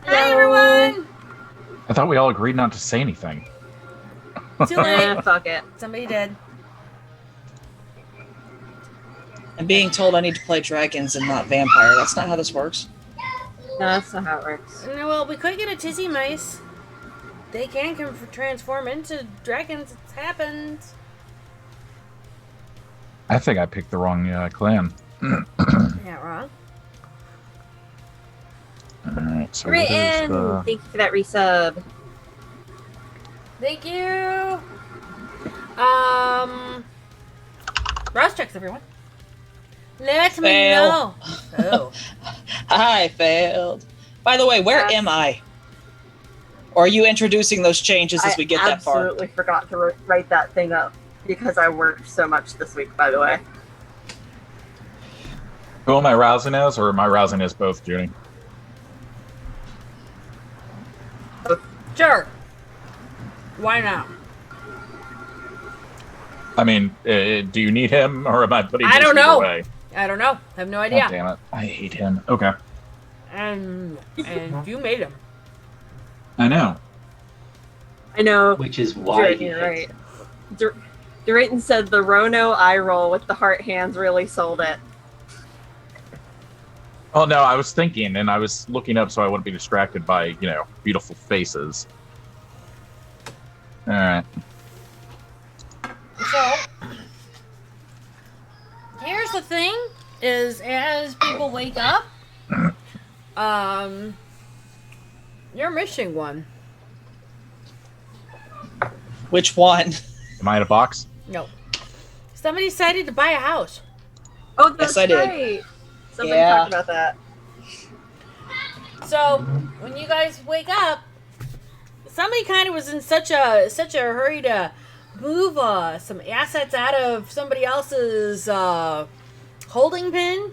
Hi, everyone! I thought we all agreed not to say anything. Too late. Fuck it. Somebody did. I'm being told I need to play dragons and not vampire. That's not how this works. No, that's not how it works. Well, we could get a tizzy mice. They can transform into dragons. It's happened. I think I picked the wrong clan. Not wrong. Alright, so Written! Thank you for that resub. Thank you. Browse checks, everyone. Let me know. Oh. I failed. By the way, where am I? Or are you introducing those changes as we get that far? I absolutely forgot to write that thing up because I worked so much this week, by the way. Who am I rousing as, or am I rousing as both, Judy? Sure. Why not? I mean, do you need him, or am I putting I this don't either know. way? I don't know. I have no idea. God damn it. I hate him. Okay. And you made him. I know. I know. Which is why You're right. Drayton said the Rono eye roll with the heart hands really sold it. Oh, no, I was thinking, and I was looking up so I wouldn't be distracted by, beautiful faces. Alright. So, here's the thing, is as people wake up, you're missing one. Which one? Am I in a box? No. Somebody decided to buy a house. Oh, that's Yes, I did. right. Somebody Yeah. talked about that. So, when you guys wake up, somebody kind of was in such a hurry to move some assets out of somebody else's holding pen.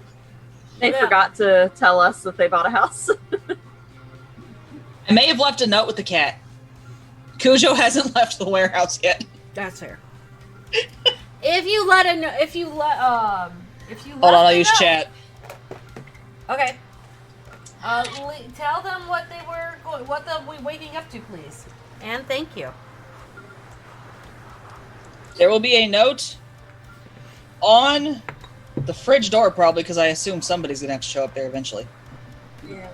They Yeah. forgot to tell us that they bought a house. I may have left a note with the cat. Cujo hasn't left the warehouse yet. That's fair. If you let Hold on, a I'll use note- chat. Okay. Tell them what they were what they'll be waking up to, please. And thank you. There will be a note on the fridge door, probably, because I assume somebody's going to have to show up there eventually. Yeah.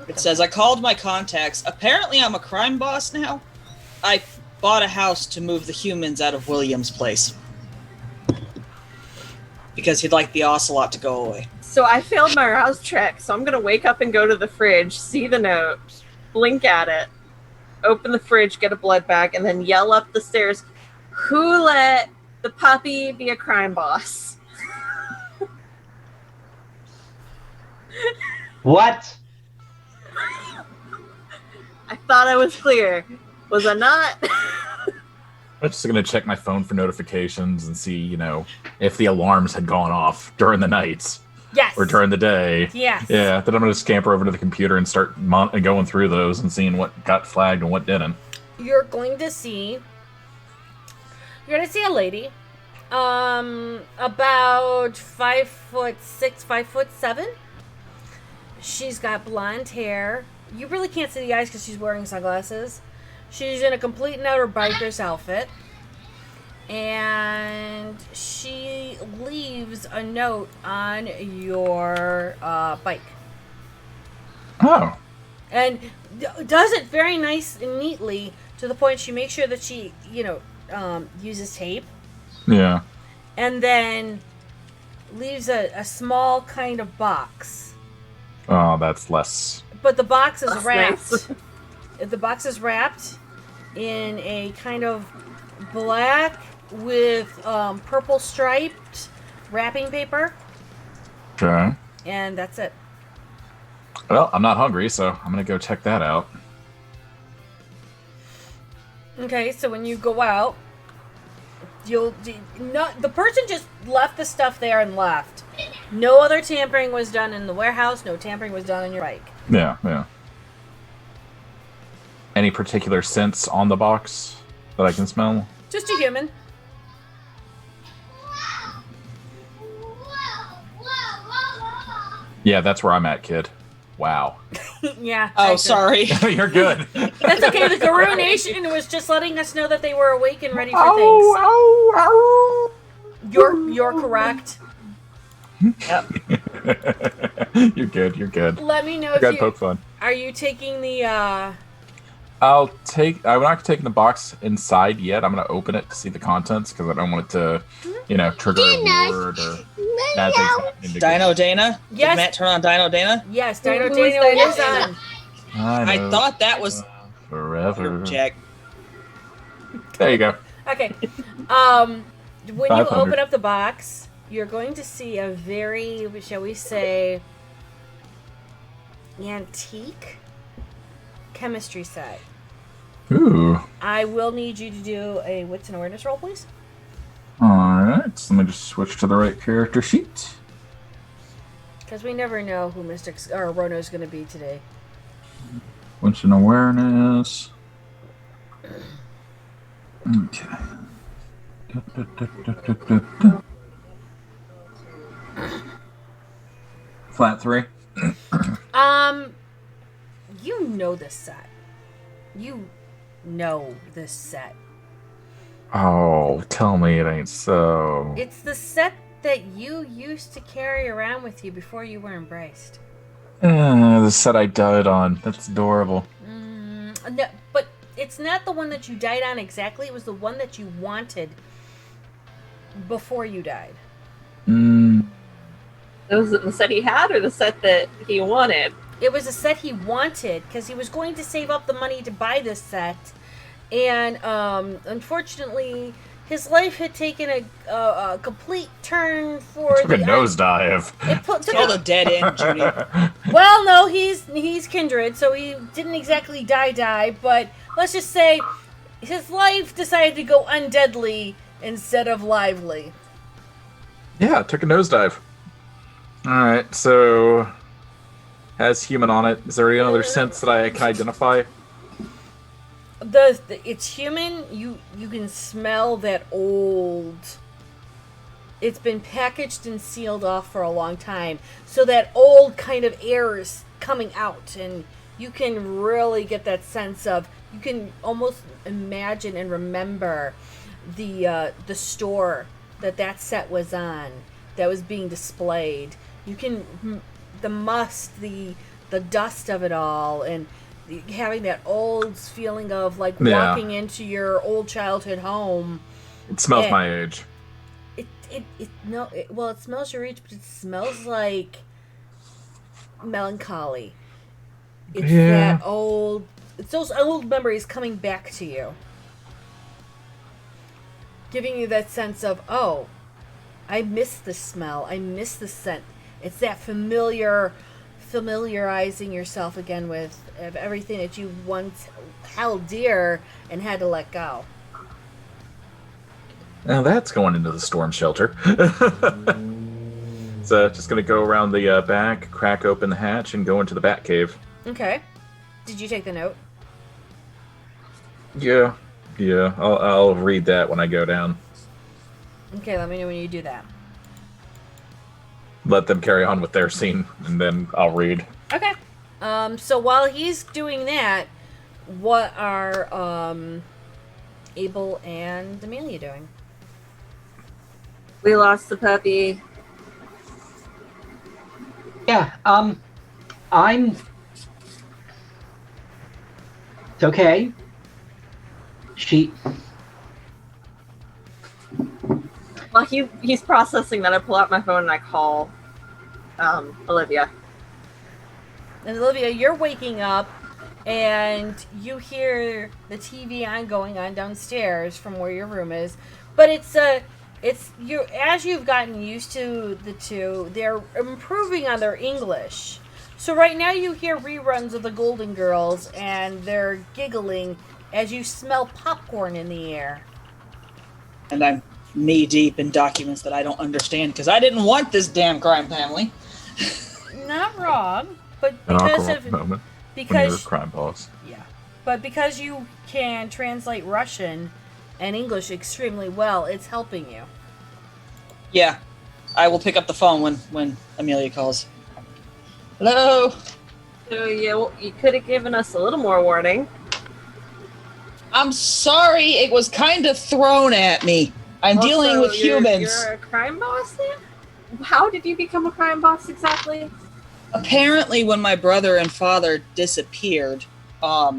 It says, I called my contacts. Apparently I'm a crime boss now. I bought a house to move the humans out of William's place. Because he'd like the ocelot to go away. So I failed my rouse check, so I'm gonna wake up and go to the fridge, see the note, blink at it, open the fridge, get a blood bag, and then yell up the stairs, "Who let the puppy be a crime boss?" What? I thought I was clear. Was I not? I'm just going to check my phone for notifications and see, if the alarms had gone off during the nights Yes. or during the day. Yes. Yeah, then I'm going to scamper over to the computer and start going through those and seeing what got flagged and what didn't. You're going to see a lady, about 5'6", 5'7". She's got blonde hair. You really can't see the eyes because she's wearing sunglasses. She's in a complete and utter biker's outfit. And she leaves a note on your bike. Oh. And does it very nice and neatly to the point she makes sure that she, uses tape. Yeah. And then leaves a small kind of box. Oh, that's less. But the box is That's wrapped. nice. The box is wrapped in a kind of black with purple striped wrapping paper. Okay. And that's it. Well, I'm not hungry, so I'm going to go check that out. Okay, so when you go out, the person just left the stuff there and left. No other tampering was done in the warehouse. No tampering was done on your bike. Yeah, yeah. Any particular scents on the box that I can smell? Just a human. Yeah, that's where I'm at, kid. Wow. Yeah. Oh, sorry. You're good. That's okay. The Guru Nation was just letting us know that they were awake and ready for things. You're correct. Yep. You're good. You're good. Let me know I if got you poke fun. are you taking the. I'm not taking the box inside yet. I'm gonna open it to see the contents because I don't want it to, trigger a word or bad things happening. Dino Dana? Yes. Did Matt turn on Dino Dana? Yes, Dino Who is Dano Dino is Dana? on. I thought that was forever. Jack. There you go. Okay. When you 500. open up the box, you're going to see a very, shall we say, antique chemistry set. Ooh. I will need you to do a wits and awareness roll, please. Alright, so let me just switch to the right character sheet. Because we never know who Mystic's or Rono's going to be today. Wits and awareness. Okay. Flat 3. You know this set. You know this set. Oh, tell me it ain't so. It's the set that you used to carry around with you before you were embraced. The set I died on. That's adorable. No, but it's not the one that you died on exactly. It was the one that you wanted before you died. Was it the set he had or the set that he wanted? It was a set he wanted because he was going to save up the money to buy this set. And unfortunately, his life had taken a complete turn for Took a nosedive. It's called a dead end, Judy. Well, no, he's kindred, so he didn't exactly die, but let's just say his life decided to go undeadly instead of lively. Yeah, it took a nosedive. Alright, so has human on it. Is there any other sense that I can identify? It's human. You can smell that old. It's been packaged and sealed off for a long time, so that old kind of air is coming out, and you can really get that sense of. You can almost imagine and remember the store that set was on, that was being displayed. You can the must, the dust of it all, and having that old feeling of like walking into your old childhood home. It smells my age. It smells your age, but it smells like melancholy. It's that old. It's those old memories coming back to you, giving you that sense of, oh, I miss the smell. I miss the scent. It's that familiarizing yourself again with everything that you once held dear and had to let go. Now that's going into the storm shelter. So just gonna go around the back, crack open the hatch, and go into the bat cave. Okay. Did you take the note? Yeah. I'll read that when I go down. Okay, let me know when you do that. Let them carry on with their scene, and then I'll read. Okay. So while he's doing that, what are Abel and Amelia doing? We lost the puppy. Yeah, it's okay. Well, he's processing that. I pull out my phone and I call Olivia. And Olivia, you're waking up and you hear the TV going on downstairs from where your room is, but it's you as you've gotten used to the two, they're improving on their English. So right now you hear reruns of the Golden Girls and they're giggling as you smell popcorn in the air. And I'm knee deep in documents that I don't understand because I didn't want this damn crime family. Not wrong, but An because awkward of moment when you're a because crime boss. yeah, but because you can translate Russian and English extremely well, it's helping you. Yeah, I will pick up the phone when Amelia calls. Hello? So you could have given us a little more warning. I'm sorry, it was kind of thrown at me. I'm dealing with humans. You're a crime boss then? How did you become a crime boss exactly? Apparently, when my brother and father disappeared, I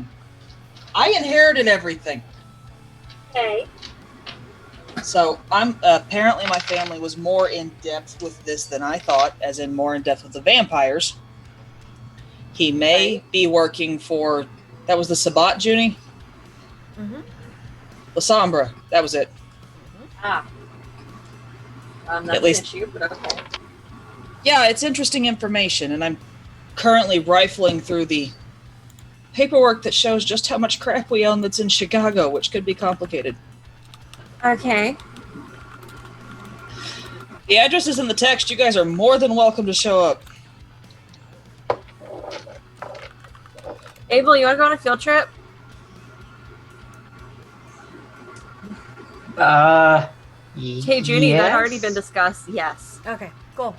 inherited everything. Okay. So apparently my family was more in depth with this than I thought, as in more in depth with the vampires. He may be working for, that was the Sabbat, Junie? Mm-hmm. La Sombra, that was it. Ah. That's At least- an issue, but okay. Yeah, it's interesting information, and I'm currently rifling through the paperwork that shows just how much crap we own that's in Chicago, which could be complicated. Okay. The address is in the text. You guys are more than welcome to show up. Abel, you want to go on a field trip? Hey, Junie, yes. that had already been discussed. Yes. Okay, cool.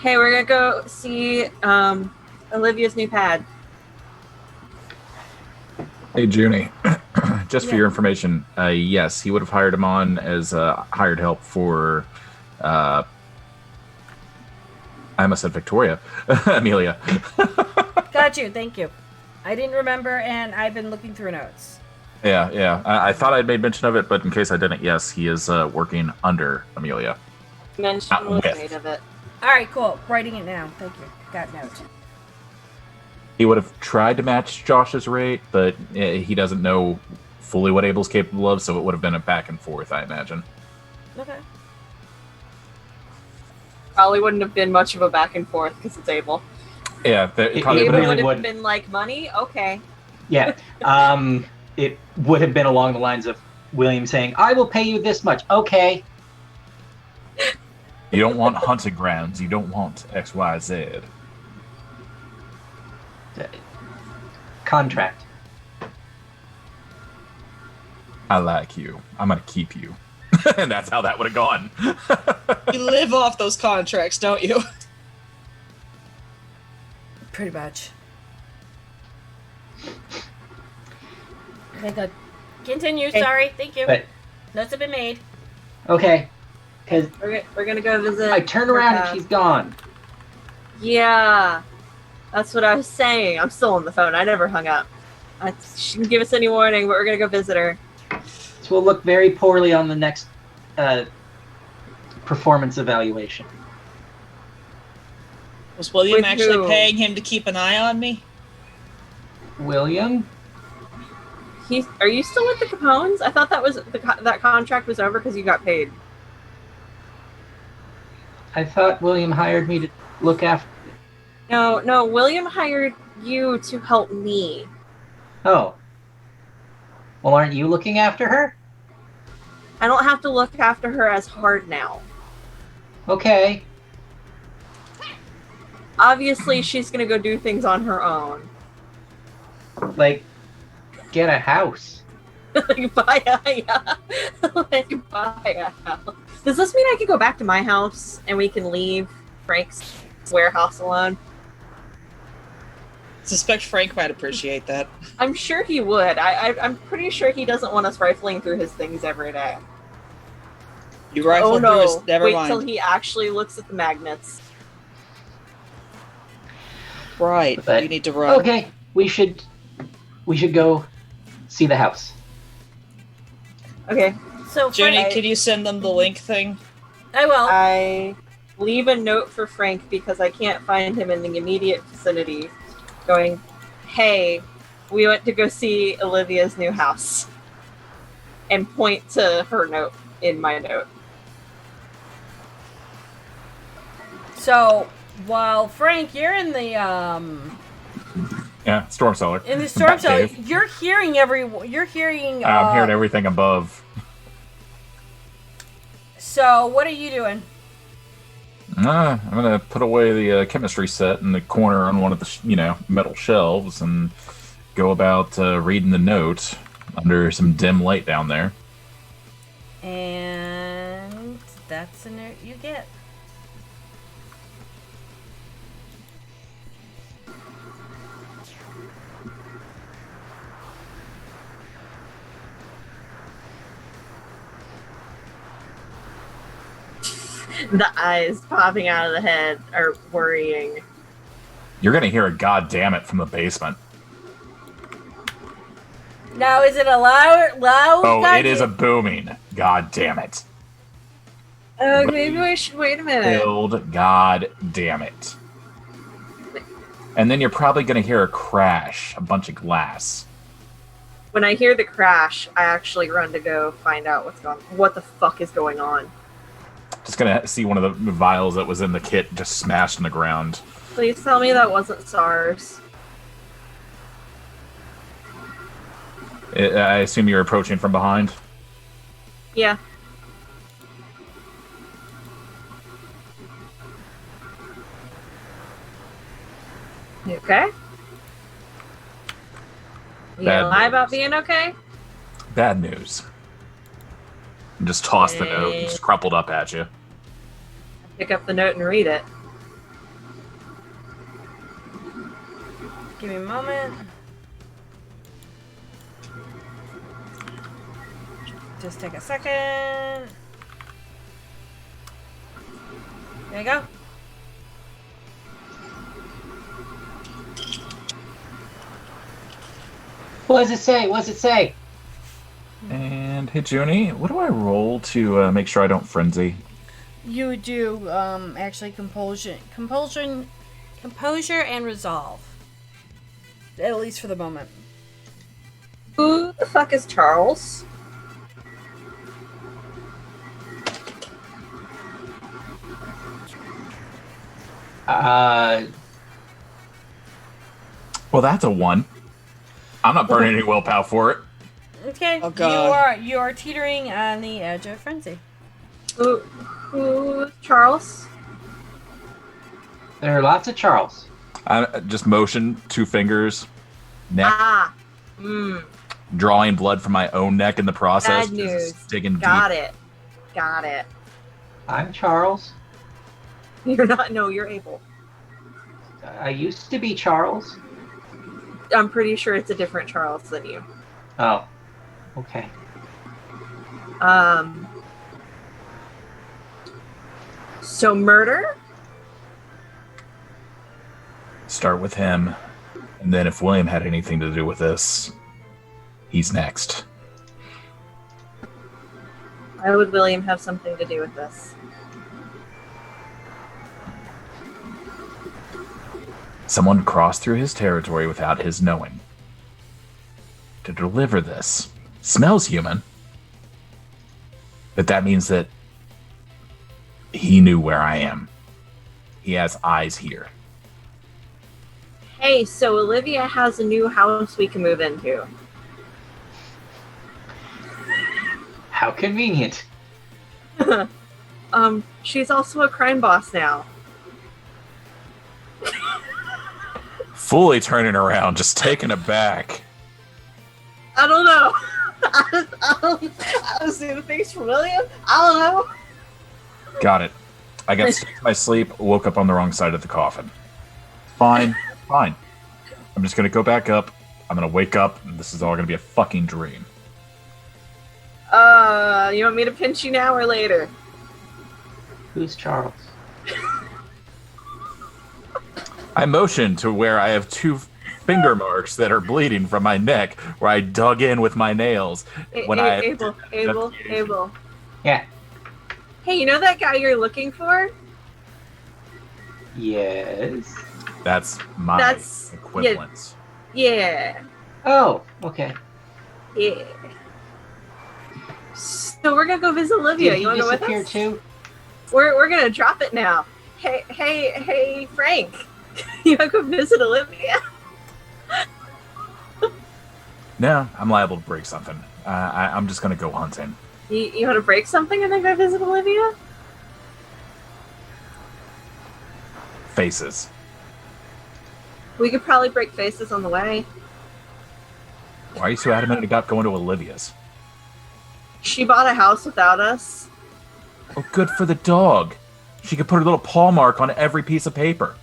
Hey, we're gonna go see Olivia's new pad. Hey, Junie. Just for Yeah. your information, yes, he would have hired him on as hired help for. I almost said Victoria, Amelia. Got you. Thank you. I didn't remember, and I've been looking through notes. Yeah. I thought I'd made mention of it, but in case I didn't, yes, he is working under Amelia. Mention was with. made of it. All right, cool. Writing it now. Thank you. Got note. He would have tried to match Josh's rate, but he doesn't know fully what Abel's capable of, so it would have been a back and forth, I imagine. Okay. Probably wouldn't have been much of a back and forth because it's Abel. Yeah, It probably Abel really would have would. been like, money? Okay. Yeah. It would have been along the lines of William saying, "I will pay you this much." Okay. You don't want hunting grounds. You don't want X, Y, Z. Contract. I like you. I'm gonna keep you. And that's how that would have gone. You live off those contracts, don't you? Pretty much. Okay, good. Continue. Okay. Sorry. Thank you. But Notes have been made. okay, because We're gonna go visit. I turn around and she's gone. Yeah. That's what I was saying. I'm still on the phone. I never hung up. She didn't give us any warning, but we're gonna go visit her. This will look very poorly on the next performance evaluation. Was William With actually who? paying him to keep an eye on me? William? Are you still with the Capones? I thought that was that contract was over because you got paid. I thought William hired me to look after. No. William hired you to help me. Oh. Well, aren't you looking after her? I don't have to look after her as hard now. Okay. Obviously, she's gonna go do things on her own. Like, get a house. Like buy a house. Does this mean I can go back to my house and we can leave Frank's warehouse alone? Suspect Frank might appreciate that. I'm sure he would. I'm pretty sure he doesn't want us rifling through his things every day. You rifle Oh through no! his. Never Wait mind. till he actually looks at the magnets. Right. But- You need to run. Okay, we should go see the house. Okay, So, Jenny, Frank, could you send them the link thing? I will. I leave a note for Frank because I can't find him in the immediate vicinity. Going, hey, we went to go see Olivia's new house, and point to her note in my note. So, while Frank, you're in the Yeah, storm cellar. in the storm cellar, Batcave. you're hearing You're hearing. I'm hearing everything above. So, what are you doing? I'm gonna put away the chemistry set in the corner on one of the metal shelves and go about reading the note under some dim light down there. And that's the note you get. The eyes popping out of the head are worrying. You're gonna hear a god damn it from the basement. Now, is it a loud? Oh, God it is a booming. God damn it. Oh, maybe we should wait a minute. Killed. God damn it. And then you're probably gonna hear a crash, a bunch of glass. When I hear the crash, I actually run to go find out what the fuck is going on. Just gonna see one of the vials that was in the kit just smashed in the ground. Please tell me that wasn't SARS. I assume you're approaching from behind? Yeah. Okay. You Bad gonna lie news. about being okay? Bad news. And just toss the note and just crumpled up at you. Pick up the note and read it. Give me a moment. Just take a second. There you go. What does it say? What does it say? And hey, Junie, what do I roll to make sure I don't frenzy? You do actually composure and resolve. At least for the moment. Who the fuck is Charles? Well, that's a 1. I'm not burning any willpower for it. Okay. Oh, God. You are teetering on the edge of frenzy. Who is Charles? There are lots of Charles. I just motion 2 fingers, neck, Ah. drawing blood from my own neck in the process. Bad news. Just digging Got deep. it. Got it. I'm Charles. You're not. No, you're able. I used to be Charles. I'm pretty sure it's a different Charles than you. Oh, okay. So murder? Start with him, and then if William had anything to do with this, he's next. Why would William have something to do with this? Someone crossed through his territory without his knowing. To deliver this. Smells human. But that means that he knew where I am. He has eyes here. Hey, so Olivia has a new house we can move into. How convenient. She's also a crime boss now. Fully turning around, just taken aback. I don't know. I don't see the face from William. I don't know. Got it. I got stuck in my sleep, woke up on the wrong side of the coffin. Fine. Fine. I'm just gonna go back up. I'm gonna wake up, and this is all gonna be a fucking dream. You want me to pinch you now or later? Who's Charles? I motion to where I have 2 finger marks that are bleeding from my neck, where I dug in with my nails. Abel. Yeah. Hey, you know that guy you're looking for? Yes. That's my That's- equivalence. Yeah. Oh, okay. Yeah. So we're gonna go visit Olivia. Did he You wanna go with disappear us? too? We're gonna drop it now. Hey, Frank. You wanna go visit Olivia? No, I'm liable to break something. I'm just gonna go hunting. You wanna break something and then go visit Olivia? Faces. We could probably break faces on the way. Why are you so adamant about going to Olivia's? She bought a house without us. Oh, good for the dog. She could put a little paw mark on every piece of paper.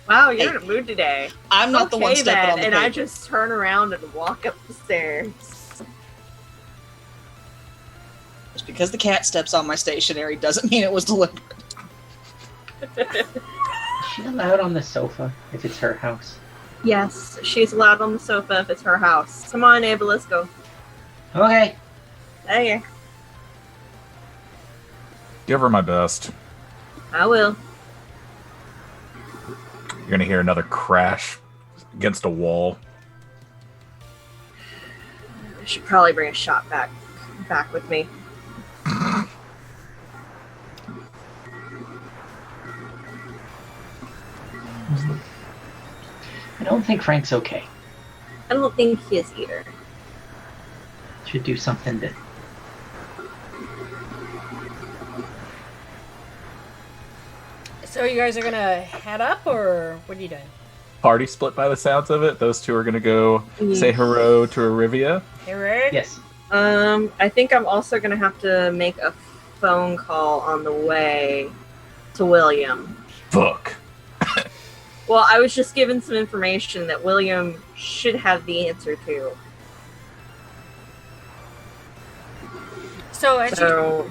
Wow, you're in a mood today. I'm not the one Okay stepping then, on the and I paper. just turn around and walk up the stairs. Just because the cat steps on my stationery doesn't mean it was delivered. Is she allowed on the sofa if it's her house? Yes, she's allowed on the sofa if it's her house. Come on, Ava, let's go. Okay. Okay, Give her my best. I will. You're gonna hear another crash against a wall. I should probably bring a shot back with me. I don't think Frank's okay. I don't think he is either. Should do something to. So you guys are gonna head up, or what are you doing? Party split by the sounds of it. Those two are gonna go say hello to Arivia. Hey, Red? Yes. I think I'm also gonna have to make a phone call on the way to William. Fuck. Well, I was just given some information that William should have the answer to. So as So,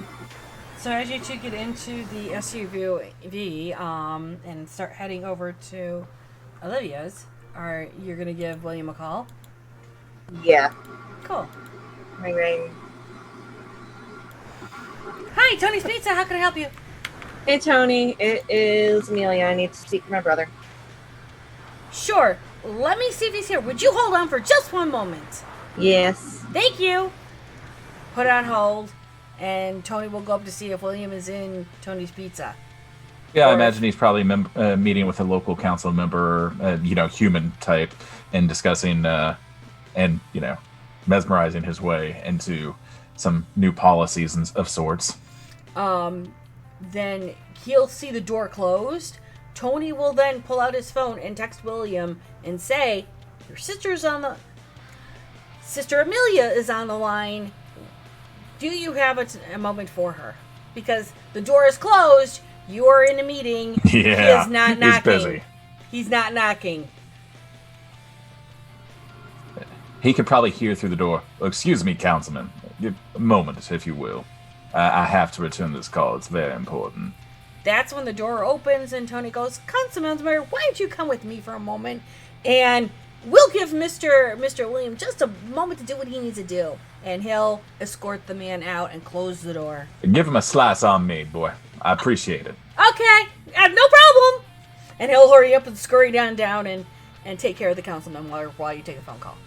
you two get into the SUV, and start heading over to Olivia's, you're gonna give William a call? yeah. Cool. Ring, ring. Hi, Tony's Pizza. How can I help you? Hey, Tony. It is Amelia. I need to speak to my brother. Sure. Let me see if he's here. Would you hold on for just one moment? Yes. Thank you. Put it on hold, and Tony will go up to see if William is in Tony's Pizza. Yeah, I Or- imagine he's probably meeting with a local council member, human type, and discussing and mesmerizing his way into some new policies of sorts. Then he'll see the door closed. Tony will then pull out his phone and text William and say, "Your sister Amelia is on the line. Do you have a moment for her? Because the door is closed. You are in a meeting. Yeah, he is not he's knocking. busy. He's not knocking." He could probably hear through the door. "Excuse me, councilman. A moment, if you will. I have to return this call. It's very important." That's when the door opens and Tony goes, "Councilman Mayor, why don't you come with me for a moment? And we'll give Mr. William just a moment to do what he needs to do." And he'll escort the man out and close the door. Give him a slice on me, boy. I appreciate it. Okay, no problem. And he'll hurry up and scurry down and take care of the councilman while you take a phone call.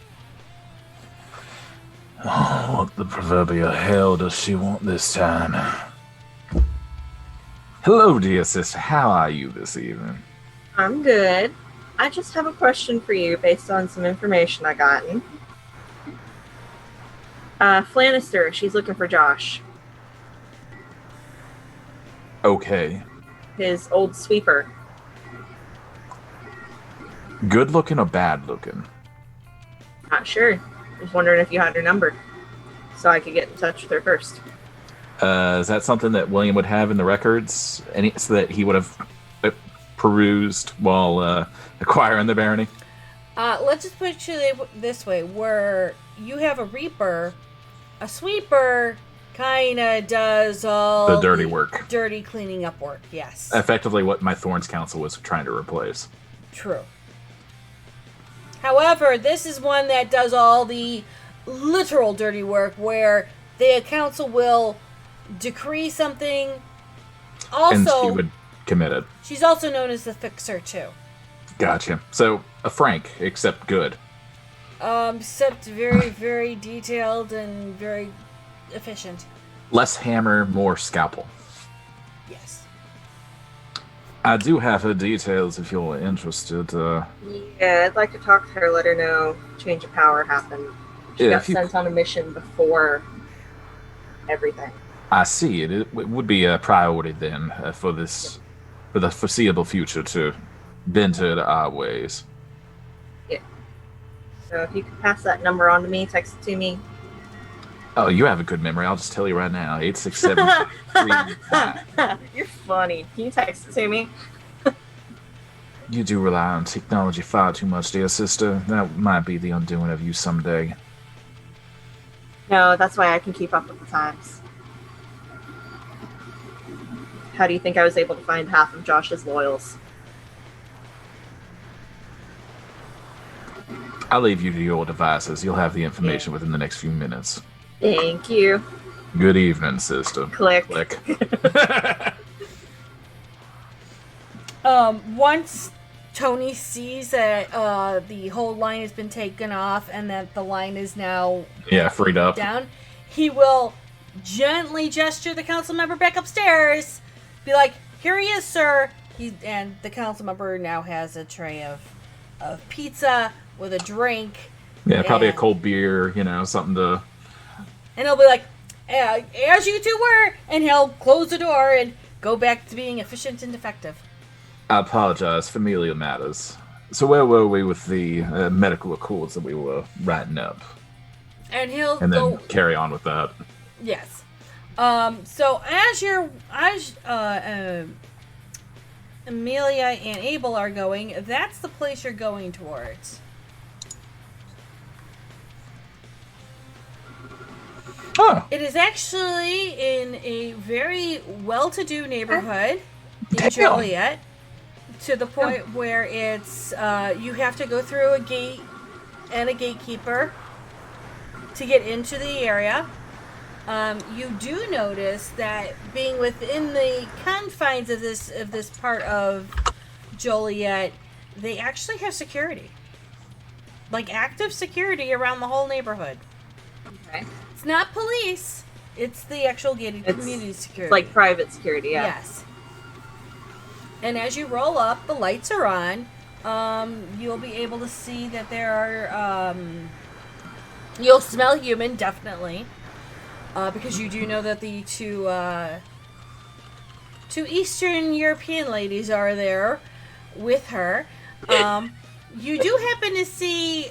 Oh, what the proverbial hell does she want this time? Hello, dear sister. How are you this evening? I'm good. I just have a question for you based on some information I gotten. Flanister, she's looking for Josh, Okay. his old sweeper. Good looking or bad looking? Not sure. Just wondering if you had her number so I could get in touch with her first. Is that something that William would have in the records? So that he would have perused while acquiring the barony? Let's just put it this way, where you have a reaper, a sweeper kind of does all The dirty work. dirty cleaning up work. Yes. Effectively what my Thorns Council was trying to replace. True. However, this is one that does all the literal dirty work, where the council will decree something. And she Also, would commit it. she's also known as the fixer too. Gotcha. So, a Frank, except good. Except very, very detailed and very efficient. Less hammer, more scalpel. Yes. I do have her details if you're interested. Yeah, I'd like to talk to her, let her know change of power happened. She Yeah, got if you- sent on a mission before everything. I see it. It would be a priority then for the foreseeable future to bend her to our ways. So if you could pass that number on to me, text it to me. Oh, you have a good memory. I'll just tell you right now. 867-35. You're funny. Can you text it to me? You do rely on technology far too much, dear sister. That might be the undoing of you someday. No, that's why I can keep up with the times. how do you think I was able to find half of Josh's loyals? I'll leave you to your devices. You'll have the information within the next few minutes. Thank you. Good evening, sister. Click. Click. Once Tony sees that the whole line has been taken off and that the line is now Yeah, freed up. down, he will gently gesture the council member back upstairs. Be like, "Here he is, sir." And the council member now has a tray of pizza with a drink. Yeah, probably a And- cold beer, something to... And he'll be like, "As you two were," and he'll close the door and go back to being efficient and effective. I apologize, familial matters. So where were we with the medical accords that we were writing up? And he'll And then go. carry on with that. Yes. So as Amelia and Abel are going, that's the place you're going towards. Oh, It is actually in a very well-to-do neighborhood in Damn. Joliet, to the point where it's you have to go through a gate and a gatekeeper to get into the area. You do notice that being within the confines of this part of Joliet, they actually have security, like active security around the whole neighborhood. Okay. It's not police; it's the actual gated It's- community security. It's like private security, yeah. Yes. And as you roll up, the lights are on. You'll be able to see that there are. You'll smell human, definitely. Because you do know that the two Eastern European ladies are there with her. You do happen to see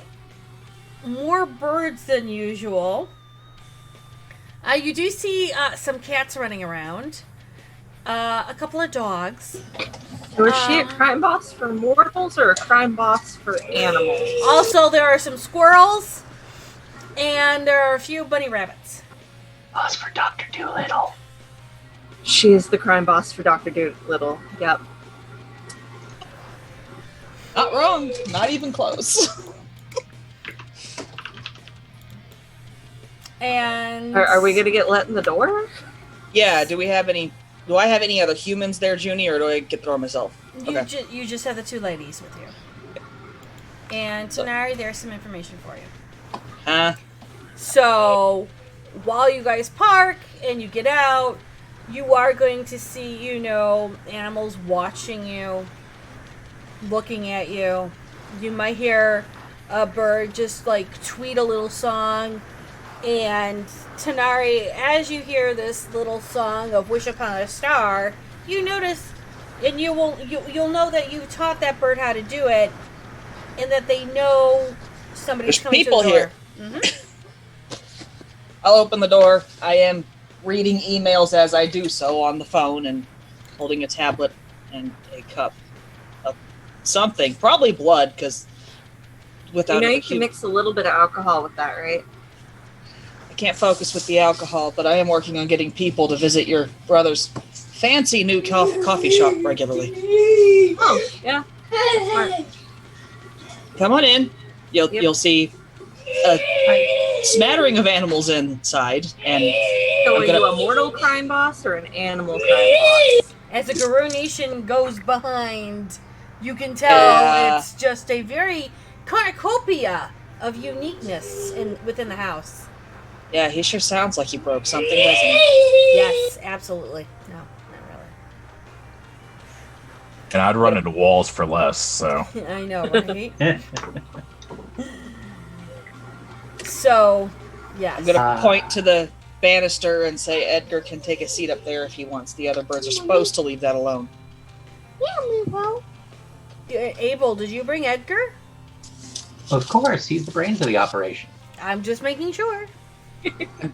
more birds than usual. You do see some cats running around. A couple of dogs. Was she a crime boss for mortals or a crime boss for animals? Also, there are some squirrels. And there are a few bunny rabbits. Pause for Dr. Doolittle. She is the crime boss for Dr. Doolittle. Yep. Not wrong. Not even close. And Are we gonna get let in the door? Yeah. Do I have any other humans there, Junie, or do I get the door myself? You, Okay. you just have the two ladies with you. And So- Tanari, there's some information for you. Huh? So, while you guys park and you get out, you are going to see, animals watching you, looking at you. You might hear a bird just tweet a little song. And Tanari, as you hear this little song of "Wish Upon a Star," you notice, and you'll know that you taught that bird how to do it, and that they know somebody's There's coming people to the door. here. I'll open the door. I am reading emails as I do so on the phone and holding a tablet and a cup of something, probably blood, because without You it, can mix a little bit of alcohol with that, right? I can't focus with the alcohol, but I am working on getting people to visit your brother's fancy new coffee shop regularly. Oh, yeah. Smart. Come on in. Yep. You'll see a smattering of animals inside, and So I'm are gonna- you a mortal crime boss or an animal crime boss? As the Garou Nation goes behind, you can tell Yeah. it's just a very cornucopia of uniqueness within the house. yeah, he sure sounds like he broke something, doesn't he? Yes, absolutely. No, not And I'd run into walls for less, so... really. I know, right? So, yes. I'm gonna Ah. point to the banister and say Edgar can take a seat up there if he wants. The other birds are supposed to leave that alone. Abel, did you bring Edgar? Of course, he's the brains of the operation. I'm just making sure.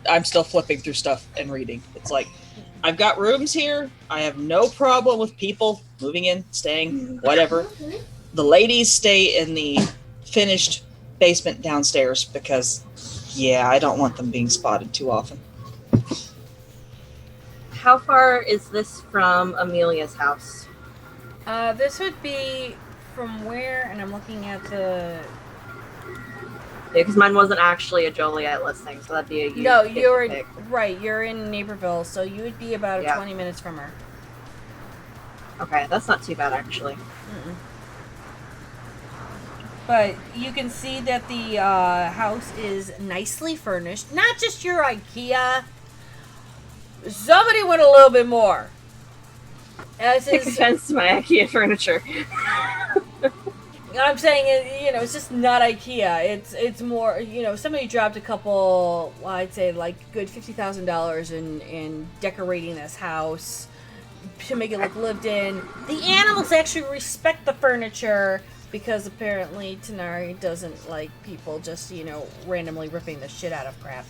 I'm still flipping through stuff and reading. It's like, I've got rooms here. I have no problem with people moving in, staying, whatever. The ladies stay in the finished basement downstairs because, yeah, I don't want them being spotted too often. how far is this from Amelia's house? This would be from where, and I'm looking at the. Because mine wasn't actually a Joliet listing, so that'd be a you. No, pick to you're pick. right. You're in Naperville, so you would be about Yeah. 20 minutes from her. Okay, that's not too bad actually. Mm-mm. But you can see that the house is nicely furnished. Not just your IKEA. Somebody went a little bit more. As Take is, offense to my IKEA furniture. I'm saying, it's just not IKEA. It's more, somebody dropped a couple, well, I'd say like good $50,000 in decorating this house to make it look lived in. The animals actually respect the furniture because apparently Tanari doesn't like people just, randomly ripping the shit out of crap.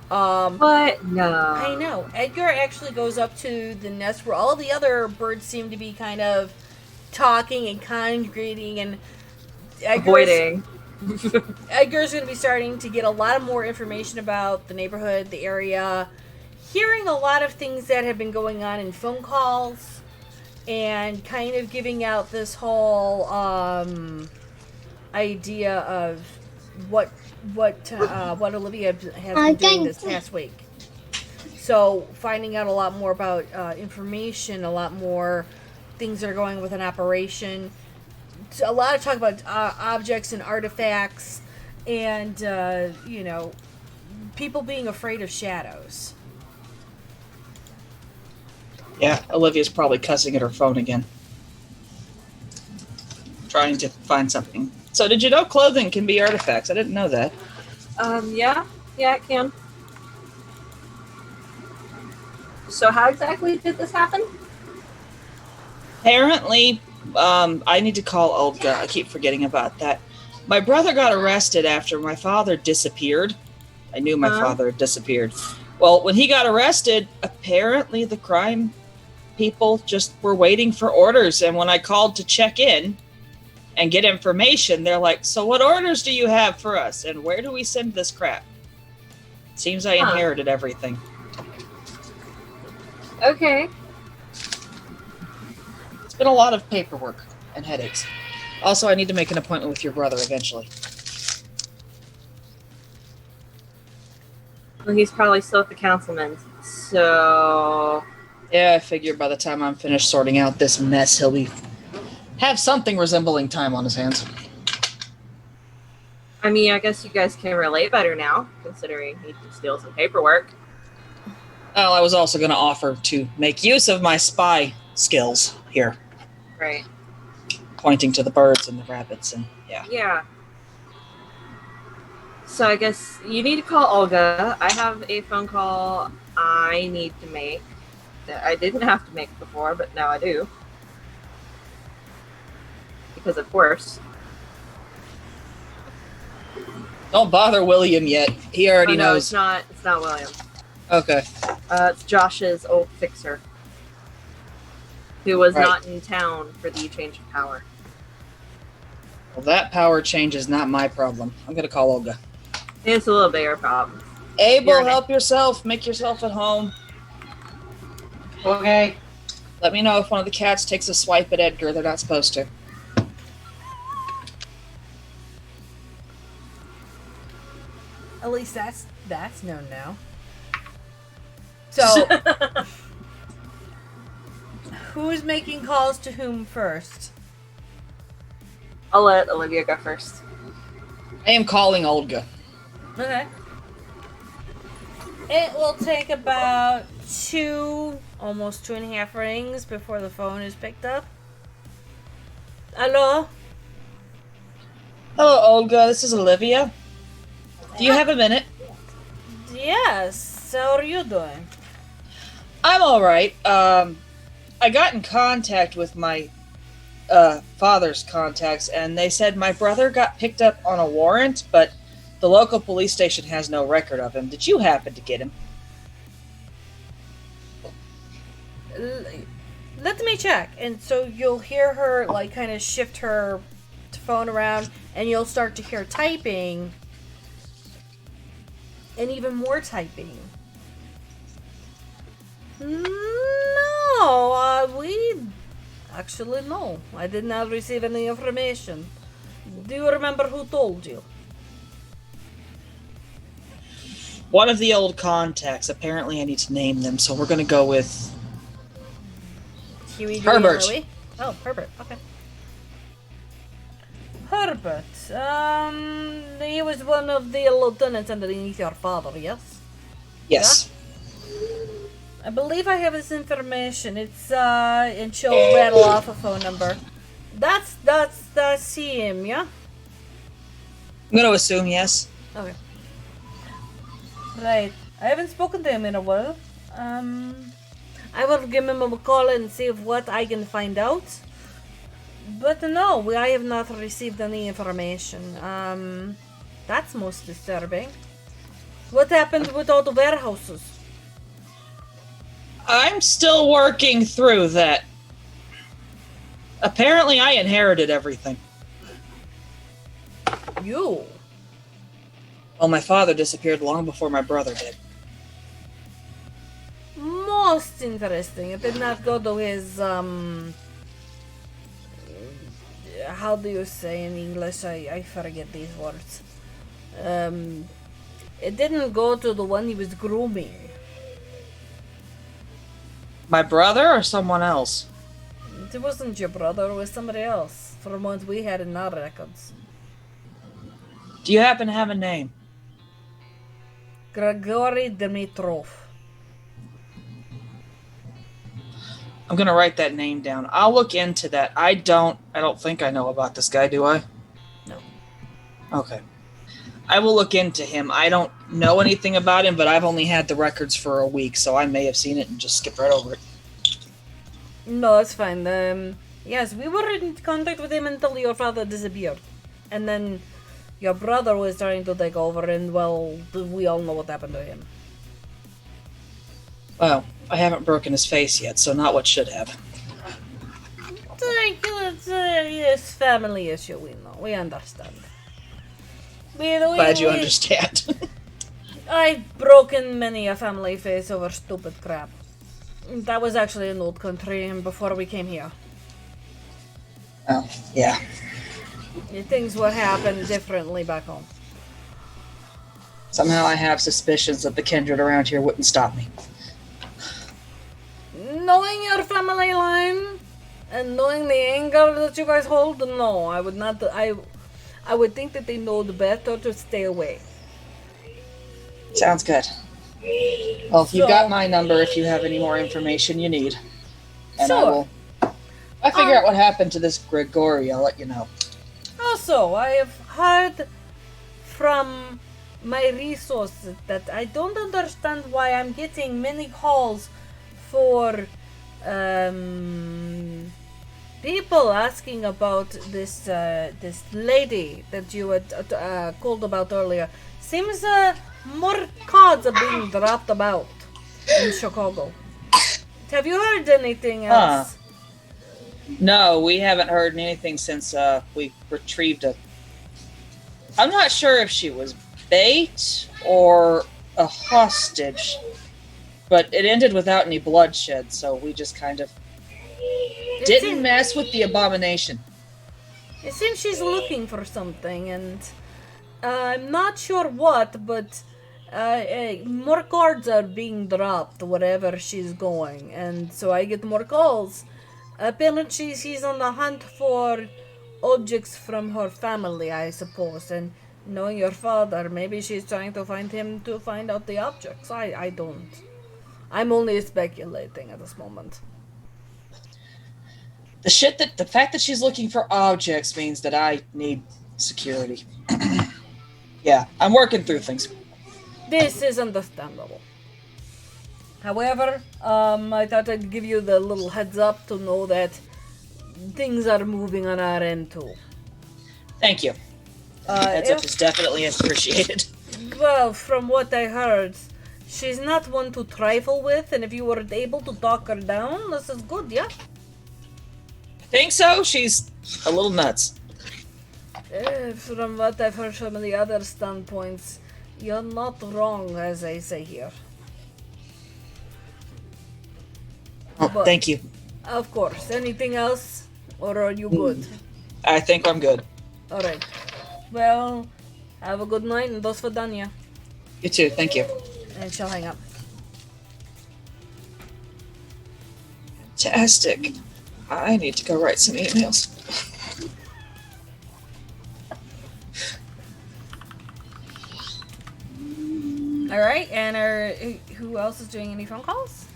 But no. I know. Edgar actually goes up to the nest where all the other birds seem to be kind of talking and congregating, and Avoiding. Edgar's going to be starting to get a lot of more information about the neighborhood, the area, hearing a lot of things that have been going on in phone calls, and kind of giving out this whole idea of what Olivia has been doing this past week. So finding out a lot more about information, a lot more things that are going with an operation. A lot of talk about objects and artifacts, and people being afraid of shadows. Yeah, Olivia's probably cussing at her phone again. Trying to find something. So did you know clothing can be artifacts? I didn't know that. Yeah, it can. So how exactly did this happen? Apparently, I need to call Olga. I keep forgetting about that. My brother got arrested after my father disappeared. I knew my father had disappeared. Well, when he got arrested, apparently the crime people just were waiting for orders. And when I called to check in and get information, they're like, so what orders do you have for us? And where do we send this crap? Seems I inherited everything. Okay. It's been a lot of paperwork and headaches. Also, I need to make an appointment with your brother eventually. Well, he's probably still at the councilman's. So Yeah, I figure by the time I'm finished sorting out this mess, he'll have something resembling time on his hands. I mean, I guess you guys can relate better now, considering he can steal some paperwork. Well, I was also going to offer to make use of my spy skills here, Right. pointing to the birds and the rabbits, and yeah. Yeah. So I guess you need to call Olga. I have a phone call I need to make that I didn't have to make before, but now I do. Because of course. Don't bother William yet. He already Oh, no, knows. it's not William. Okay. It's Josh's old fixer. Who was Right. not in town for the change of power. Well, that power change is not my problem. I'm going to call Olga. It's a little bigger problem. Abel, You're in it. help yourself. Make yourself at home. Okay. Let me know if one of the cats takes a swipe at Edgar. They're not supposed to. At least that's known now. So, who's making calls to whom first? I'll let Olivia go first. I am calling Olga. Okay. It will take about almost 2.5 rings before the phone is picked up. Hello? Hello, Olga. This is Olivia. Do you have a minute? Yes. How are you doing? I'm all right. I got in contact with my father's contacts, and they said my brother got picked up on a warrant, but the local police station has no record of him. Did you happen to get him? Let me check. And so you'll hear her, like, kind of shift her phone around, and you'll start to hear typing. And even more typing. Actually, no. I did not receive any information. Do you remember who told you? One of the old contacts. Apparently, I need to name them, so we're going to go with Huey, Dewey, Herbert. and Louie? Oh, Herbert. Okay. Herbert. He was one of the lieutenants underneath your father, yes? yes. I believe I have his information. It's and she'll rattle off a phone number. That's him, yeah? I'm going to assume yes. Okay. Right. I haven't spoken to him in a while. I will give him a call and see what I can find out. But no, I have not received any information. That's most disturbing. What happened with all the warehouses? I'm still working through that. Apparently, I inherited everything. You? Well, my father disappeared long before my brother did. Most interesting. It did not go to his, how do you say in English? I forget these words. It didn't go to the one he was grooming. My brother or someone else? It wasn't your brother, it was somebody else, from what we had in our records. Do you happen to have a name? Grigory Dimitrov. I'm gonna write that name down. I'll look into that. I don't think I know about this guy, do I? No. Okay. I will look into him. I don't know anything about him, but I've only had the records for a week, so I may have seen it and just skipped right over it. No, it's fine. Yes, we were in contact with him until your father disappeared. And then your brother was trying to take over, and well, we all know what happened to him. Well, I haven't broken his face yet, so not what should have. It's a family issue, we know. We understand. Glad you understand. I've broken many a family face over stupid crap. That was actually an old country before we came here. Oh, yeah. Things would happen differently back home. Somehow I have suspicions that the kindred around here wouldn't stop me. Knowing your family line and knowing the anger that you guys hold, no, I would not. I would think that they know the better to stay away. Sounds good. Well, if you've got my number, if you have any more information you need. And Sure. if I figure out what happened to this Grigory, I'll let you know. Also, I have heard from my resources that I don't understand why I'm getting many calls for people asking about this lady that you had called about earlier. Seems more cards are being dropped about in Chicago. Have you heard anything else? No, we haven't heard anything since we retrieved a... I'm not sure if she was bait or a hostage, but it ended without any bloodshed, so we just kind of didn't mess with the abomination. It seems she's looking for something, and I'm not sure what, but more cards are being dropped wherever she's going, and so I get more calls. Apparently she's on the hunt for objects from her family, I suppose, and knowing your father, maybe she's trying to find him to find out the objects. I don't. I'm only speculating at this moment. The fact that she's looking for objects means that I need security. Yeah, I'm working through things. This is understandable. However, I thought I'd give you the little heads up to know that things are moving on our end too. Thank you. Heads up is definitely appreciated. Well, from what I heard, she's not one to trifle with, and if you were able to talk her down, this is good, yeah? Think so? She's a little nuts. From what I've heard from the other standpoints, you're not wrong, as I say here. Oh, But- thank you. Of course. Anything else? Or are you good? I think I'm good. Alright. Well, have a good night and dos vidania. You too. Thank you. And she'll hang up. Fantastic. I need to go write some emails. Alright, and who else is doing any phone calls?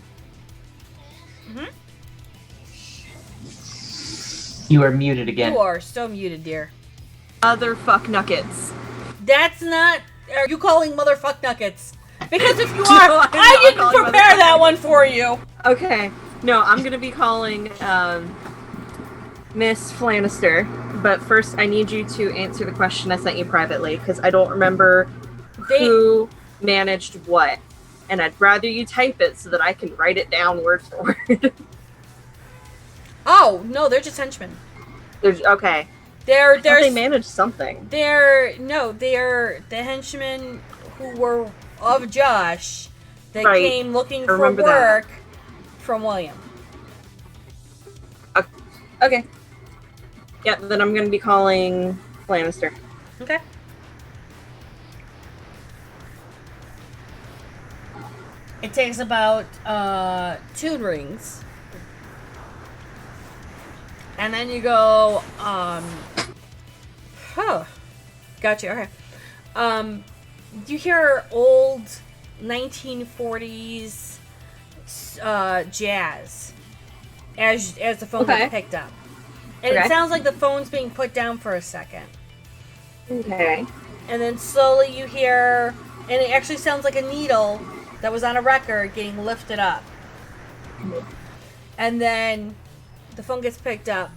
You are muted again. You are so muted, dear. Other fuck nuggets. That's not. Are you calling motherfuck nuggets? Because if you are, I know, I I'm didn't calling prepare that motherfuck one for you. Okay. No, I'm gonna be calling Miss Flanister, but first I need you to answer the question I sent you privately, because I don't remember who managed what. And I'd rather you type it so that I can write it down word for word. Oh no, they're just henchmen. Okay. They managed something. They're the henchmen who were of Josh that Right. came looking I for remember work from William. Okay. Yeah, then I'm gonna be calling Flanister. Okay. It takes about 2 rings. And then you go, Gotcha, okay. You hear old 1940s jazz as the phone Okay. gets picked up. And Okay. it sounds like the phone's being put down for a second. Okay. And then slowly you hear, and it actually sounds like a needle that was on a record getting lifted up. And then the phone gets picked up.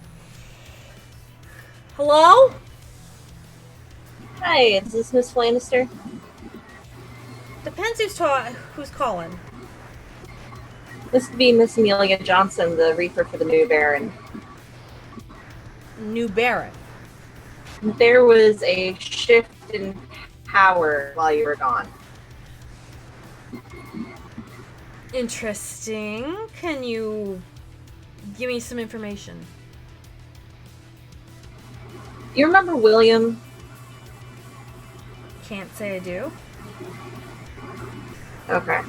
Hello? Hi, is this Miss Flanister? Depends who's calling. This would be Miss Amelia Johnson, the Reaper for the New Baron. New Baron. There was a shift in power while you were gone. Interesting. Can you give me some information? You remember William? Can't say I do. Okay.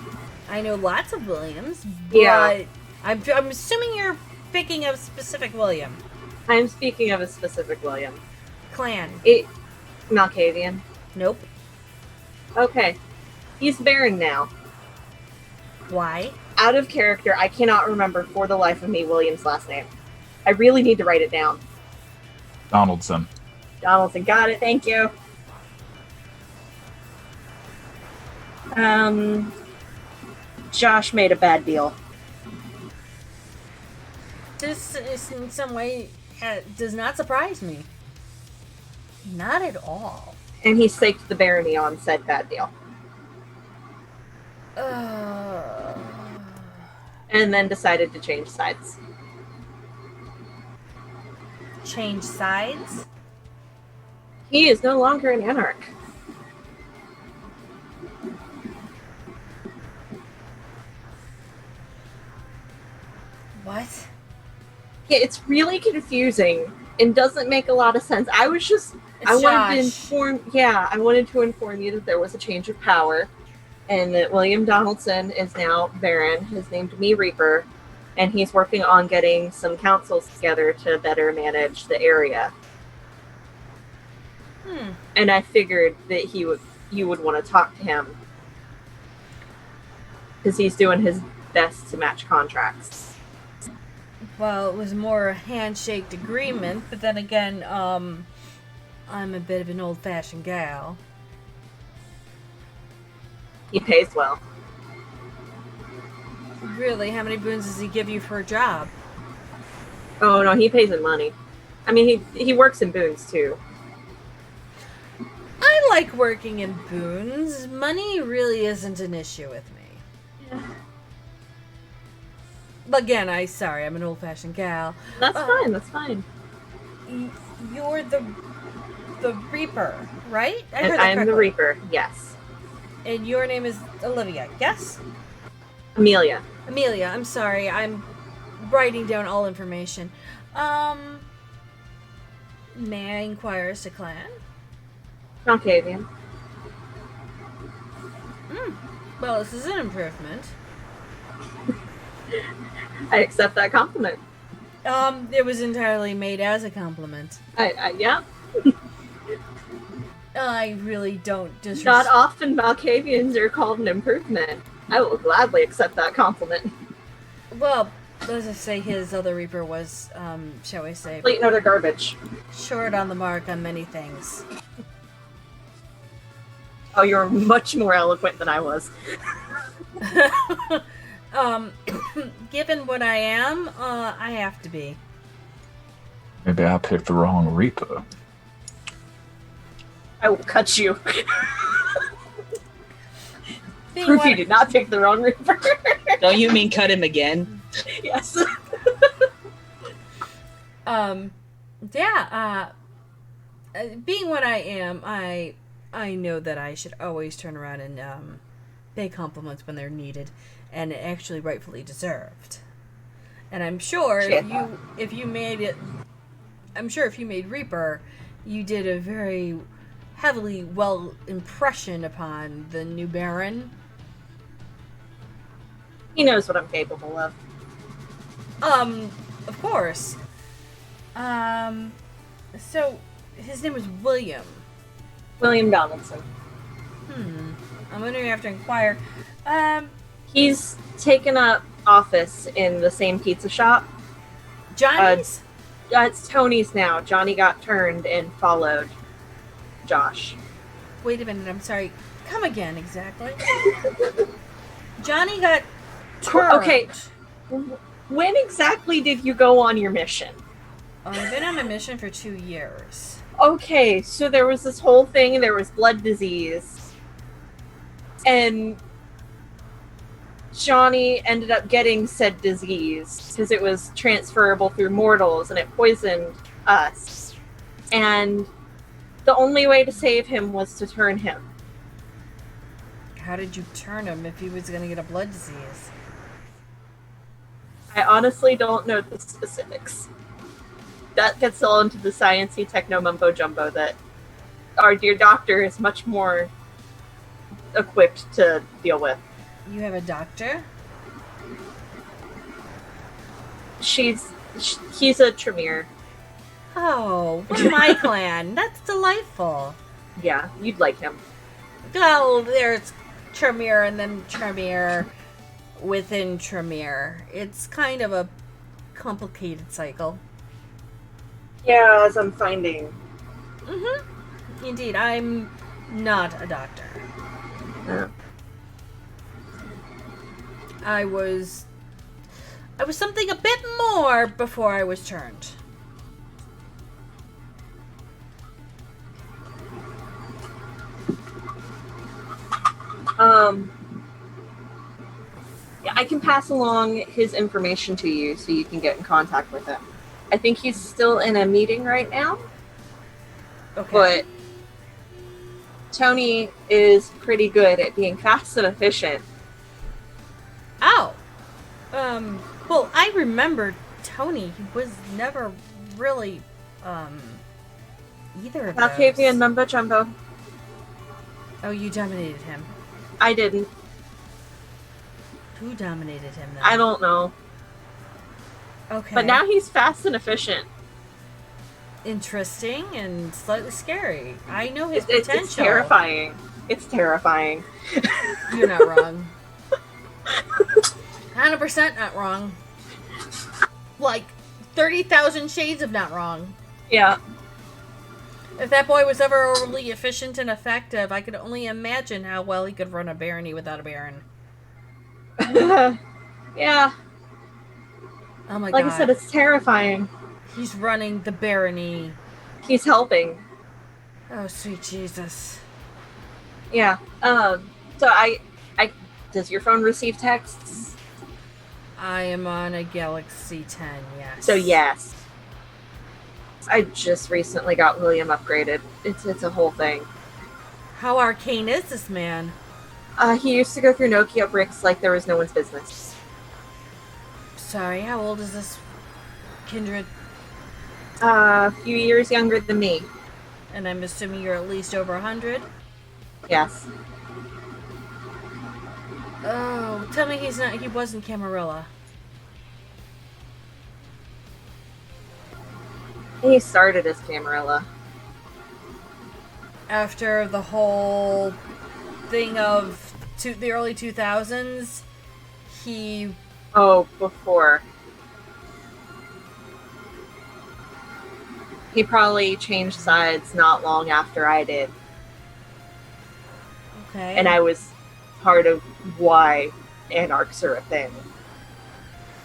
I know lots of Williams, but Yeah. I'm assuming you're picking a specific William. I'm speaking of a specific William. Clan. Malkavian. Nope. Okay. He's Baron now. Why? Out of character, I cannot remember for the life of me William's last name. I really need to write it down. Donaldson. Donaldson, got it, thank you. Josh made a bad deal. This is in some way does not surprise me. Not at all. And he staked the barony on said bad deal. And then decided to change sides. Change sides? He is no longer an anarch. What? Yeah, it's really confusing and doesn't make a lot of sense. I wanted to inform you that there was a change of power and that William Donaldson is now Baron. His named me Reaper, and he's working on getting some councils together to better manage the area. And I figured that you would want to talk to him because he's doing his best to match contracts. Well, it was more a handshake agreement, but then again, I'm a bit of an old-fashioned gal. He pays well. Really, how many boons does he give you for a job? Oh no, he pays in money. I mean, he works in boons too. I like working in boons. Money really isn't an issue with me. Yeah. But again, I'm an old-fashioned gal. That's fine. That's fine. You're the Reaper, right? And I'm the Reaper. Yes. And your name is Olivia, yes? Amelia. Amelia, I'm sorry. I'm writing down all information. May I inquire as to clan? Malkavian. Well, this is an improvement. I accept that compliment. It was entirely made as a compliment. Yeah. I really don't Not disrespect. often Malkavians are called an improvement. I will gladly accept that compliment. Well, let's just say his other Reaper was, shall we say, Complete and utter garbage. short on the mark on many things. Oh, you're much more eloquent than I was. Given what I am, I have to be. Maybe I picked the wrong Reaper. I will cut you. Being Proof what- you did not pick the wrong Reaper. Don't you mean cut him again? Yes. Being what I am, I know that I should always turn around and pay compliments when they're needed and actually rightfully deserved. And I'm sure if you made it, I'm sure if you made Reaper, you did a very heavily well impression upon the new Baron. He knows what I'm capable of. Of course. So his name was William. William Donaldson. I'm wondering, have to inquire. He's taken up office in the same pizza shop. Johnny's? It's Tony's now. Johnny got turned and followed Josh. Wait a minute, I'm sorry. Come again, exactly. Johnny got turned. Okay. When exactly did you go on your mission? I've been on a mission for 2 years. Okay, so there was this whole thing, there was blood disease. And Johnny ended up getting said disease because it was transferable through mortals and it poisoned us. And the only way to save him was to turn him. How did you turn him if he was going to get a blood disease? I honestly don't know the specifics. That gets all into the sciencey techno mumbo jumbo that our dear doctor is much more equipped to deal with. You have a doctor? He's a Tremere. Oh, we're my clan. That's delightful. Yeah, you'd like him. Oh, there's Tremere and then Tremere within Tremere. It's kind of a complicated cycle. Yeah, as I'm finding. Indeed, I'm not a doctor. Yeah. I was something a bit more before I was turned. Yeah, I can pass along his information to you so you can get in contact with him. I think he's still in a meeting right now, Okay. but Tony is pretty good at being fast and efficient. Oh. Well, I remember Tony. He was never really, either of Malkavian those. Mumbo Jumbo. Oh, you dominated him. I didn't. Who dominated him then? I don't know. Okay. But now he's fast and efficient. Interesting and slightly scary. I know his It's potential. terrifying. It's terrifying. You're not wrong. 100% not wrong. Like 30,000 shades of not wrong. Yeah. If that boy was ever overly efficient and effective, I could only imagine how well he could run a barony without a baron. Yeah. Oh my Like god. I said, it's terrifying. He's running the barony. He's helping. Oh, sweet Jesus. Yeah. So I does your phone receive texts? I am on a Galaxy 10, yes. So yes. I just recently got William upgraded. It's a whole thing. How arcane is this man? He used to go through Nokia bricks like there was no one's business. sorry. How old is this kindred? A few years younger than me. And I'm assuming you're at least over 100? Yes. Oh, tell me he wasn't Camarilla. He started as Camarilla. After the whole thing of the early 2000s, he... Oh, before. He probably changed sides not long after I did. Okay. And I was part of why Anarchs are a thing.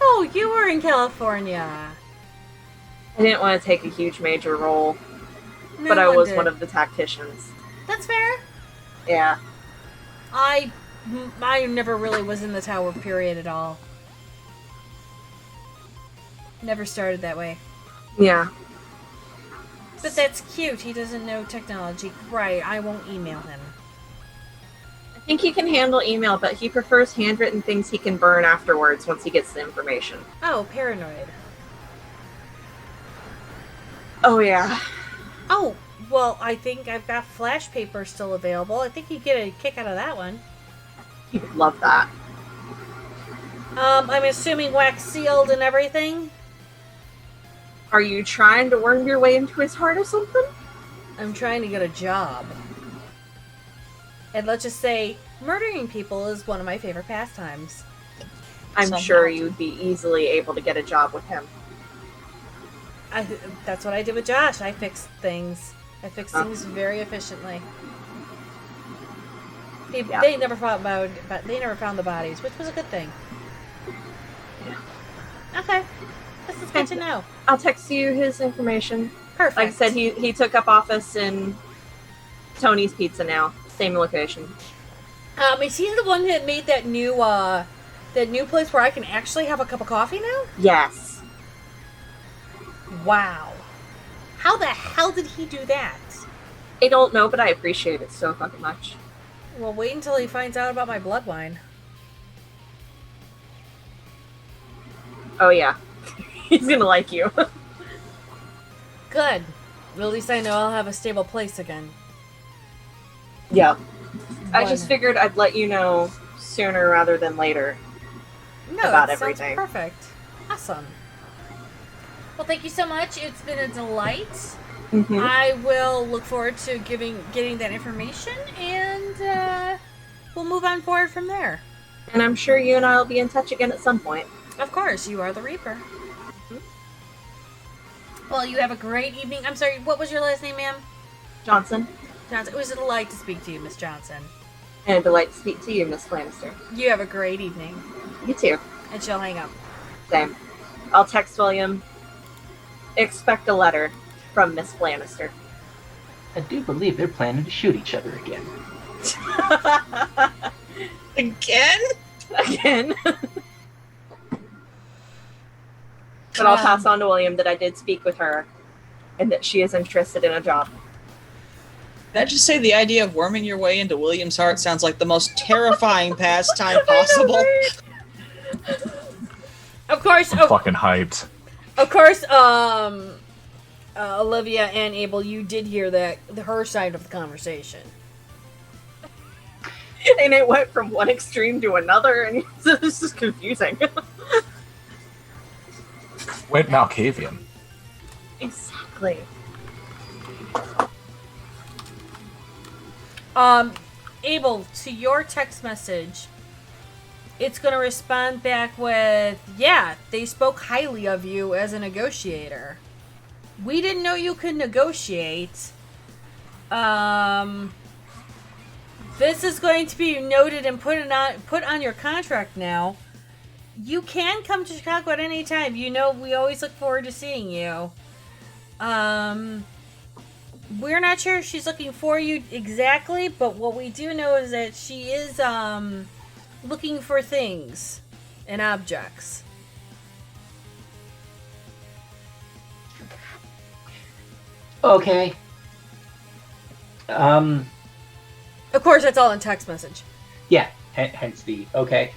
Oh, you were in California. I didn't want to take a huge major role, No but I one was did. one of the tacticians. That's fair. Yeah. I never really was in the tower period at all. Never started that way. Yeah. But that's cute. He doesn't know technology. Right, I won't email him. I think he can handle email, but he prefers handwritten things he can burn afterwards once he gets the information. Oh, paranoid. Oh, yeah. Oh, well, I think I've got flash paper still available. I think you'd get a kick out of that one. He would love that. I'm assuming wax sealed and everything? Are you trying to worm your way into his heart or something? I'm trying to get a job. And let's just say, murdering people is one of my favorite pastimes. I'm Somehow. sure you'd be easily able to get a job with him. That's what I did with Josh. I fixed things. I fixed things very efficiently. Yeah. They never found the bodies, which was a good thing. Okay, this is good to know. I'll text you his information. Perfect. Like I said, he took up office in Tony's Pizza now. Same location. Is he the one that made that new place where I can actually have a cup of coffee now? Yes. Wow. How the hell did he do that? I don't know, but I appreciate it so fucking much. Well, wait until he finds out about my blood wine. Oh, yeah. He's gonna like you. Good. Well, at least I know I'll have a stable place again. Yeah. I One. just figured I'd let you know sooner rather than later. No, about that everything. sounds perfect. Awesome. Well, thank you so much. It's been a delight. Mm-hmm. I will look forward to getting that information, and we'll move on forward from there. And I'm sure you and I will be in touch again at some point. Of course, you are the Reaper. Well, you have a great evening. I'm sorry, what was your last name, ma'am? Johnson, Johnson. It was a delight to speak to you, Miss Johnson. and a delight to speak to you, Miss Lannister. You have a great evening. You too. And she'll hang up. Same. I'll text William. Expect a letter from Miss Lannister. I do believe they're planning to shoot each other again. Again? Again. But I'll pass on to William that I did speak with her and that she is interested in a job. Can I just say the idea of worming your way into William's heart sounds like the most terrifying pastime possible? Of course, I'm fucking hyped. of course, Olivia and Abel, you did hear her side of the conversation. And it went from one extreme to another, and this is confusing. Went Malkavian. Exactly. Abel, to your text message, it's going to respond back with, yeah, they spoke highly of you as a negotiator. We didn't know you could negotiate. This is going to be noted and put on your contract now. You can come to Chicago at any time. You know, we always look forward to seeing you. We're not sure if she's looking for you exactly, but what we do know is that she is looking for things and objects. Okay. Of course, that's all in text message. Yeah, hence the okay.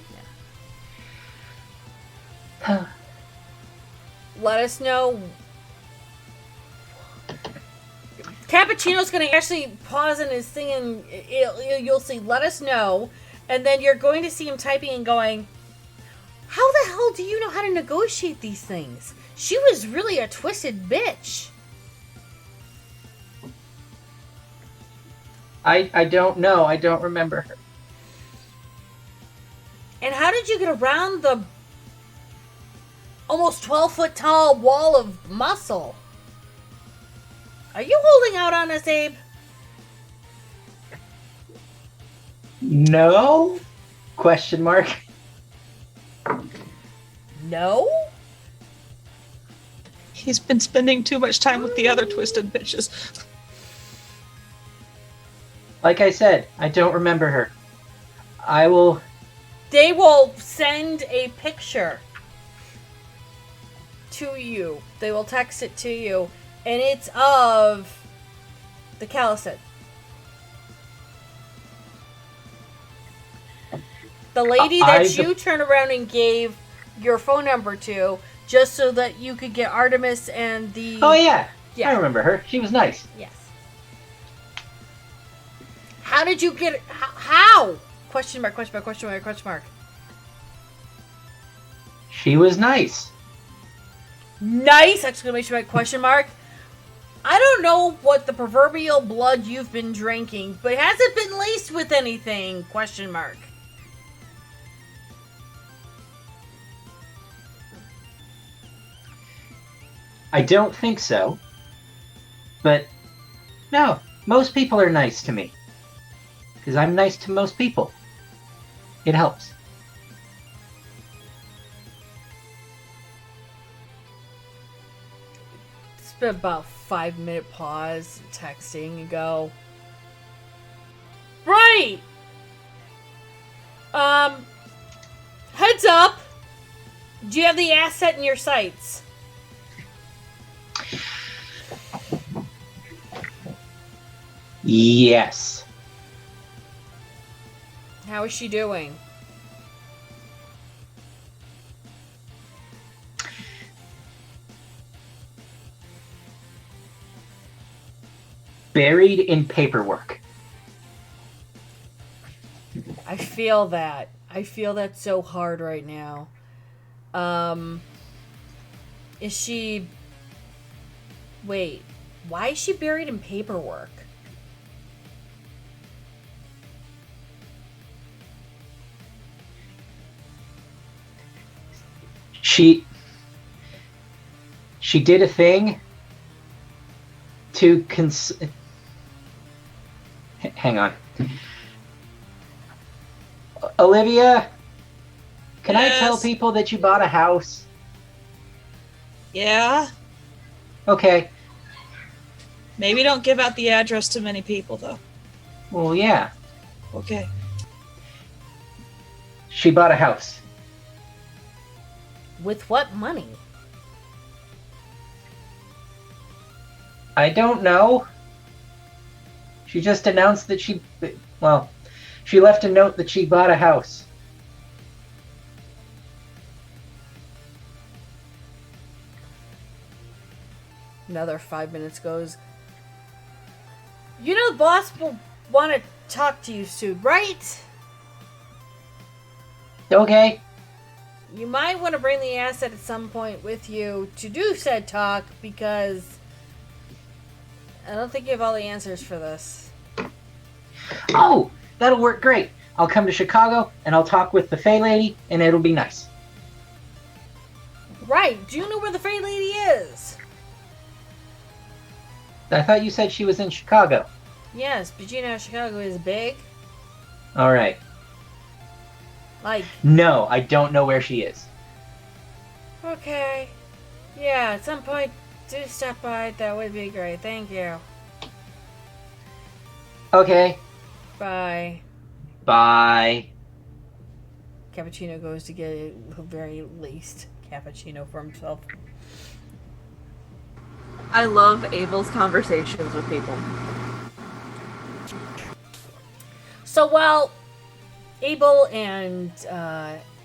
let us know. Cappuccino's going to actually pause in his thing, and you'll see, let us know. And then you're going to see him typing and going, how the hell do you know how to negotiate these things? She was really a twisted bitch. I don't know. I don't remember her. And how did you get around the almost 12-foot tall wall of muscle? Are you holding out on us, Abe? No? Question mark. No? He's been spending too much time with the other twisted bitches. Like I said, I don't remember her. I will... They will send a picture to you. They will text it to you. And it's of the Calisad. The lady that you turned around and gave your phone number to, just so that you could get Artemis and the... Oh, yeah. Yeah. I remember her. She was nice. Yes. How did you get... How? Question mark, question mark, question mark, question mark. She was nice. Nice! Exclamation mark, question mark. I don't know what the proverbial blood you've been drinking, but has it been laced with anything? Question mark. I don't think so. But, no. Most people are nice to me. Because I'm nice to most people. It helps. It's been about 5-minute pause, texting, and go. Right! Heads up! Do you have the asset in your sights? Yes. How is she doing? Buried in paperwork. I feel that. I feel that so hard right now. Is she... Wait. Why is she buried in paperwork? She did a thing to hang on. Olivia, can I tell people that you bought a house? Yeah? Okay. Maybe don't give out the address to many people, though. Well, yeah. Okay. She bought a house. With what money? I don't know. She just announced that she left a note that she bought a house. Another 5 minutes goes. You know the boss will want to talk to you soon, right? Okay. You might want to bring the asset at some point with you to do said talk, because I don't think you have all the answers for this. Oh, that'll work great. I'll come to Chicago and I'll talk with the Fey Lady and it'll be nice. Right. Do you know where the Fey Lady is? I thought you said she was in Chicago. Yes, but you know Chicago is big. All right. Like... No, I don't know where she is. Okay. Yeah, at some point, do stop by. That would be great. Thank you. Okay. Bye. Bye. Cappuccino goes to get a very laced cappuccino for himself. I love Abel's conversations with people. So while Abel and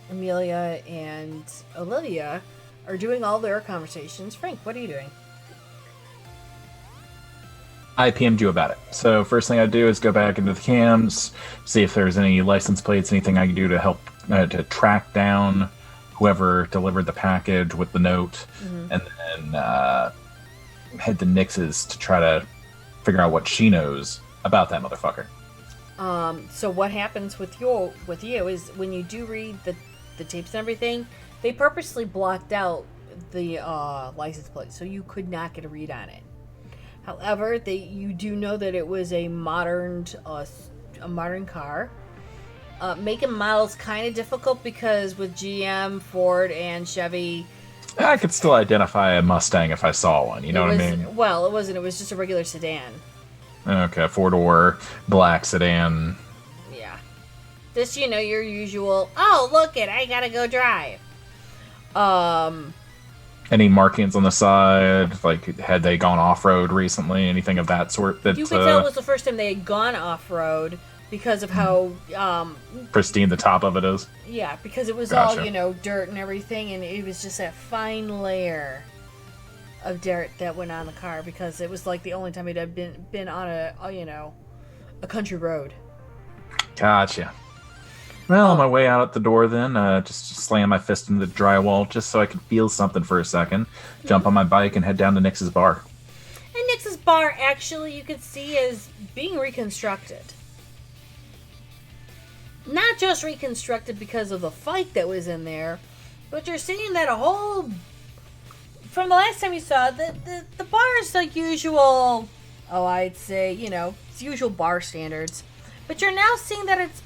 Amelia and Olivia are doing all their conversations. Frank, what are you doing? I PM'd you about it. So first thing I do is go back into the cams, see if there's any license plates, anything I can do to help to track down whoever delivered the package with the note, and then head to Nyx's to try to figure out what she knows about that motherfucker. So what happens with you is when you do read the tapes and everything, they purposely blocked out the license plate, so you could not get a read on it. However, you do know that it was a modern car. Make and model's kind of difficult because with GM, Ford, and Chevy, I could still identify a Mustang if I saw one. You know what I mean? Well, it wasn't. It was just a regular sedan. Okay, 4-door, black sedan. Yeah. This, your usual, oh, look it, I gotta go drive. Any markings on the side? Like, had they gone off-road recently? Anything of that sort? That you could tell it was the first time they had gone off-road because of how... pristine the top of it is? Yeah, because it was Gotcha. all, dirt and everything, and it was just that fine layer of dirt that went on the car because it was like the only time it had been on a country road. Gotcha. Well, on my way out at the door then, just slam my fist into the drywall just so I could feel something for a second, jump on my bike, and head down to Nyx's bar. And Nyx's bar, actually, you could see is being reconstructed. Not just reconstructed because of the fight that was in there, but you're seeing that from the last time you saw it, the bar is like usual, I'd say, it's usual bar standards. But you're now seeing that it's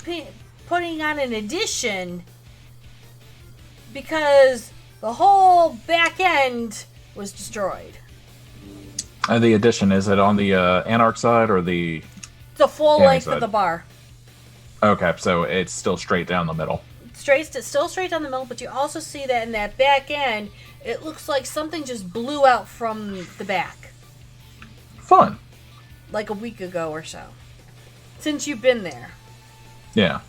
putting on an addition because the whole back end was destroyed. The addition, is it on the Anarch side or the... The full Anarch length side? of the bar. Okay, so it's still straight down the middle. Still straight down the middle, but you also see that in that back end, it looks like something just blew out from the back. Fun. Like a week ago or so. Since you've been there. Yeah.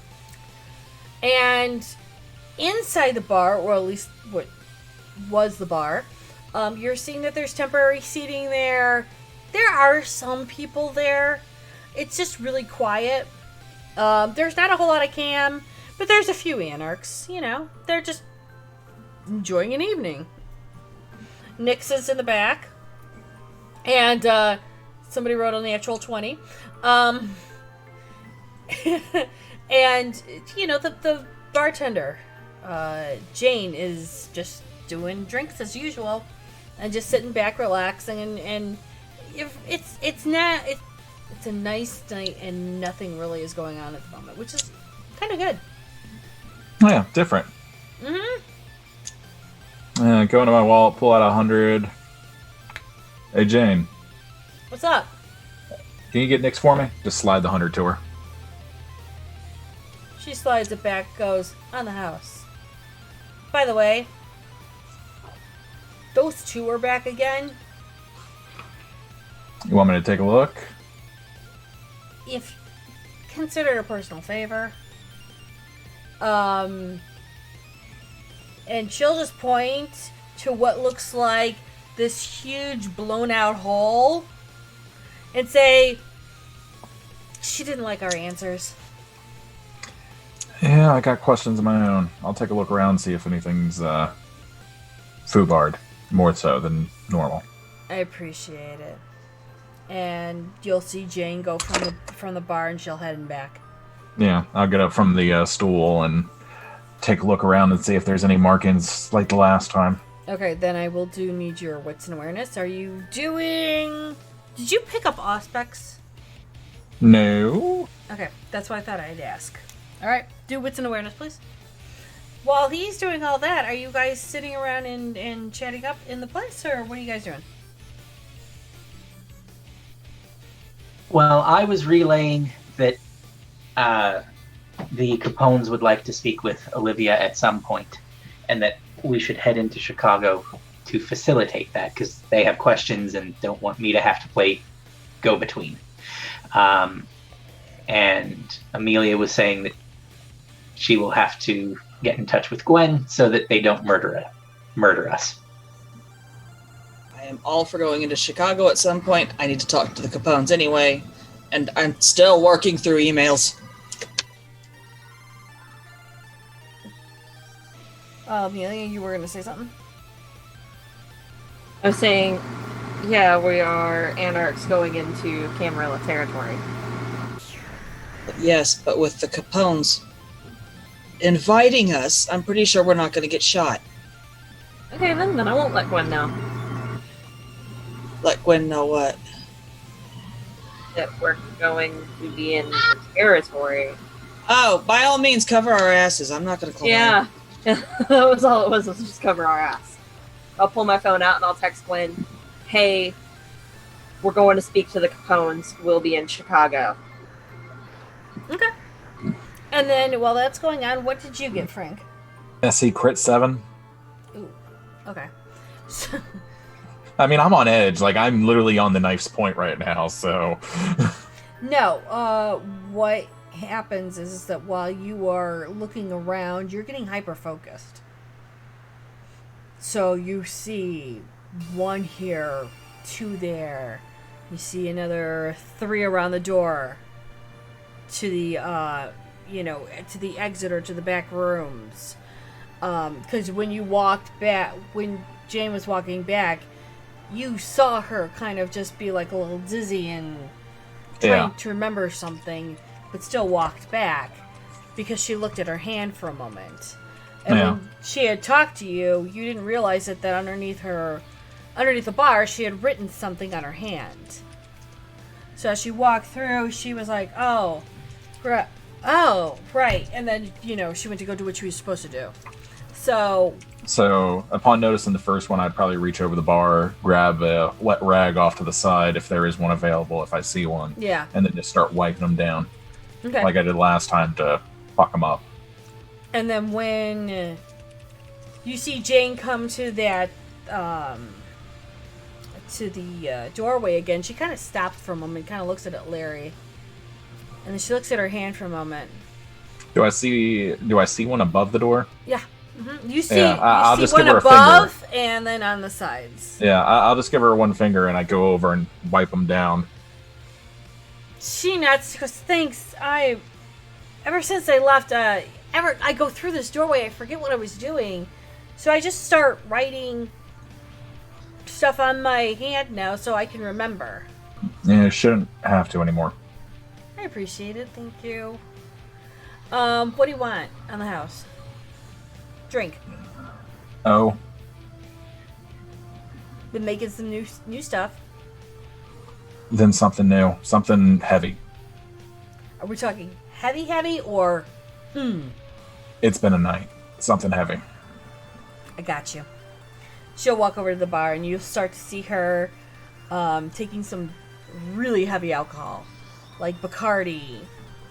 And inside the bar, or at least what was the bar, you're seeing that there's temporary seating there. There are some people there. It's just really quiet. There's not a whole lot of cam, but there's a few anarchs. They're just enjoying an evening. Nyx is in the back. And somebody wrote a natural 20. And, the bartender, Jane, is just doing drinks as usual and just sitting back relaxing. And if it's a nice night and nothing really is going on at the moment, which is kind of good. Yeah, different. Go into my wallet, pull out 100. Hey, Jane. What's up? Can you get Nyx for me? Just slide the 100 to her. She slides it back, goes, on the house. By the way, those two are back again. You want me to take a look? If consider it a personal favor. And she'll just point to what looks like this huge blown out hole and say she didn't like our answers. Yeah, I got questions of my own. I'll take a look around and see if anything's foobarred, more so than normal. I appreciate it. And you'll see Jane go from the bar and she'll head back. Yeah, I'll get up from the stool and take a look around and see if there's any markings like the last time. Okay, then I will need your wits and awareness. Are you doing... Did you pick up Auspex? No. Okay, that's what I thought I'd ask. Alright, do wits and awareness, please. While he's doing all that, are you guys sitting around and chatting up in the place, or what are you guys doing? Well, I was relaying that the Capones would like to speak with Olivia at some point, and that we should head into Chicago to facilitate that, because they have questions and don't want me to have to play go-between. And Amelia was saying that she will have to get in touch with Gwen so that they don't murder murder us. I am all for going into Chicago at some point. I need to talk to the Capones anyway, and I'm still working through emails. Amelia, you were going to say something? I was saying, yeah, we are anarchs going into Camarilla territory. Yes, but with the Capones inviting us, I'm pretty sure we're not going to get shot. Okay, then I won't let Gwen know Let Gwen know what. that we're going to be in the territory. Oh, by all means, cover our asses. I'm not going to call Yeah, that was all it was just cover our ass. I'll pull my phone out and I'll text Gwen, hey, we're going to speak to the Capones. We'll be in Chicago. Okay. And then while that's going on, what did you get, Frank? SC crit 7. Ooh. Okay. So, I mean, I'm on edge. Like, I'm literally on the knife's point right now, so... no, what happens is that while you are looking around, you're getting hyper-focused. So you see 1 here, 2 there. You see another 3 around the door to the, to the exit or to the back rooms. Because when you walked back, when Jane was walking back, you saw her kind of just be like a little dizzy and trying to remember something, but still walked back because she looked at her hand for a moment. And when she had talked to you, you didn't realize that underneath the bar, she had written something on her hand. So as she walked through, she was like, oh, right. And then, she went to go do what she was supposed to do. So upon noticing the first one, I'd probably reach over the bar, grab a wet rag off to the side if there is one available, if I see one. Yeah. And then just start wiping them down. Okay. Like I did last time to fuck them up. And then when you see Jane come to that, to the doorway again, she kind of stops for a moment, kind of looks at Larry. And then she looks at her hand for a moment. Do I see one above the door? Yeah. Mm-hmm. You see, I'll you just see one give her a above finger. and then on the sides. Yeah, I'll just give her 1 finger and I go over and wipe them down. She nods. She goes, thanks. Ever since I left, I go through this doorway, I forget what I was doing. So I just start writing stuff on my hand now so I can remember. Yeah, shouldn't have to anymore. I appreciate it. Thank you. What do you want on the house? Drink. Oh, Been making some new stuff. then something new. Something heavy. Are we talking heavy or It's been a night. Something heavy. I got you. She'll walk over to the bar and you'll start to see her taking some really heavy alcohol. Like Bacardi,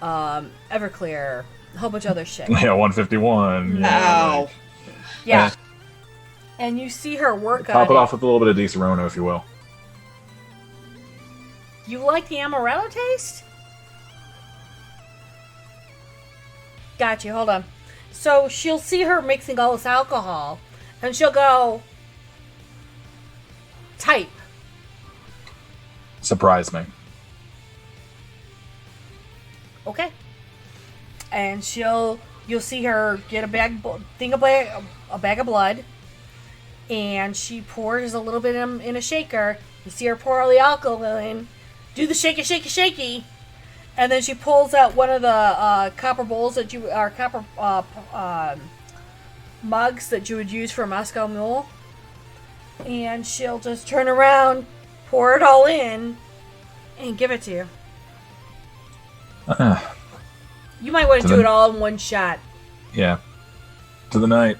Everclear, a whole bunch of other shit. Yeah, 151. Ow. Yeah. And you see her work Top on it off with a little bit of Di-Serono, if you will. You like the amaretto taste? Got you, hold on. So she'll see her mixing all this alcohol, and she'll go, type. Surprise me. Okay. And you'll see her get a bag of blood, and she pours a little bit in a shaker. You see her pour all the alcohol in, do the shaky, and then she pulls out one of the copper bowls copper mugs that you would use for a Moscow Mule, and she'll just turn around, pour it all in, and give it to you. You might want to do it all in one shot. Yeah. To the night.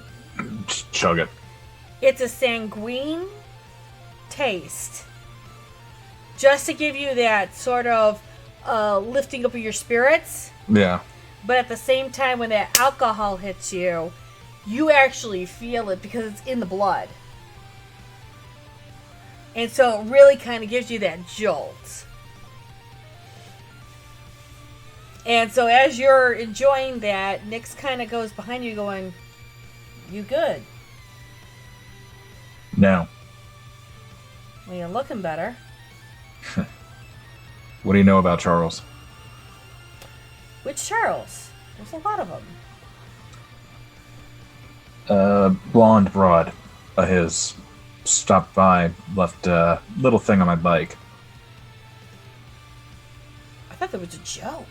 Chug it. It's a sanguine taste. Just to give you that sort of lifting up of your spirits. Yeah. But at the same time, when that alcohol hits you, you actually feel it because it's in the blood. And so it really kind of gives you that jolt. And so as you're enjoying that, Nyx kind of goes behind you going, you good. No. Well, you're looking better. What do you know about Charles? Which Charles? There's a lot of them. Blonde broad of his stopped by, left a little thing on my bike. I thought that was a joke.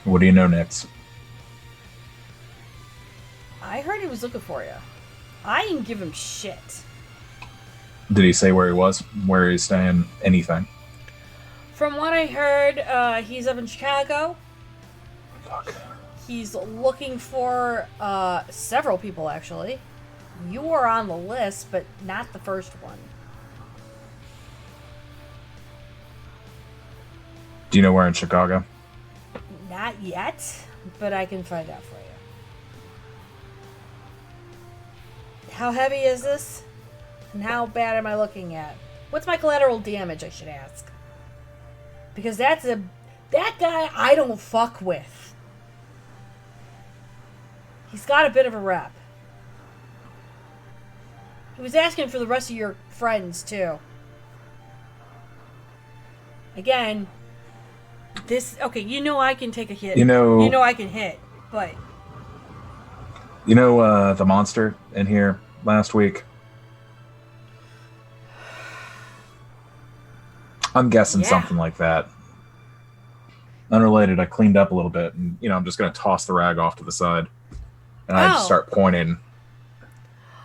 What do you know, Nix? I heard he was looking for you. I didn't give him shit. Did he say where he was? Where he's staying? Anything? From what I heard, he's up in Chicago. Fuck. He's looking for several people, actually. You were on the list, but not the first one. Do you know where in Chicago? Not yet, but I can find out for you. How heavy is this? And how bad am I looking at? What's my collateral damage, I should ask? Because that guy I don't fuck with. He's got a bit of a rep. He was asking for the rest of your friends, too. Again, okay, you know I can take a hit. You know I can hit, but... the monster in here last week? I'm guessing Yeah. something like that. Unrelated, I cleaned up a little bit, and I'm just going to toss the rag off to the side. And I just Oh. start pointing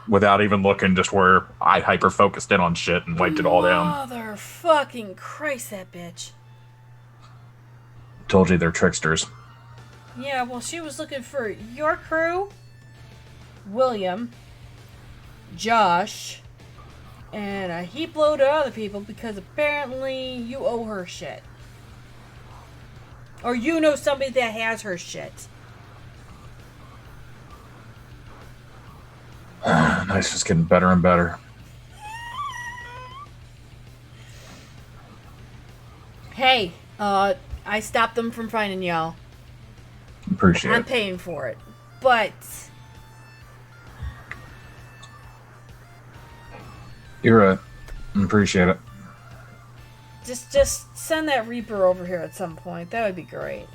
without even looking, just where I hyper focused in on shit and wiped it all down. Motherfucking Christ, that bitch. Told you they're tricksters. Yeah, well, she was looking for your crew, William, Josh, and a heap load of other people because apparently you owe her shit. Or you know somebody that has her shit. Nice, just getting better and better. Hey, I stopped them from finding y'all. Appreciate I'm it. paying for it. But You're right. Appreciate it. just send that Reaper over here at some point. That would be great.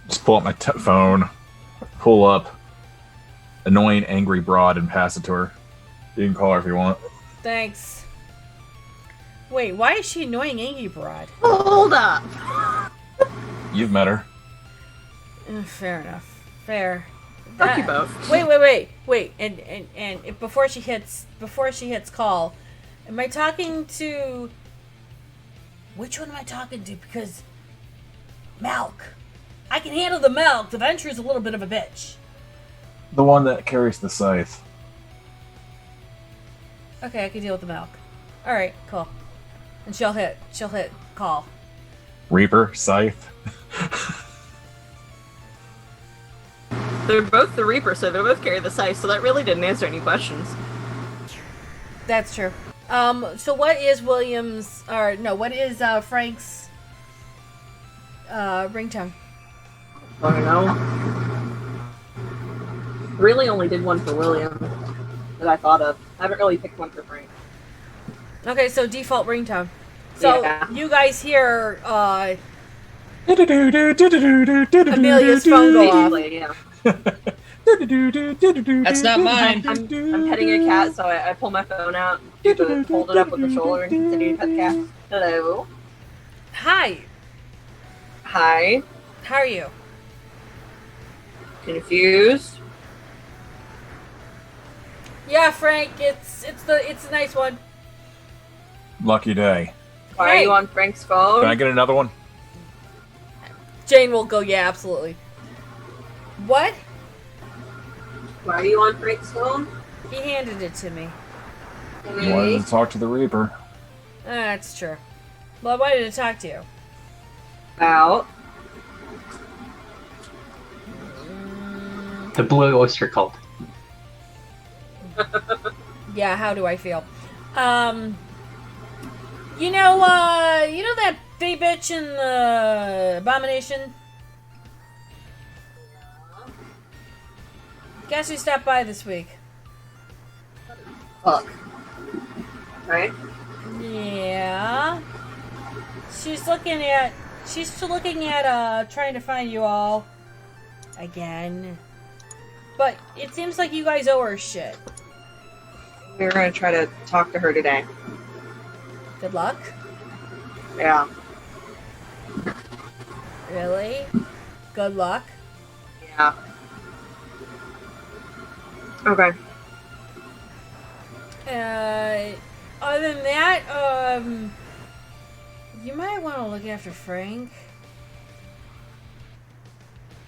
Just pull up my phone, pull up annoying angry broad, and pass it to her. You can call her if you want. Thanks. Wait, why is she annoying Angry Broad? Hold up. You've met her. Fair enough. Fair. Fuck you both. Wait. And before she hits call, am I talking to? Which one am I talking to? Because Milk. I can handle the Milk. The Venture's a little bit of a bitch. The one that carries the scythe. Okay, I can deal with the Milk. All right, cool. And she'll hit call. Reaper, scythe. They're both the Reaper, so they both carry the scythe, so that really didn't answer any questions. That's true. So what is William's, or no, what is Frank's ringtone? I don't know. Really only did one for William that I thought of. I haven't really picked one for Frank. Okay, so default ringtone. So Yeah. you guys hear Amelia's phone go off. Basically, yeah. That's not mine. I'm petting a cat, so I pull my phone out, hold it up with the shoulder, and continue to pet the cat. Hello. Hi, Hi. how are you? Confused. Yeah, Frank, it's a nice one. Lucky day. Why are Hey. you on Frank's phone? Can I get another one? Jane will go, yeah, absolutely. What? Why are you on Frank's phone? He handed it to me. You wanted to talk to the Reaper. That's true. Well, I wanted to talk to you. About. The Blue Oyster Cult. Yeah, how do I feel? You know that Fey bitch in the Abomination? Guess who stopped by this week? Fuck. Right? Yeah. She's looking at trying to find you all again. But it seems like you guys owe her shit. We're gonna try to talk to her today. Good luck. Yeah. Really? Good luck. Yeah. Okay. Other than that, you might want to look after Frank.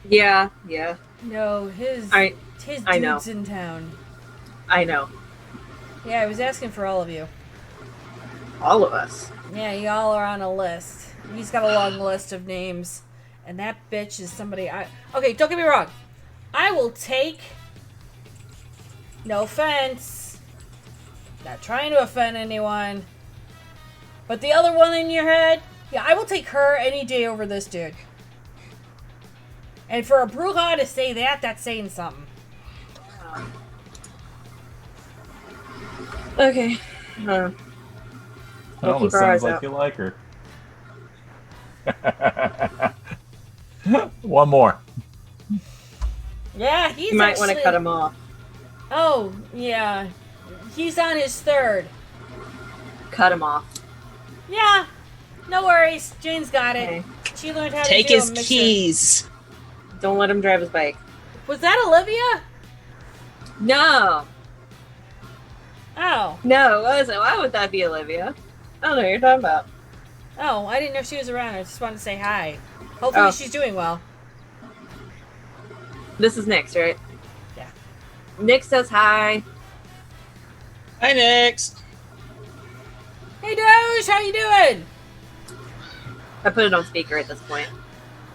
Yeah. Yeah. No, his I know. dude's in town. I know. Yeah, I was asking for all of you. All of us. Yeah, y'all are on a list. He's got a long list of names. And that bitch is somebody Okay, don't get me wrong. I will take... No offense. Not trying to offend anyone. But the other one in your head, yeah, I will take her any day over this dude. And for a Bruja to say that, that's saying something. Okay. It We'll almost keep our eyes sounds like out. you like her. One more. Yeah, he's You might want to actually- cut him off. Oh, yeah. He's on his third. Cut him off. Yeah. No worries. Jane's got it. Okay. She learned how Take to do his a mission. keys. Don't let him drive his bike. Was that Olivia? No. Oh. No, it wasn't. Why would that be Olivia? I don't know what you're talking about. Oh, I didn't know if she was around. I just wanted to say hi. Hopefully Oh. she's doing well. This is Nyx, right? Yeah. Nyx says hi. Hi, Nix. Hey, Doge, how you doing? I put it on speaker at this point.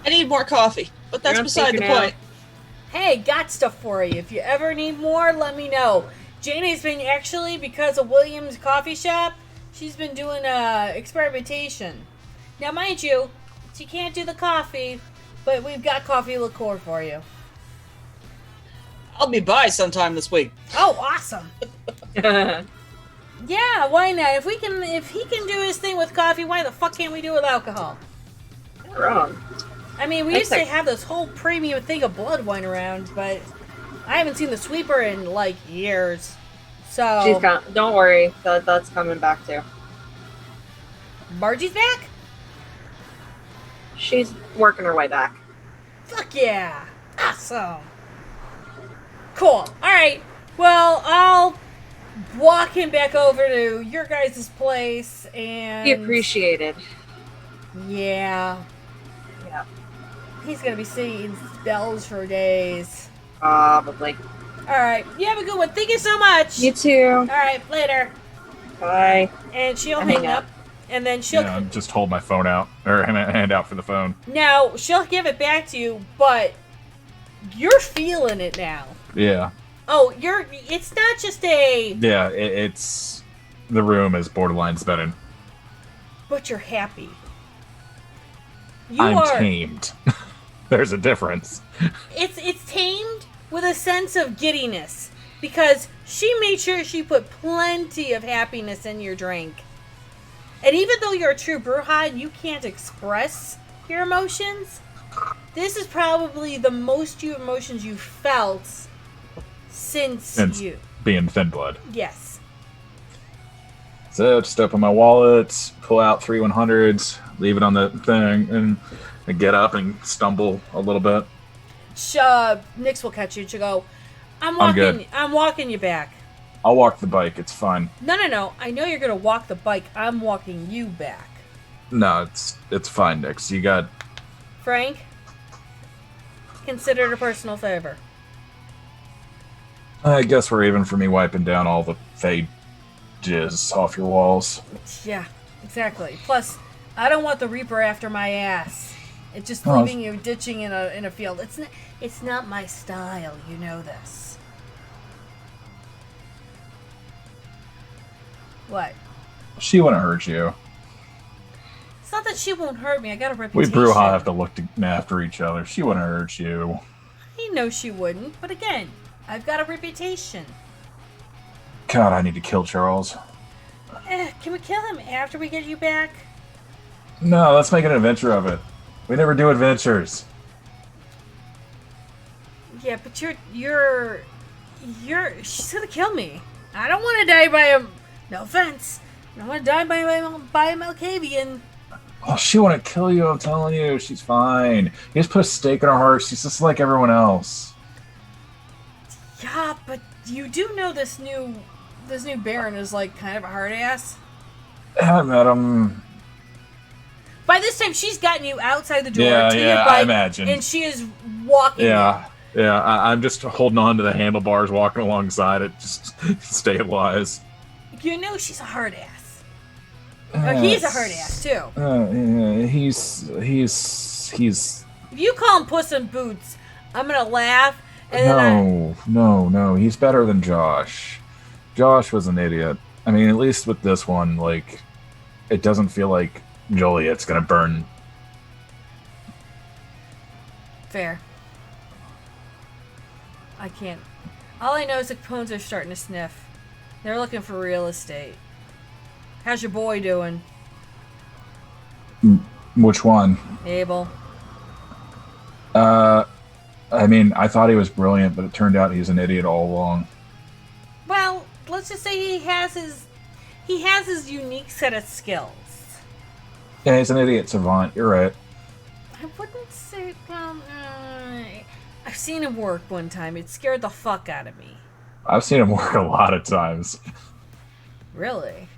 I need more coffee, but that's You're on beside the speaker now. point. Hey, got stuff for you. If you ever need more, let me know. Jane has been actually, because of William's coffee shop, she's been doing experimentation. Now, mind you, she can't do the coffee, but we've got coffee liqueur for you. I'll be by sometime this week. Oh, awesome. Yeah, why not? If he can do his thing with coffee, why the fuck can't we do it with alcohol? Not wrong. I mean, we used to have this whole premium thing of blood wine around, but I haven't seen the sweeper in like years. So She's gone. Don't worry. That's coming back too. Margie's back? She's working her way back. Fuck yeah! Awesome. Cool. All right. Well, I'll walk him back over to your guys' place and. Be appreciated. Yeah. Yeah. He's gonna be seeing spells for days. Probably. All right. You have a good one. Thank you so much. You too. All right. Later. Bye. And she'll I hang hang up. up. And then she'll Yeah, just hold my phone out or hand out for the phone. now she'll give it back to you, but you're feeling it now. Yeah, Oh, it's not just yeah. It's the room is borderline spinning. but you're happy. You I'm are. tamed. There's a difference. It's tamed with a sense of giddiness because she made sure she put plenty of happiness in your drink. And even though you're a true Bruja and you can't express your emotions, this is probably the most emotions you felt since you. Being thin blood. Yes. So just open my wallet, pull out 3 100s, leave it on the thing, and I get up and stumble a little bit. Nyx will catch you. She'll go, I'm good. I'm walking you back. I'll walk the bike. It's fine. No. I know you're going to walk the bike. I'm walking you back. No, it's fine, Nix. You got. Frank, consider it a personal favor. I guess we're even for me wiping down all the fade jizz off your walls. Yeah, exactly. Plus, I don't want the Reaper after my ass. It's just Oh. leaving you ditching in a field. It's not my style, you know this. What? She wouldn't hurt you. It's not that she won't hurt me. I got a We reputation. Bruja have to look after each other. She wouldn't hurt you. I know she wouldn't, but again, I've got a reputation. God, I need to kill Charles. Can we kill him after we get you back? No, let's make an adventure of it. We never do adventures. Yeah, but she's gonna kill me. I don't want to die by a. No offense. I don't want to die by a Malkavian. Oh, she wouldn't kill you, I'm telling you. She's fine. You just put a stake in her heart. She's just like everyone else. Yeah, but you do know this new Baron is like kind of a hard ass. I haven't met him. By this time, she's gotten you outside the door Yeah, to yeah, your bike, I imagine. and she is walking. Yeah, yeah. I'm just holding on to the handlebars, walking alongside it, just stabilize. You know she's a hard ass. Oh, he's a hard ass too. Yeah, he's. If you call him Puss in Boots, I'm gonna laugh. And No. He's better than Josh. Josh was an idiot. I mean, at least with this one, like, it doesn't feel like Joliet's gonna burn. Fair. I can't. All I know is the Capones are starting to sniff. They're looking for real estate. How's your boy doing? Which one? Abel. I mean, I thought he was brilliant, but it turned out he's an idiot all along. Well, let's just say he has his unique set of skills. Yeah, he's an idiot savant. You're right. I wouldn't say. I've seen him work one time. It scared the fuck out of me. I've seen him work a lot of times. Really?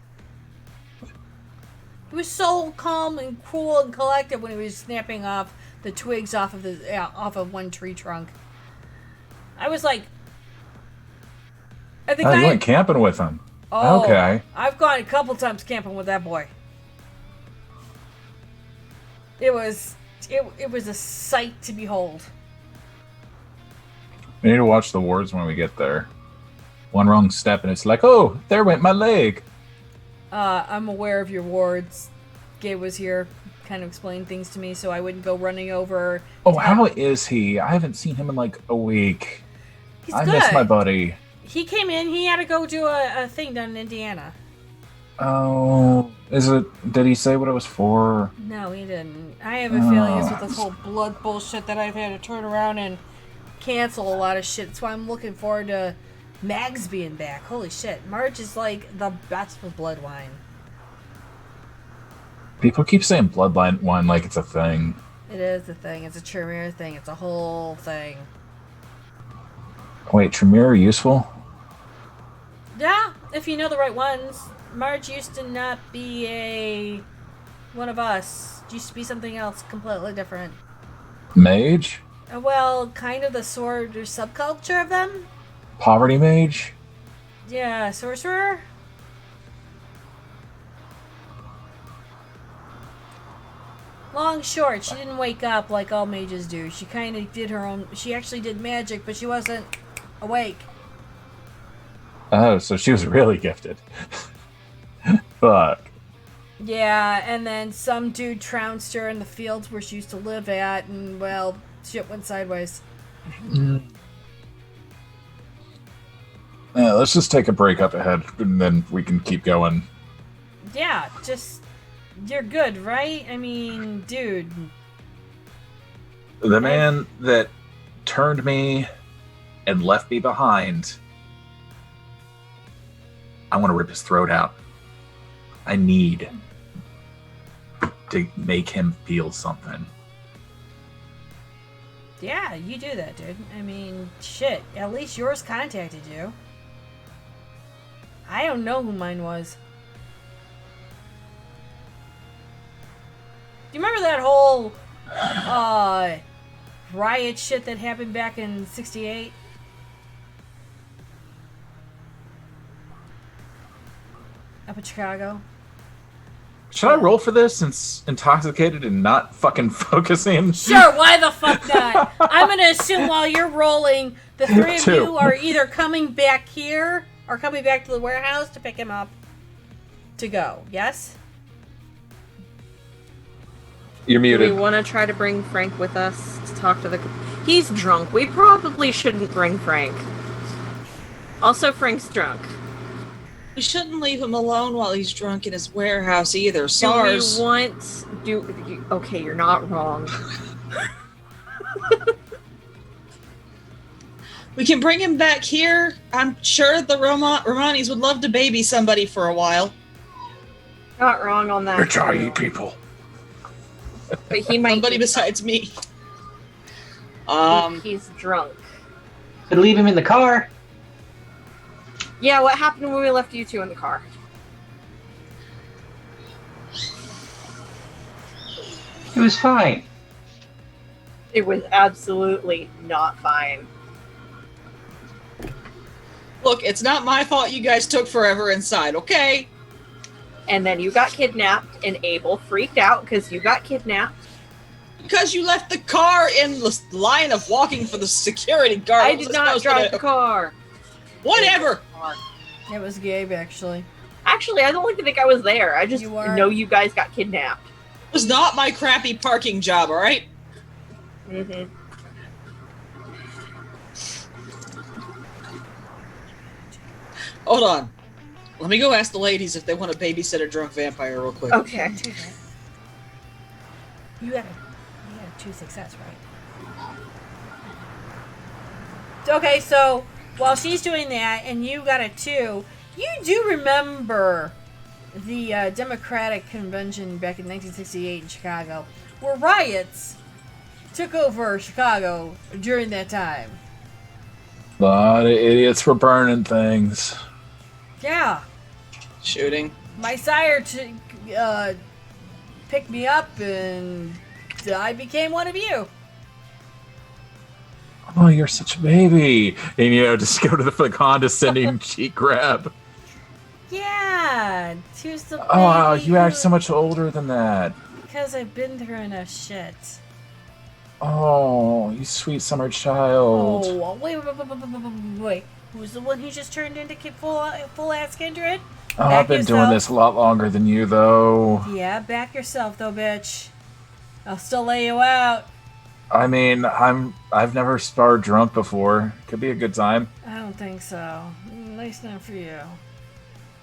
He was so calm and cool and collected when he was snapping off the twigs off of one tree trunk. I was like, I think You went camping with him. Oh, Okay. I've gone a couple times camping with that boy. It was a sight to behold. We need to watch the wards when we get there. One wrong step and it's like, oh, there went my leg. I'm aware of your wards. Gabe was here, kind of explained things to me, so I wouldn't go running over. Oh, how is he? I haven't seen him in like a week. He's I good. miss my buddy. He came in. He had to go do a thing down in Indiana. Oh, did he say what it was for? No, he didn't. I have a feeling it's with this whole blood bullshit that I've had to turn around and cancel a lot of shit. That's why I'm looking forward to Mags being back. Holy shit. March is like the best with blood wine. People keep saying bloodline wine like it's a thing. It is a thing. It's a Tremere thing. It's a whole thing. Wait, Tremere useful? Yeah, if you know the right ones. Marge used to not be one of us. It used to be something else completely different. Mage? Well, kind of the sword or subculture of them. Poverty mage? Yeah, sorcerer. Long short, she didn't wake up like all mages do. She kind of did her own. She actually did magic, but she wasn't awake. Oh, so she was really gifted. Fuck. Yeah, and then some dude trounced her in the fields where she used to live at, and well, shit went sideways. Let's just take a break up ahead, and then we can keep going. Yeah, just you're good, right? I mean, dude. The man that turned me and left me behind, I want to rip his throat out. I need to make him feel something. Yeah, you do that, dude. I mean, shit. At least yours contacted you. I don't know who mine was. Do you remember that whole riot shit that happened back in '68? Up in Chicago? Should I roll for this since intoxicated and not fucking focusing? Sure, why the fuck not? I'm gonna assume while you're rolling, the three of Two. you are either coming back here or coming back to the warehouse to pick him up to go. Yes? You're Do we muted. want to try to bring Frank with us to talk to the... He's drunk. We probably shouldn't bring Frank. Also, Frank's drunk. We shouldn't leave him alone while he's drunk in his warehouse either. Do SARS. we want... Okay, you're not wrong. We can bring him back here. I'm sure the Romanis would love to baby somebody for a while. Not wrong on that. Rich I too. eat people. But he might Somebody be besides me. he's drunk. Could leave him in the car. Yeah, what happened when we left you two in the car? It was fine. It was absolutely not fine. Look, it's not my fault you guys took forever inside, okay? And then you got kidnapped, and Abel freaked out because you got kidnapped. Because you left the car in the line of walking for the security guard. I did not drive the car. Whatever. It was Gabe, actually. Actually, I don't even think I was there. I just You weren't. know you guys got kidnapped. It was not my crappy parking job, alright? Mm-hmm. Hold on. Let me go ask the ladies if they want to babysit a drunk vampire real quick. Okay. You got a 2 success, right? Okay, so while she's doing that and you got a 2, you do remember the Democratic Convention back in 1968 in Chicago, where riots took over Chicago during that time. A lot of idiots were burning things. Yeah. Shooting. My sire picked me up and I became one of you. Oh, you're such a baby. And, just go to the condescending cheek grab. Yeah. Who's the Oh, wow, baby you act who- so much older than that. Because I've been through enough shit. Oh, you sweet summer child. Oh, wait. Who's the one who just turned into full ass Kindred? Oh, I've been doing this a lot longer than you, though. Yeah, back yourself though, bitch. I'll still lay you out. I mean, I've never sparred drunk before. Could be a good time. I don't think so. Nice enough for you.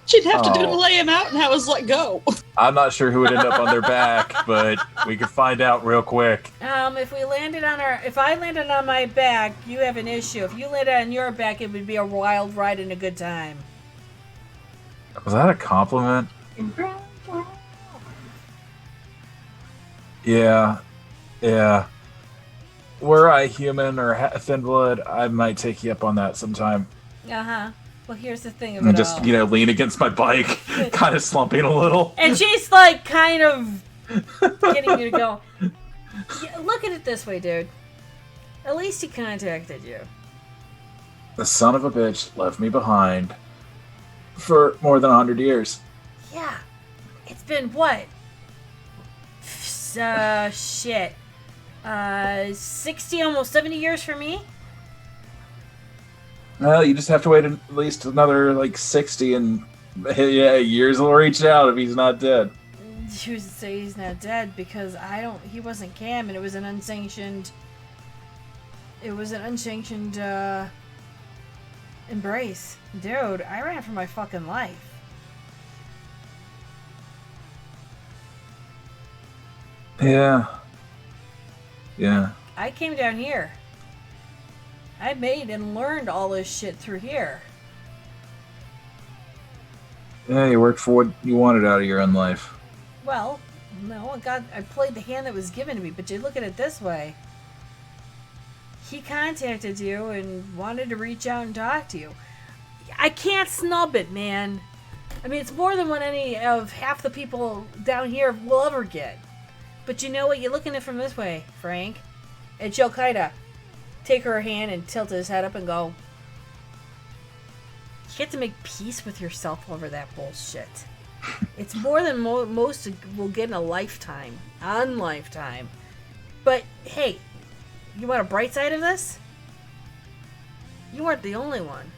She'd have to do to Oh. lay him out and have us let go. I'm not sure who would end up on their back, but we could find out real quick. If I landed on my back, you have an issue. If you landed on your back, it would be a wild ride and a good time. Was that a compliment? Yeah. Were I human or thin blood, I might take you up on that sometime. Uh-huh. Well, here's the thing of And it just, all. lean against my bike, kind of slumping a little. And she's like kind of getting you to go. Yeah, look at it this way, dude. At least he contacted you. The son of a bitch left me behind for more than 100 years. Yeah. It's been what? 60, almost 70 years for me? Well, you just have to wait at least another, 60, and years will reach out if he's not dead. She was to say he's not dead because he wasn't Cam and it was an unsanctioned embrace. Dude, I ran for my fucking life. Yeah. I came down here. I made and learned all this shit through here. Yeah, you worked for what you wanted out of your own life. Well, no, I played the hand that was given to me, but you look at it this way. He contacted you and wanted to reach out and talk to you. I can't snub it, man. I mean, it's more than what any of half the people down here will ever get. But you know what? You're looking at it from this way, Frank. And she'll kind of take her hand and tilt his head up and go, you have to make peace with yourself over that bullshit. It's more than most will get in a lifetime. But, hey, you want a bright side of this? You weren't the only one.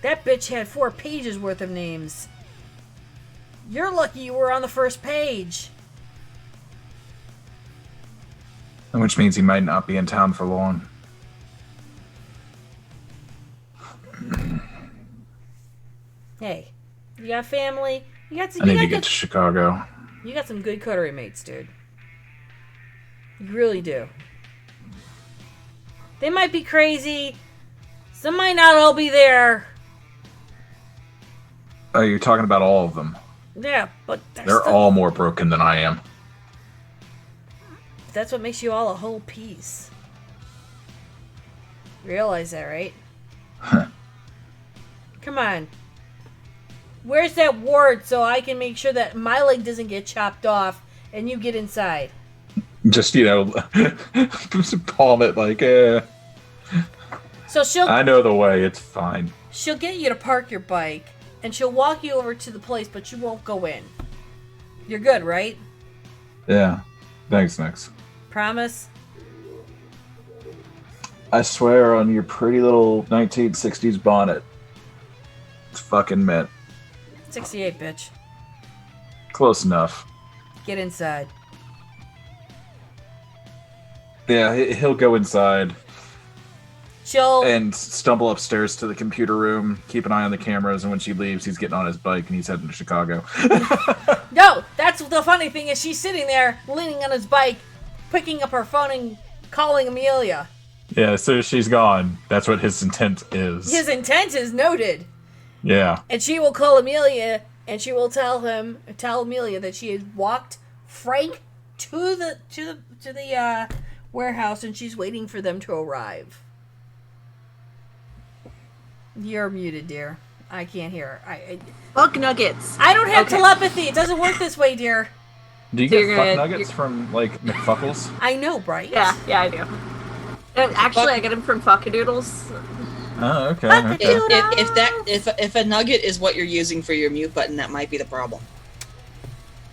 That bitch had 4 pages worth of names. You're lucky you were on the first page. Which means he might not be in town for long. Hey, You got family. You got I need to get to Chicago. You got some good coterie mates, dude. You really do. They might be crazy. Some might not all be there. Oh, you're talking about all of them. Yeah, but They're all more broken than I am. That's what makes you all a whole piece. Realize that, right? Come on. Where's that ward so I can make sure that my leg doesn't get chopped off and you get inside? Just, palm it like, So I know the way, it's fine. she'll get you to park your bike and she'll walk you over to the place, but you won't go in. You're good, right? Yeah. Thanks, Nix. Promise? I swear on your pretty little 1960s bonnet. It's fucking mint. 68, bitch. Close enough. Get inside. Yeah, he'll go inside She'll... and stumble upstairs to the computer room, keep an eye on the cameras, and when she leaves, he's getting on his bike and he's heading to Chicago. No! That's the funny thing is she's sitting there, leaning on his bike, picking up her phone and calling Amelia. Yeah, as soon as she's gone, that's what his intent is. His intent is noted. Yeah. And she will call Amelia, and she will tell Amelia that she had walked Frank to the warehouse, and she's waiting for them to arrive. You're muted, dear. I can't hear. Fuck nuggets. I don't have telepathy. It doesn't work this way, dear. Do you So get you're fuck gonna- nuggets from, like, McFuckles? I know, right? Yeah, I do. Actually, I get them from Fuckadoodles. Oh, okay. If a nugget is what you're using for your mute button, that might be the problem.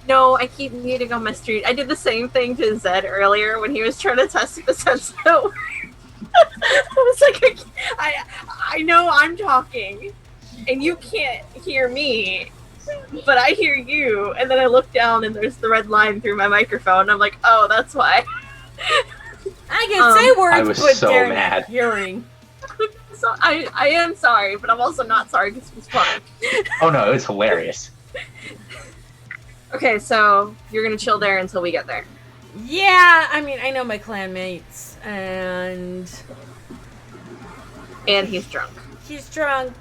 No, I keep muting on my street. I did the same thing to Zed earlier when he was trying to test if the sense I was like, I know I'm talking, and you can't hear me, but I hear you. And then I look down, and there's the red line through my microphone. I'm like, oh, that's why. I can say words, I was but so they're mad. not hearing. So I am sorry, but I'm also not sorry because it was fun. Oh no, it was hilarious. Okay, so you're gonna chill there until we get there. Yeah, I mean, I know my clanmates, and And he's drunk. he's drunk.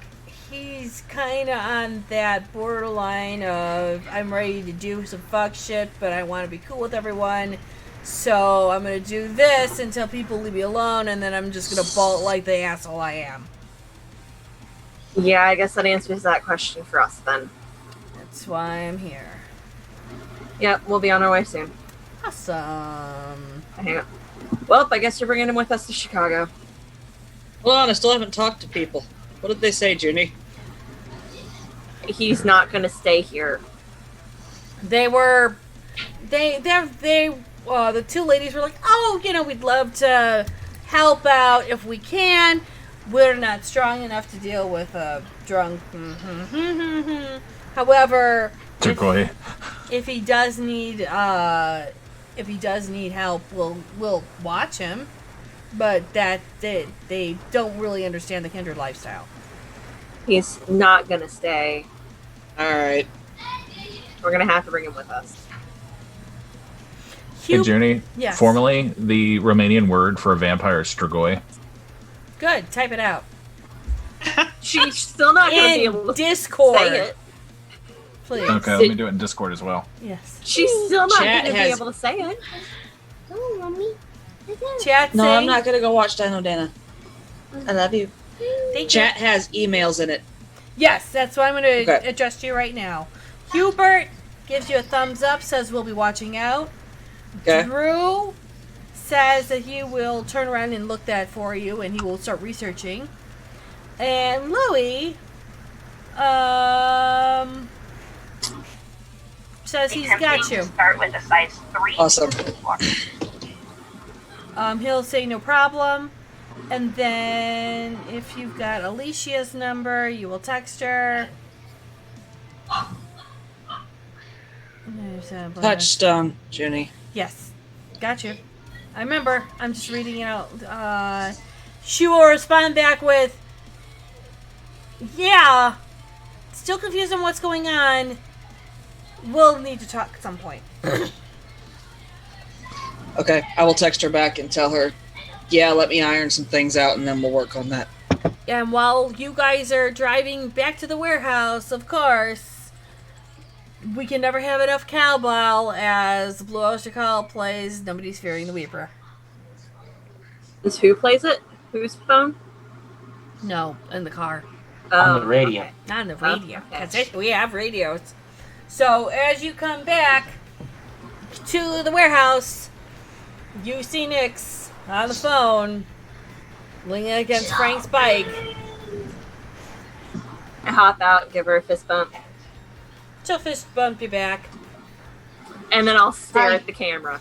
He's kind of on that borderline of I'm ready to do some fuck shit, but I want to be cool with everyone. So I'm going to do this until people leave me alone, and then I'm just going to bolt like the asshole I am. Yeah, I guess that answers that question for us then. That's why I'm here. Yep, we'll be on our way soon. Awesome. Hang on. Well, I guess you're bringing him with us to Chicago. Hold on, I still haven't talked to people. What did they say, Junie? He's not gonna stay here. The two ladies were like, oh, we'd love to help out if we can. We're not strong enough to deal with a drunk. However, Typically. if he does need help, we'll watch him. But that they don't really understand the Kindred lifestyle. He's not gonna stay. Alright. We're gonna have to bring him with us. Hey, Junie, Yes. formally, the Romanian word for a vampire is strigoi. Good, type it out. She's still not gonna be In able to Discord, say it. please. Okay, let me do it in Discord as well. Yes. She's still not Chat gonna be has- able to say it. Chat No, saying, I'm not gonna go watch Dino Dana. I love you. Thank you. Chat has emails in it. Yes, that's what I'm going to Okay. address to you right now. Hubert gives you a thumbs up, says we'll be watching out. Okay. Drew says that he will turn around and look that for you, and he will start researching. And Louie, says he's got you. Start with a size 3. Awesome. He'll say no problem. And then if you've got Alicia's number, you will text her. Touchstone, Junie. Yes. Got you. I remember. I'm just reading it out. She will respond back with, yeah, it's still confused on what's going on. We'll need to talk at some point. Okay, I will text her back and tell her, yeah, let me iron some things out and then we'll work on that. And while you guys are driving back to the warehouse, of course, we can never have enough cowbell as Blue Oyster Cult plays Nobody's Fearing the Weeper. Is who plays it? Whose phone? No, in the car. On the radio. Okay. Not on the radio. Okay. 'Cause we have radios. So as you come back to the warehouse, you see Nyx on the phone leaning against Frank's bike. I hop out, give her a fist bump, She'll fist bump you back. and then I'll stare Hi. at the camera.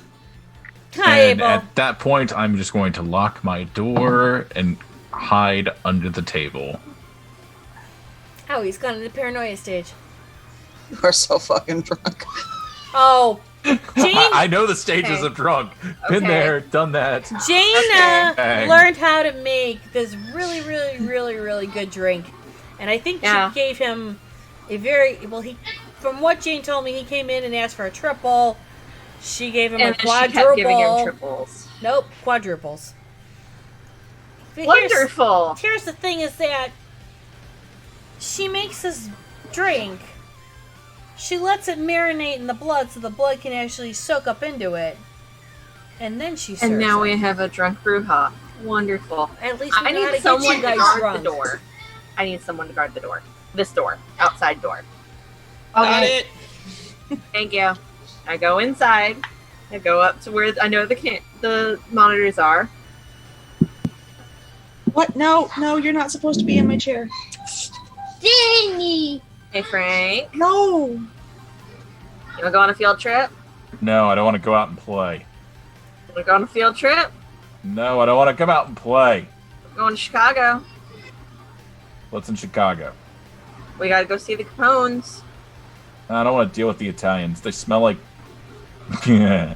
Hi, And Abel. at that point, I'm just going to lock my door and hide under the table. Oh, he's gone into the paranoia stage. You are so fucking drunk. Oh, Jane. I know the stages Okay. of drunk. Been Okay. there, done that. Jane Okay. learned how to make this really, really, really, really good drink, and I think Yeah. she gave him a very well. He, from what Jane told me, he came in and asked for a triple. She gave him And a then she kept giving him quadruple. triples. Nope, quadruples. But Wonderful. Here's the thing: is that she makes this drink. She lets it marinate in the blood so the blood can actually soak up into it. And then she serves And now it. we have a drunk brewha. Wonderful. At least we I know how to need get someone you to guys guard drunk. the door. I need someone to guard the door. This door. Outside door. Got Okay. it. Thank you. I go inside. I go up to where I know the monitors are. What? No, you're not supposed to be in my chair. Hey, Frank. No. You want to go on a field trip? No, I don't want to go out and play. You want to go on a field trip? No, I don't want to come out and play. We're going to Chicago. What's in Chicago? We got to go see the Capones. I don't want to deal with the Italians. They smell like. Yeah.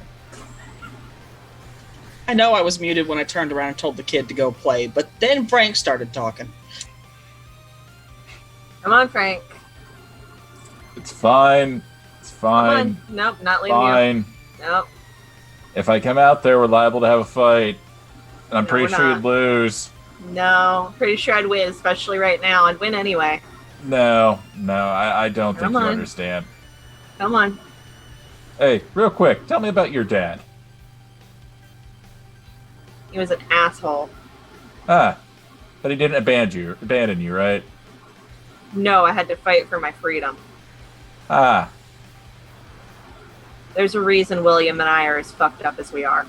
I know I was muted when I turned around and told the kid to go play, but then Frank started talking. Come on, Frank. It's fine. It's Come fine. on. Nope, not leaving Fine. you. Nope. If I come out there, we're liable to have a fight. And I'm No, pretty we're sure not. you'd lose. No. Pretty sure I'd win, especially right now. I'd win anyway. No, I don't think Come you on. understand. Come on. Hey, real quick, tell me about your dad. He was an asshole. Ah, but he didn't abandon you, right? No, I had to fight for my freedom. Ah, There's a reason William and I are as fucked up as we are.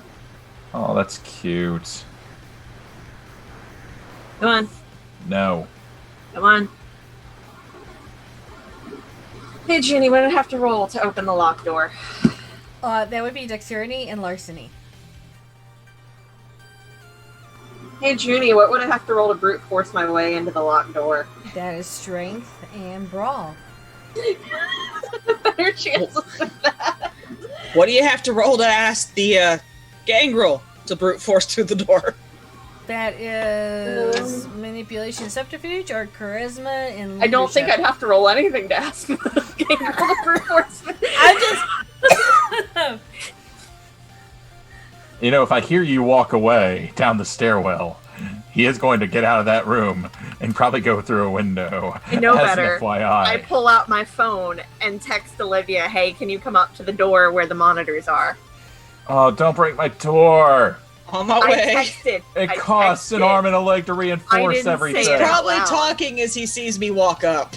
oh, that's cute. Come on. No. Come on. Hey, Ginny, what do I have to roll to open the locked door? That would be dexterity and larceny. Hey, Junie, what would I have to roll to brute force my way into the locked door? That is strength and brawl. Better chances with that. What do you have to roll to ask the gangrel to brute force through the door? That is manipulation, subterfuge, or charisma and I don't think I'd leadership. have to roll anything to ask the gangrel to brute force me. I'm just. You know, if I hear you walk away down the stairwell, he is going to get out of that room and probably go through a window. I know as better. An FYI. I pull out my phone and text Olivia, hey, can you come up to the door where the monitors are? Oh, don't break my door. On my I way. texted. It I costs an texted. arm and a leg to I reinforce didn't say everything. it. Probably Wow. talking as he sees me walk up.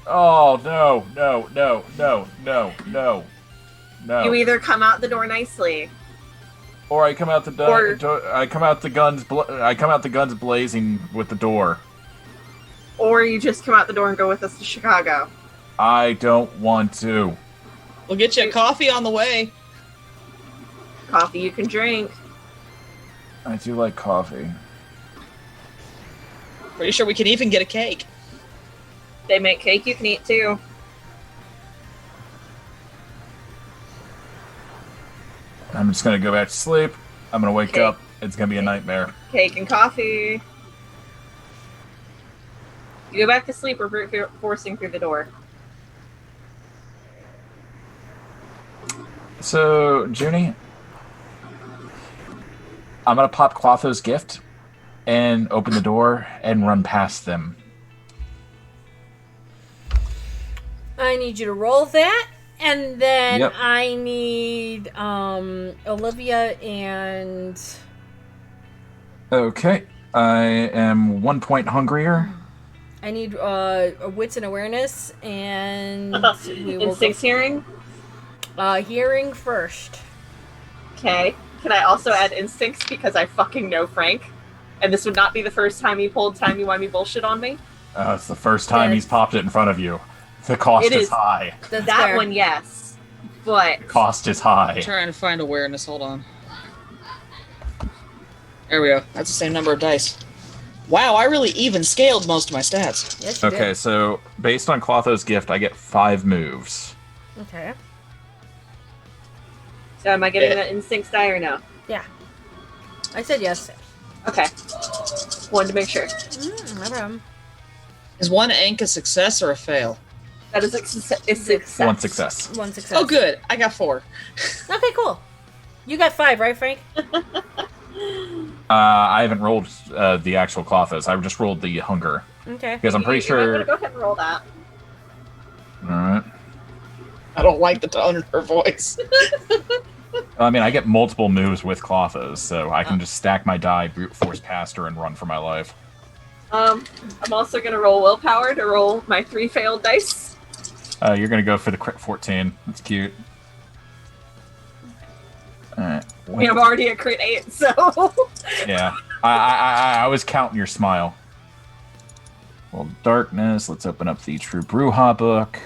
Oh, no, no, no, no, no, no, no. You either come out the door nicely, Or I come out the Or- I come out the guns I come out the guns blazing with the door. or you just come out the door and go with us to Chicago. I don't want to. We'll get you a coffee on the way. Coffee you can drink. I do like coffee. Pretty sure we can even get a cake. They make cake you can eat too. I'm just gonna go back to sleep. I'm gonna wake Okay. up. It's gonna be a nightmare. Cake and coffee. You go back to sleep or brute forcing through the door. So, Junie, I'm gonna pop Clotho's gift and open the door and run past them. I need you to roll that, and then Yep. I need Olivia and Okay, I am 1 point hungrier. I need wits and awareness, and we will Instincts hearing. hearing first. Okay. Can I also add instincts because I fucking know Frank, and this would not be the first time he pulled timey-wimey bullshit on me. It's the first time he's popped it in front of you. The cost It is is. high. That's That fair. one, yes, but The cost is high. Trying to find awareness. Hold on. There we go. That's the same number of dice. Wow, I really even scaled most of my stats. Yes, you Okay, did. so based on Clotho's gift, I get 5 moves. Okay. so am I getting the instincts die or no? Yeah. I said yes. Okay. Wanted to make sure. No problem. Is one ink a success or a fail? That is a success. One success. One success. Oh, good. I got 4. Okay, cool. You got 5, right, Frank? I haven't rolled the actual Clothos. I just rolled the hunger. Okay. Because I'm pretty You might sure... wanna go ahead and roll that. Alright. I don't like the tone in her voice. I mean, I get multiple moves with Clothos, so I can just stack my die, brute force past her, and run for my life. I'm also gonna roll willpower to roll my 3 failed dice. You're gonna go for the crit 14. That's cute. Alright. I mean, I'm already at crit 8, so Yeah. I was counting your smile. Well, darkness. Let's open up the True Bruja book.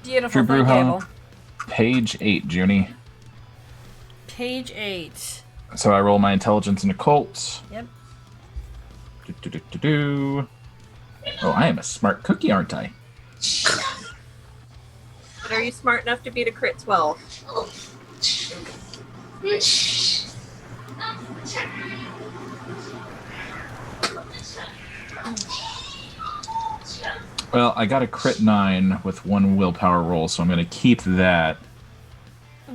Beautiful True thing, Bruja. Cable. Page 8, Junie. Page 8. So I roll my intelligence and occult. Yep. Do. Oh, I am a smart cookie, aren't I? but are you smart enough to beat a crit 12? Well, I got a crit 9 with 1 willpower roll, so I'm going to keep that.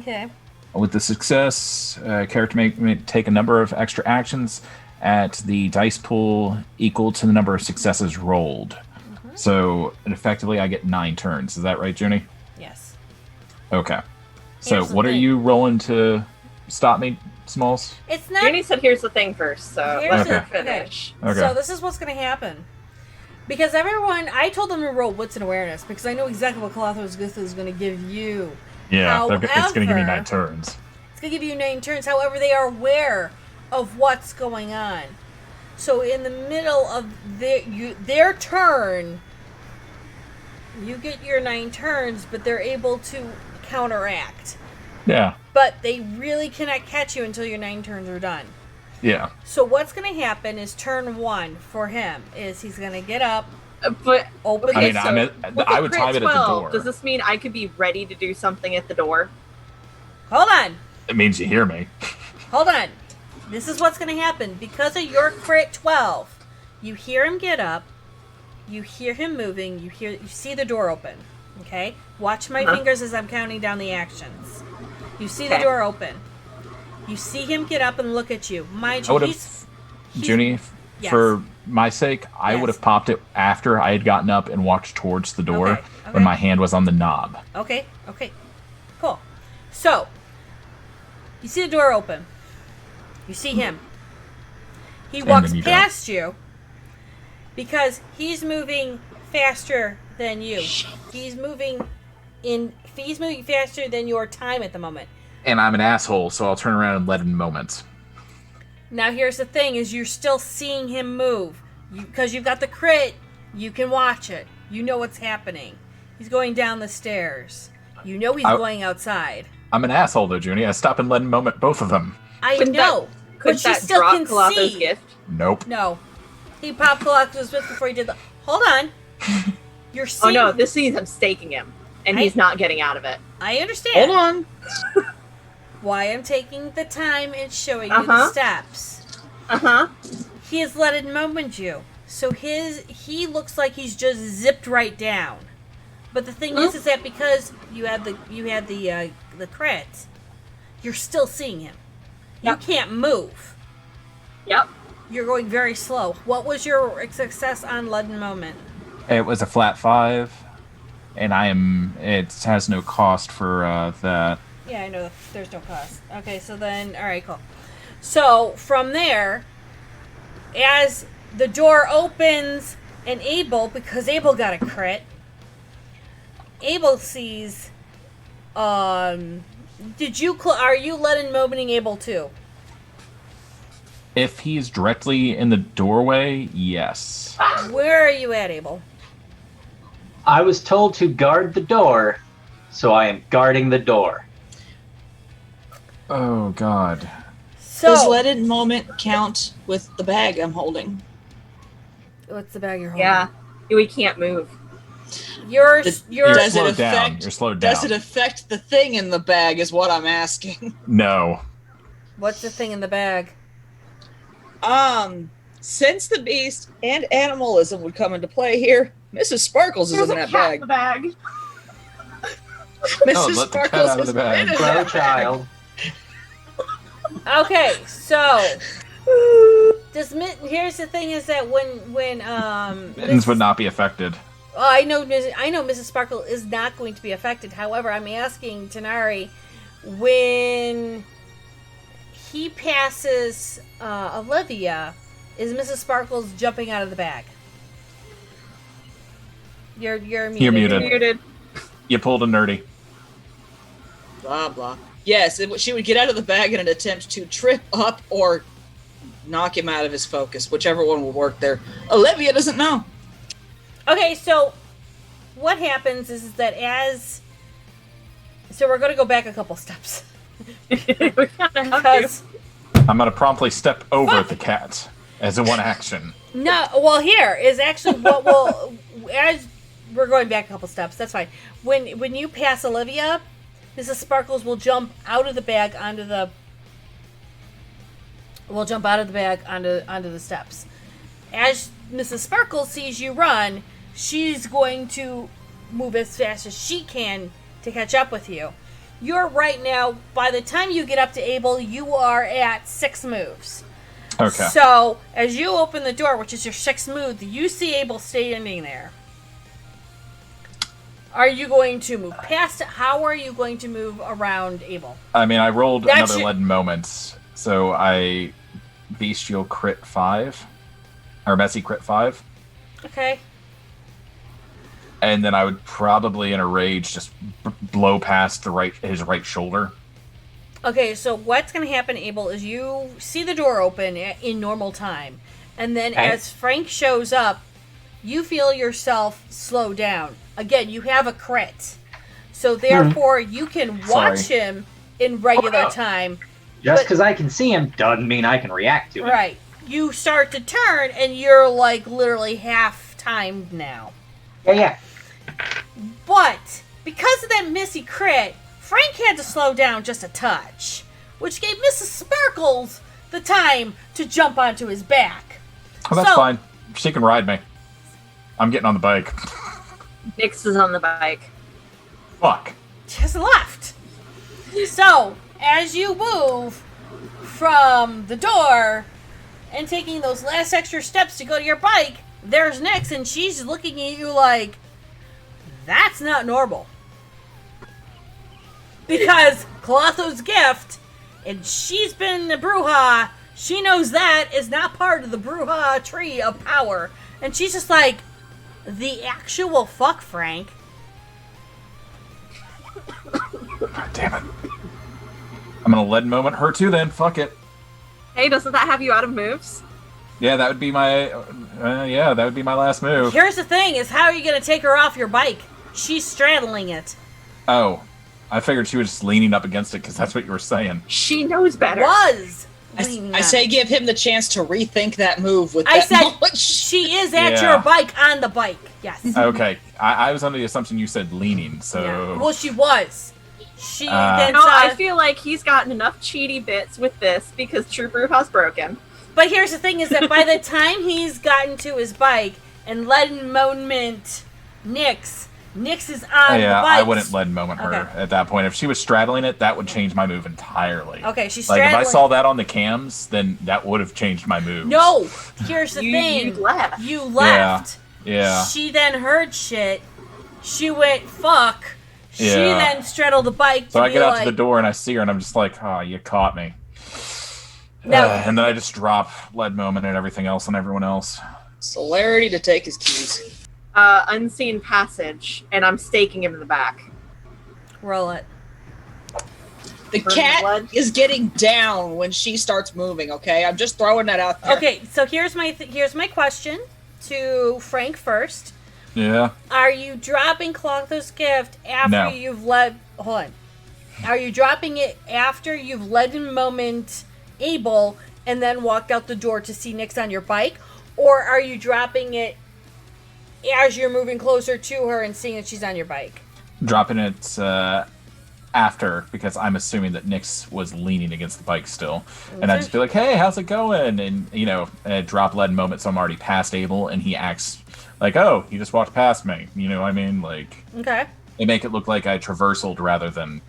Okay. With the success, character may take a number of extra actions at the dice pool equal to the number of successes rolled. So, effectively, I get 9 turns. Is that right, Junie? Yes. Okay. So, Here's the what are thing. you rolling to stop me, Smalls? It's not. Junie said here's the thing first, so Here's let the- her finish. Okay. So this is what's going to happen. Because everyone, I told them to roll wits and awareness because I know exactly what Colothos Guth is going to give you. Yeah, it's going to give me However- 9 turns. It's going to give you 9 turns. However, they are aware of what's going on. So in the middle of their turn, you get your 9 turns, but they're able to counteract. Yeah, But they really cannot catch you until your 9 turns are done. yeah. So what's going to happen is turn 1 for him is he's going to get up, But open I the mean, I would crit time it at the 12, door. does this mean I could be ready to do something at the door? Hold on. It means you hear me. Hold on. This is what's going to happen. Because of your crit 12, you hear him get up, you hear him moving, you see the door open. Okay? Watch my Uh-huh. fingers as I'm counting down the actions. You see the Okay. door open. You see him get up and look at you. Mind I you, would he's have, Junie, Yes. for my sake, I Yes. would have popped it after I had gotten up and walked towards the door Okay, when okay. my hand was on the knob. Okay, cool. So, you see the door open. You see him. He And walks then you don't. past you because he's moving faster than you. He's moving faster than your time at the moment. And I'm an asshole, so I'll turn around and let him moments. Now here's the thing is you're still seeing him move. Because you've got the crit, you can watch it. You know what's happening. He's going down the stairs. You know he's I- going outside. I'm an asshole, though, Junie. I stop and let him moment both of them. I Couldn't know. Could But you that still drop can Colossus' see. gift? Nope. No. He popped Colossus Gift before he did the... Hold on. You're Oh seeing... no, this means I'm staking him, and he's not getting out of it. I understand. Hold on. Why I'm taking the time and showing you the Uh-huh. steps. Uh huh. He has let it moment you. So he looks like he's just zipped right down. But the thing is that because you had the crit, you're still seeing him. Yep. You can't move. Yep. You're going very slow. What was your success on Leaden Moment? It was a flat 5, and it has no cost for that. Yeah, I know. There's no cost. Okay, so then, all right, cool. So from there, as the door opens, and Abel, because Abel got a crit, Abel sees. Are you letting momenting Abel too? If he's directly in the doorway, yes. Where are you at, Abel? I was told to guard the door, so I am guarding the door. Oh God. Does So, leaded moment count with the bag I'm holding? what's the bag you're holding? Yeah. We can't move. You're You're Does it slowed down. affect- You're slowed down. Does it affect the thing in the bag is what I'm asking. No. What's the thing in the bag? Since the beast and animalism would come into play here, Mrs. Sparkles is There's in a that cat bag. in the bag. Mrs. let the cat Sparkles out of has the bag. been in Slow that bag. child. Okay, so here's the thing: is that when Mittens would not be affected. I know Mrs. Sparkle is not going to be affected. However, I'm asking Tanari when he passes Olivia, is Mrs. Sparkles jumping out of the bag? You're muted. You're muted. Muted. You pulled a nerdy. Blah, blah. Yes, she would get out of the bag in an attempt to trip up or knock him out of his focus, whichever one will work there. Olivia doesn't know. Okay, so what happens is that so we're going to go back a couple steps. We kind of have to. Because I'm gonna promptly step over the cat as a one action. no, well, here is actually what will as we're going back a couple steps. That's fine. When you pass Olivia, Mrs. Sparkles will jump out of the bag onto the steps. As Mrs. Sparkles sees you run, she's going to move as fast as she can to catch up with you. You're right now, by the time you get up to Abel, you are at 6 moves. Okay. So, as you open the door, which is your 6th move, you see Abel standing there. Are you going to move past it? How are you going to move around Abel? I mean, I rolled That's another your- leaden moment, so I bestial crit 5, or messy crit 5, Okay. and then I would probably in a rage just blow past his right shoulder. Okay, so what's going to happen, Abel, is you see the door open in normal time, and then Okay. as Frank shows up, you feel yourself slow down. Again, you have a crit. So therefore, you can watch Sorry. him in regular Oh. time. Just But- because I can see him doesn't mean I can react to it. Right. You start to turn, and you're like literally half timed now. Yeah. But because of that missy crit, Frank had to slow down just a touch, which gave Mrs. Sparkles the time to jump onto his back. Oh, that's So- fine. She can ride me. I'm getting on the bike. Nix is on the bike. Fuck. She hasn't left. So, as you move from the door and taking those last extra steps to go to your bike, there's Nyx, and she's looking at you like, that's not normal. Because Clotho's gift, and she's been in the Bruja, she knows that is not part of the Bruja tree of power. And she's just like, the actual fuck, Frank. God damn it. I'm gonna lead moment her too then. Fuck it. Hey, doesn't that have you out of moves? Yeah, that would be my. That would be my last move. Here's the thing: is how are you gonna take her off your bike? She's straddling it. Oh, I figured she was just leaning up against it because that's what you were saying. She knows better. Was I leaning on say it. give him the chance to rethink that move with I that said knowledge. she is at Yeah. your bike on the bike. Yes. Okay, I was under the assumption you said leaning, so Yeah. Well, she was. She then No, saw. I feel like he's gotten enough cheaty bits with this because True Brew has broken. But here's the thing: is that by the time he's gotten to his bike and Leaden Moment Nyx is on the bike. I wouldn't Leaden Moment her Okay. at that point. If she was straddling it, that would change my move entirely. Okay, she's Like, if straddling. I saw that on the cams, then that would have changed my move. No, here's the thing: You left. you left. Yeah. She then heard shit. She went fuck. She Yeah. then straddled the bike. So to I be get out like, to the door and I see her and I'm just like, oh, you caught me. No. And then I just drop Lead Moment and everything else on everyone else. Celerity to take his keys. Unseen passage, and I'm staking him in the back. Roll it. The Burn cat blood. is getting down when she starts moving. Okay, I'm just throwing that out there. Okay, so here's my question to Frank first. Yeah. Are you dropping Clotho's gift after No. you've led? Hold on. Are you dropping it after you've led in moment Abel and then walked out the door to see Nyx on your bike, or are you dropping it as you're moving closer to her and seeing that she's on your bike? Dropping it after, because I'm assuming that Nyx was leaning against the bike still. And I'd just be like, hey, how's it going? And, drop Lead Moment so I'm already past Abel, and he acts like, oh, he just walked past me. You know what I mean? Like, Okay. they make it look like I traversaled rather than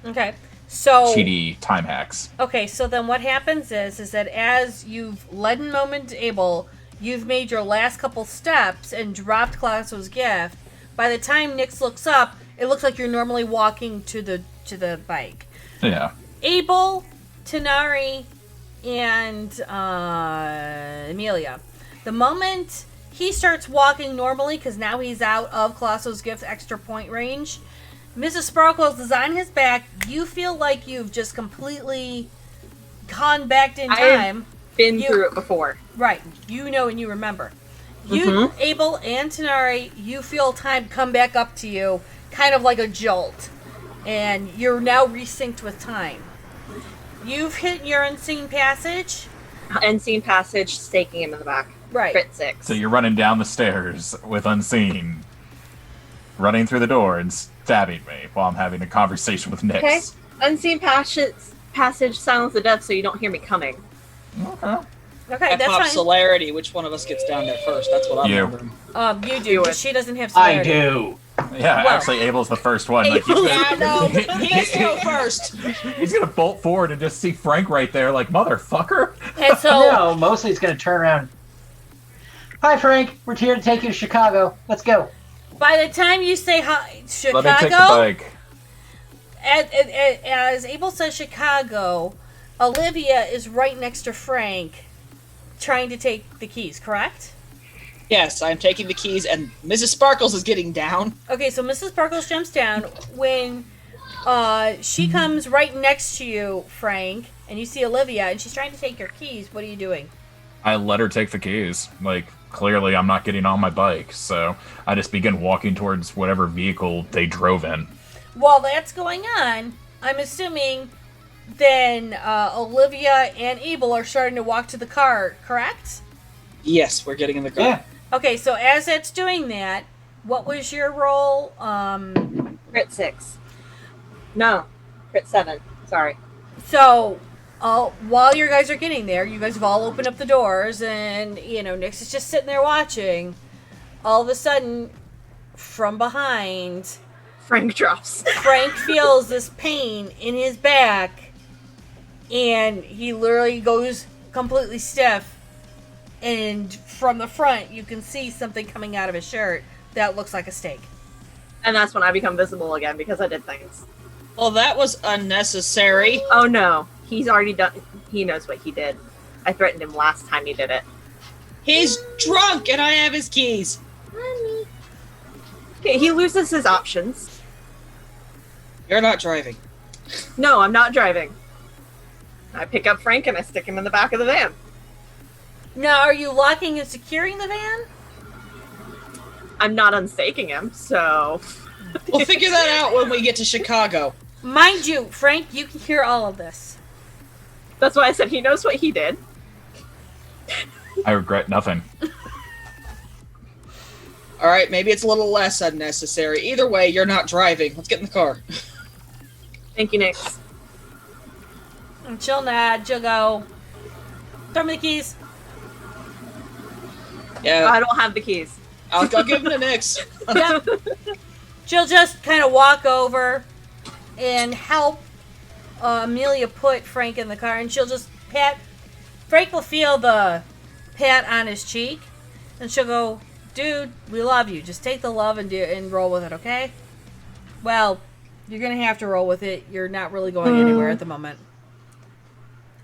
Okay. So cheaty time hacks. Okay, so then what happens is that as you've led in moment Abel, you've made your last couple steps and dropped Clotho's gift. By the time Nyx looks up, it looks like you're normally walking to the bike. Yeah. Abel, Tanari, and Amelia. The moment he starts walking normally, because now he's out of Clotho's gift extra point range, Mrs. Sparkles is on his back. You feel like you've just completely gone back in I have time. Been You- through it before. Right. You know and you remember. You, Mhm. Abel and Tanari, you feel time come back up to you, kind of like a jolt. And you're now resynced with time. You've hit your unseen passage. Unseen passage, staking him in the back. Right. Crit 6. So you're running down the stairs with Unseen, running through the door and stabbing me while I'm having a conversation with Nyx. Okay. Unseen passage, silence the death so you don't hear me coming. Okay. Okay, I that's pop fine. celerity. Which one of us gets down there first? That's what I'm You. wondering. You do, Do but it. she doesn't have I celerity. do. Yeah, Well- actually, Abel's the first one. Like, Abel- Yeah, no, he has to go first. he's gonna bolt forward and just see Frank right there, like, motherfucker. And so, No, mostly it's going to turn around. Hi, Frank. We're here to take you to Chicago. Let's go. by the time you say hi, Let me take the Chicago, bike. as Abel says Chicago, Olivia is right next to Frank, trying to take the keys, correct? Yes, I'm taking the keys, and Mrs. Sparkles is getting down. Okay, so Mrs. Sparkles jumps down when she comes right next to you, Frank, and you see Olivia, and she's trying to take your keys. What are you doing? I let her take the keys. Like, clearly I'm not getting on my bike, so I just begin walking towards whatever vehicle they drove in. While that's going on, I'm assuming then Olivia and Abel are starting to walk to the car, correct? Yes, we're getting in the car. Yeah. Okay, so as it's doing that, what was your roll? Crit 6. No. Crit 7. Sorry. So, while you guys are getting there, you guys have all opened up the doors, and, Nyx is just sitting there watching. All of a sudden, from behind, Frank drops. Frank feels this pain in his back, and he literally goes completely stiff. And from the front, you can see something coming out of his shirt that looks like a steak. And that's when I become visible again because I did things. Well, that was unnecessary. Oh no. He's already done. He knows what he did. I threatened him last time he did it. He's drunk, and I have his keys. Okay, he loses his options. You're not driving. No, I'm not driving. I pick up Frank and I stick him in the back of the van. Now, are you locking and securing the van? I'm not unstaking him, so We'll figure that out when we get to Chicago. Mind you, Frank, you can hear all of this. that's why I said he knows what he did. I regret nothing. All right, maybe it's a little less unnecessary. Either way, you're not driving. Let's get in the car. Thank you, Nyx. And she'll nod, she'll go, Throw me the keys. Yeah, I don't have the keys. I'll give him to Nix. Yep. She'll just kind of walk over and help Amelia put Frank in the car, and she'll just pat. Frank will feel the pat on his cheek, and she'll go, "Dude, we love you. Just take the love and roll with it, okay?" Well, you're gonna have to roll with it. You're not really going anywhere at the moment.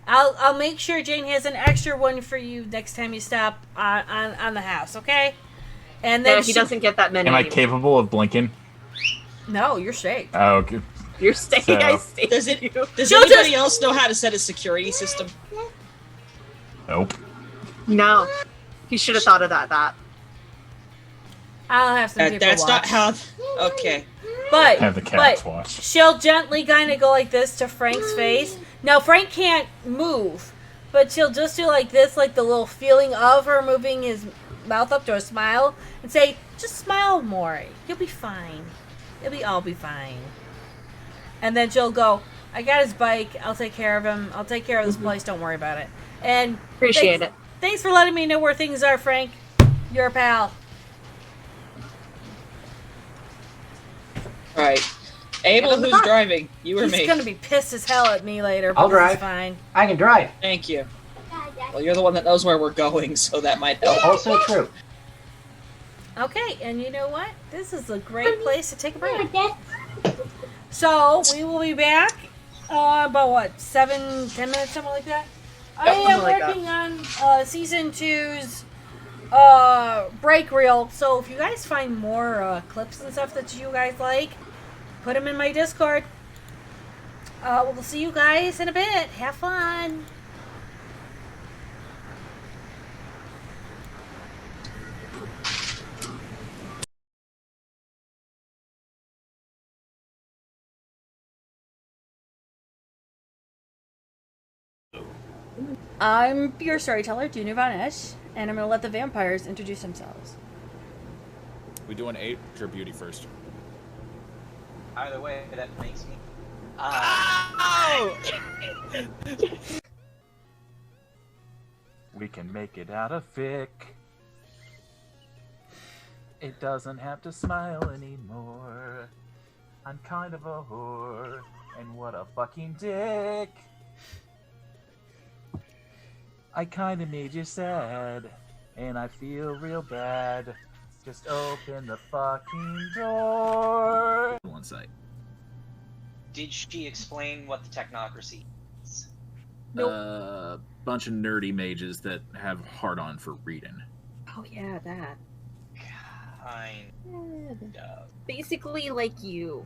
I'll make sure Jane has an extra one for you next time you stop on the house, okay? And then Yeah, he doesn't get that many. Am I anymore. capable of blinking? No, you're safe. Oh, okay. You're staying. So- I stayed Does it? you. Does She'll anybody just- else know how to set a security system? Nope. No. He should have thought of that. I'll have some people That's watch. not how. Okay. But Have the cats but watch. she'll gently kind of go like this to Frank's face. Now Frank can't move, but she'll just do like this, like the little feeling of her moving his mouth up to a smile, and say, "Just smile more. You'll be fine. I'll be fine." And then she'll go, "I got his bike. I'll take care of him. I'll take care of this place. Don't worry about it." And Appreciate it. thanks for letting me know where things are, Frank. You're a pal. All right. Abel, who's driving? You or He's me? gonna be pissed as hell at me later. But I'll this is drive. fine. I can drive. Thank you. Well, you're the one that knows where we're going, so that might help. Also true. Okay, and you know what? This is a great place to take a break. So we will be back about what, 7-10 minutes, something like that. I am something like that. working on season 2's break reel. So if you guys find more clips and stuff that you guys like, put them in my Discord. We'll see you guys in a bit. Have fun. I'm your storyteller, Junior Von Esch, and I'm going to let the vampires introduce themselves. We doing age or beauty first? Either way, that makes me. We can make it out of fic. It doesn't have to smile anymore. I'm kind of a whore, and what a fucking dick. I kinda made you sad, and I feel real bad. Just open the fucking door. One site. Did she explain what the technocracy is? Nope. Bunch of nerdy mages that have hard on for reading. Oh, yeah, that. Kind of. Basically, like you.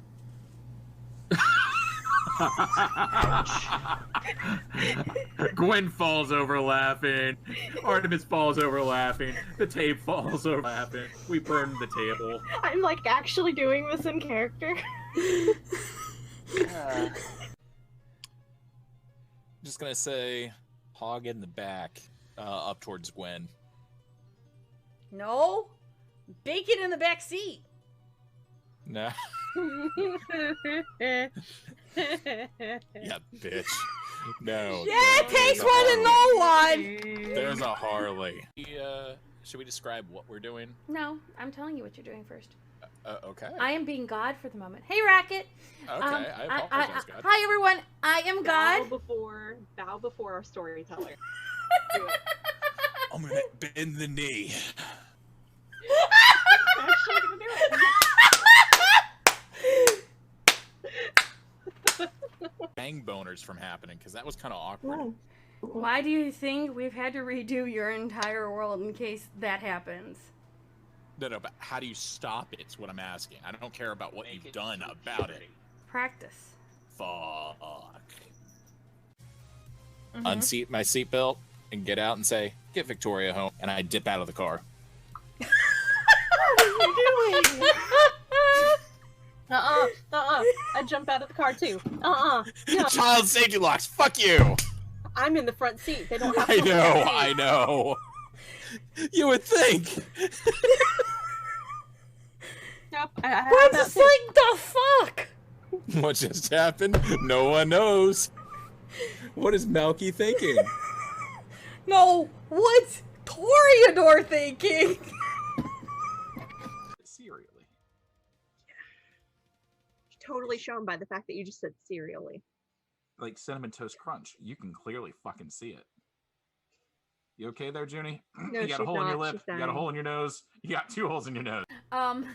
Gwen falls over laughing. Artemis falls over laughing. The tape falls over laughing. We burned the table. I'm like actually doing this in character. Just gonna say, hog in the back, up towards Gwen. No. Bacon in the back seat. Nah, yeah, bitch. No. Yeah, it takes one to know one. There's a Harley. Should we describe what we're doing? No, I'm telling you what you're doing first. Okay. I am being God for the moment. Hey, Racket. Okay, I apologize, God. Hi, everyone. I am Bow God. before our storyteller. I'm gonna bend the knee. I'm actually gonna do it. Bang boners from happening, because that was kind of awkward. Why do you think we've had to redo your entire world in case that happens? No, but how do you stop it? Is what I'm asking. I don't care about what you've done about it. Practice. Fuck. Mhm. Unseat my seatbelt and get out and say, "Get Victoria home," and I dip out of the car. I jump out of the car too. No. Child safety locks. Fuck you. I'm in the front seat. They don't have I to know. I know. You would think. Nope, I I'm have that just too. like, the fuck? What just happened? No one knows. What is Melky thinking? No, what's Toreador thinking? Serially. Totally shown by the fact that you just said serially. Like Cinnamon Toast Crunch. You can clearly fucking see it. You okay there, Junie? No, You got a she's hole in your not. lip. She's You got a dying. hole in your nose. You got 2 holes in your nose. Can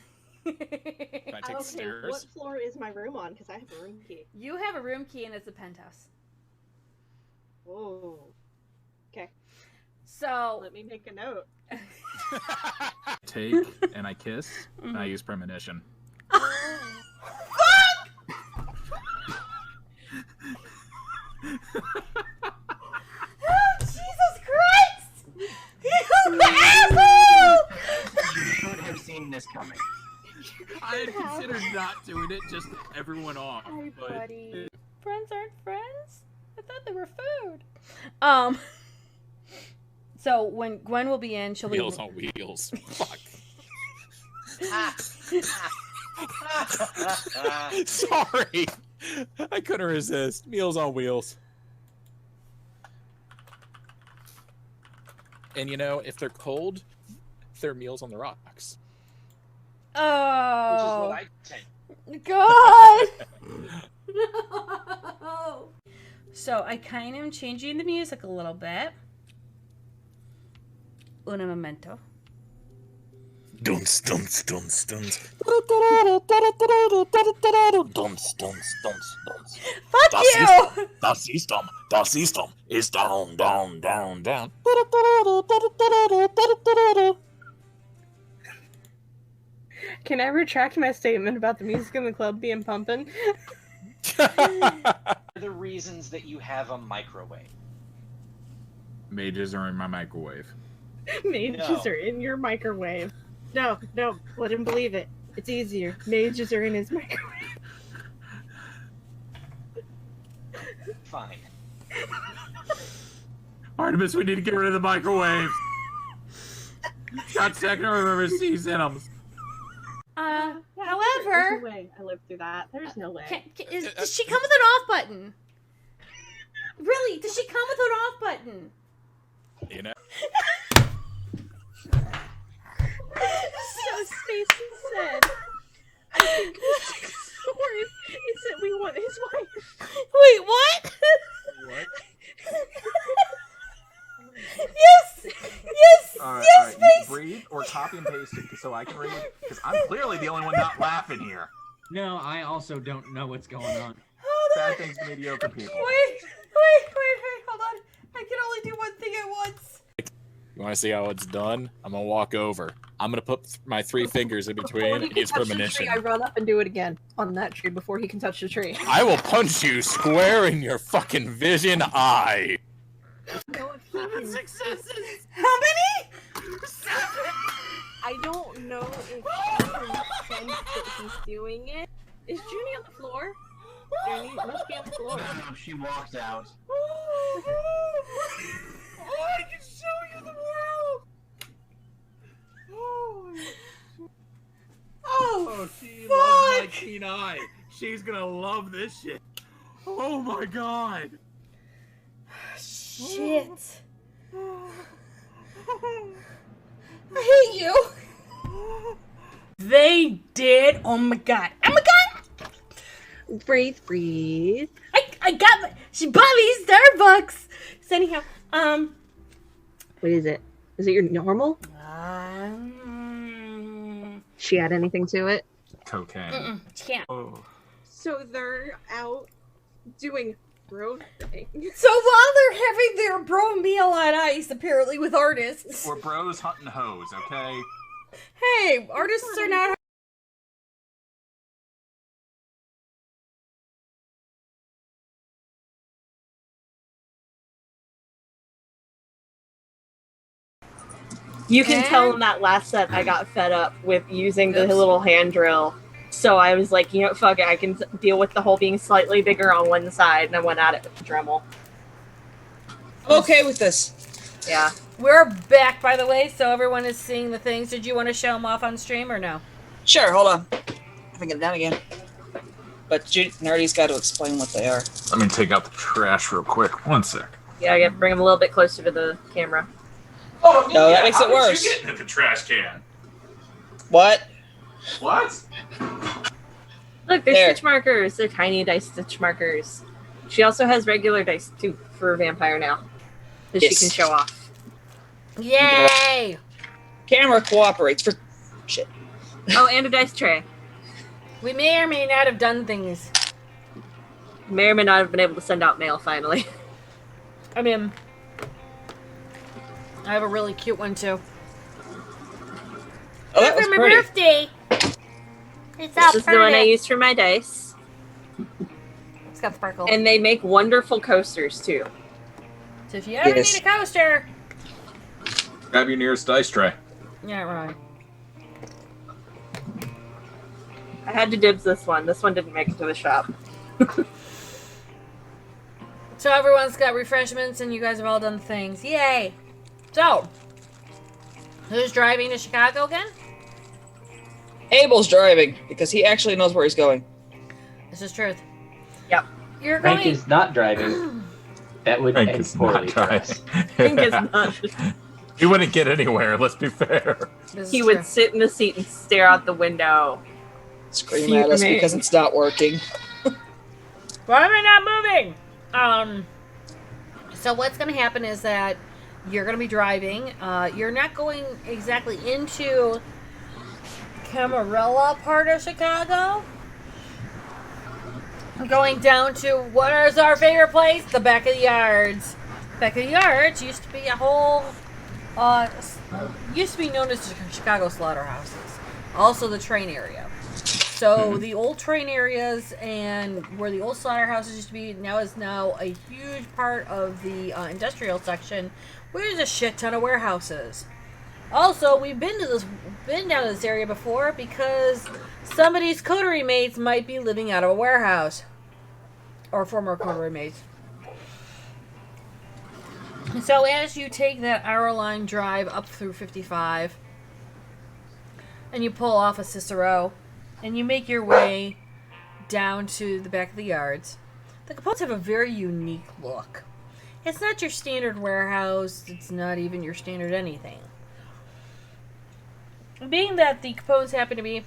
I take the Okay, stairs? what floor is my room on? Because I have a room key. You have a room key and it's a penthouse. Whoa. Okay, So let me make a note. Take and I kiss and I use premonition. Oh, Jesus Christ! You asshole! You should have seen this coming. I had considered not doing it, just to throw everyone off. Hi, But buddy. Friends aren't friends? I thought they were food. So when Gwen will be in, she'll be Meals on Wheels. Fuck. Sorry. I couldn't resist. Meals on Wheels. And you know, if they're cold, they're meals on the rocks. Which is Oh what I take. God! No. So I kind of am changing the music a little bit. Un momento. Dunce, dunce, dunce, dunce. Dunce, dunce, dunce, dunce. Fuck you! Das System is down, down, down, down. Can I retract my statement about the music in the club being pumping? The reasons that you have a microwave. Mages are in my microwave. Mages No. are in your microwave. No, let him believe it. It's easier. Mages are in his microwave. Fine. Artemis, we need to get rid of the microwave. Got second or remember C's in them. There's However, no way I lived through that. There's no way. does she come with an off button? Really? Does she come with an off button? You know? So Stacy said, I think is that we want his wife. Wait, what? What? Yes! Yes! All right, yes, you please! breathe or copy and paste it so I can read. Because I'm clearly the only one not laughing here. No, I also don't know what's going on. Hold on. Bad things to mediocre people. Wait, hold on. I can only do one thing at once. You want to see how it's done? I'm gonna walk over. I'm gonna put my 3 fingers in Before between he and can use touch the premonition. tree, I run up and do it again on that tree before he can touch the tree. I will punch you square in your fucking vision eye. No, if he can- successes. How many? I don't know if he can sense that he's doing it. Is Junie on the floor? Junie must be on the floor. No, she walked out. Oh, I can show you the world. Oh, she loves my keen eye. She's gonna love this shit. Oh my god. Shit. I hate you. They did. Oh my god. Oh my god. Breathe, breathe. I got my. She bought me Starbucks. So anyhow, What is it? Is it your normal? She add anything to it? Cocaine. Can't. Oh. So they're out doing bro things. So while they're having their bro meal on ice, apparently with artists. We're bros hunting hoes, okay? Hey, artists are not. You can And- tell in that last set I got fed up with using the Oops. little hand drill. So I was like, you know, fuck it, I can deal with the hole being slightly bigger on one side, and I went at it with the Dremel. I'm okay with this. Yeah. We're back, by the way, so everyone is seeing the things. Did you want to show them off on stream or no? Sure, hold on. I can get it down again. But Nerdy's got to explain what they are. Let me take out the trash real quick. One sec. Yeah, I gotta bring him a little bit closer to the camera. Oh, No, that makes it how did worse. you get into the trash can? What? What? Look, they're There. stitch markers. They're tiny dice stitch markers. She also has regular dice too for a vampire now, that Yes. she can show off. Yay! Camera cooperates for shit. Oh, and a dice tray. We may or may not have done things. May or may not have been able to send out mail finally. I mean, I have a really cute one too. Oh, that was For my pretty. birthday. It's all This is the one I pretty. used for my dice. It's got sparkles. And they make wonderful coasters too. So if you ever Yes. need a coaster, Grab your nearest dice tray. yeah, right. I had to dibs this one. This one didn't make it to the shop. So everyone's got refreshments, and you guys have all done things. Yay! So, who's driving to Chicago again? Abel's driving because he actually knows where he's going. This is truth. Yep. You're Frank going. is not driving. That would Frank end is poorly not for us. Think it's driving. not. He wouldn't get anywhere, let's be fair. This is He true. would sit in the seat and stare out the window. Scream at us Fuming. because it's not working. Why am I not moving? So what's going to happen is that you're going to be driving. You're not going exactly into Camarilla part of Chicago. I'm going down to what is our favorite place? The back of the yards. Back of the yards used to be a whole, used to be known as the Chicago slaughterhouses. Also the train area. So the old train areas and where the old slaughterhouses used to be now is now a huge part of the industrial section, where there's a shit ton of warehouses. Also, we've been down to this area before because somebody's coterie mates might be living out of a warehouse, or former coterie mates. So as you take that hour-long drive up through 55, and you pull off of Cicero, and you make your way down to the back of the yards, the Capones have a very unique look. It's not your standard warehouse. It's not even your standard anything. Being that the Capones happen to be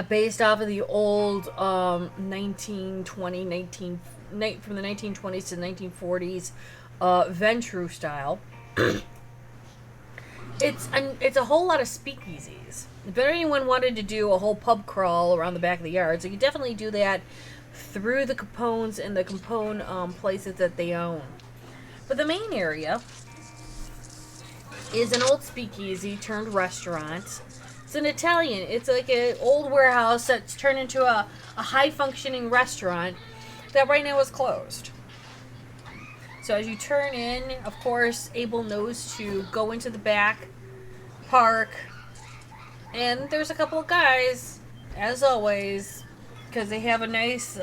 based off of the old 1920, from the 1920s to 1940s Ventru style, it's a whole lot of speakeasies. If anyone wanted to do a whole pub crawl around the back of the yards, you could definitely do that through the Capones and the Capone places that they own. But the main area is an old speakeasy turned restaurant. It's an Italian. It's like an old warehouse that's turned into a high-functioning restaurant that right now is closed. So as you turn in, of course, Abel knows to go into the back, park, and there's a couple of guys, as always, because they have a nice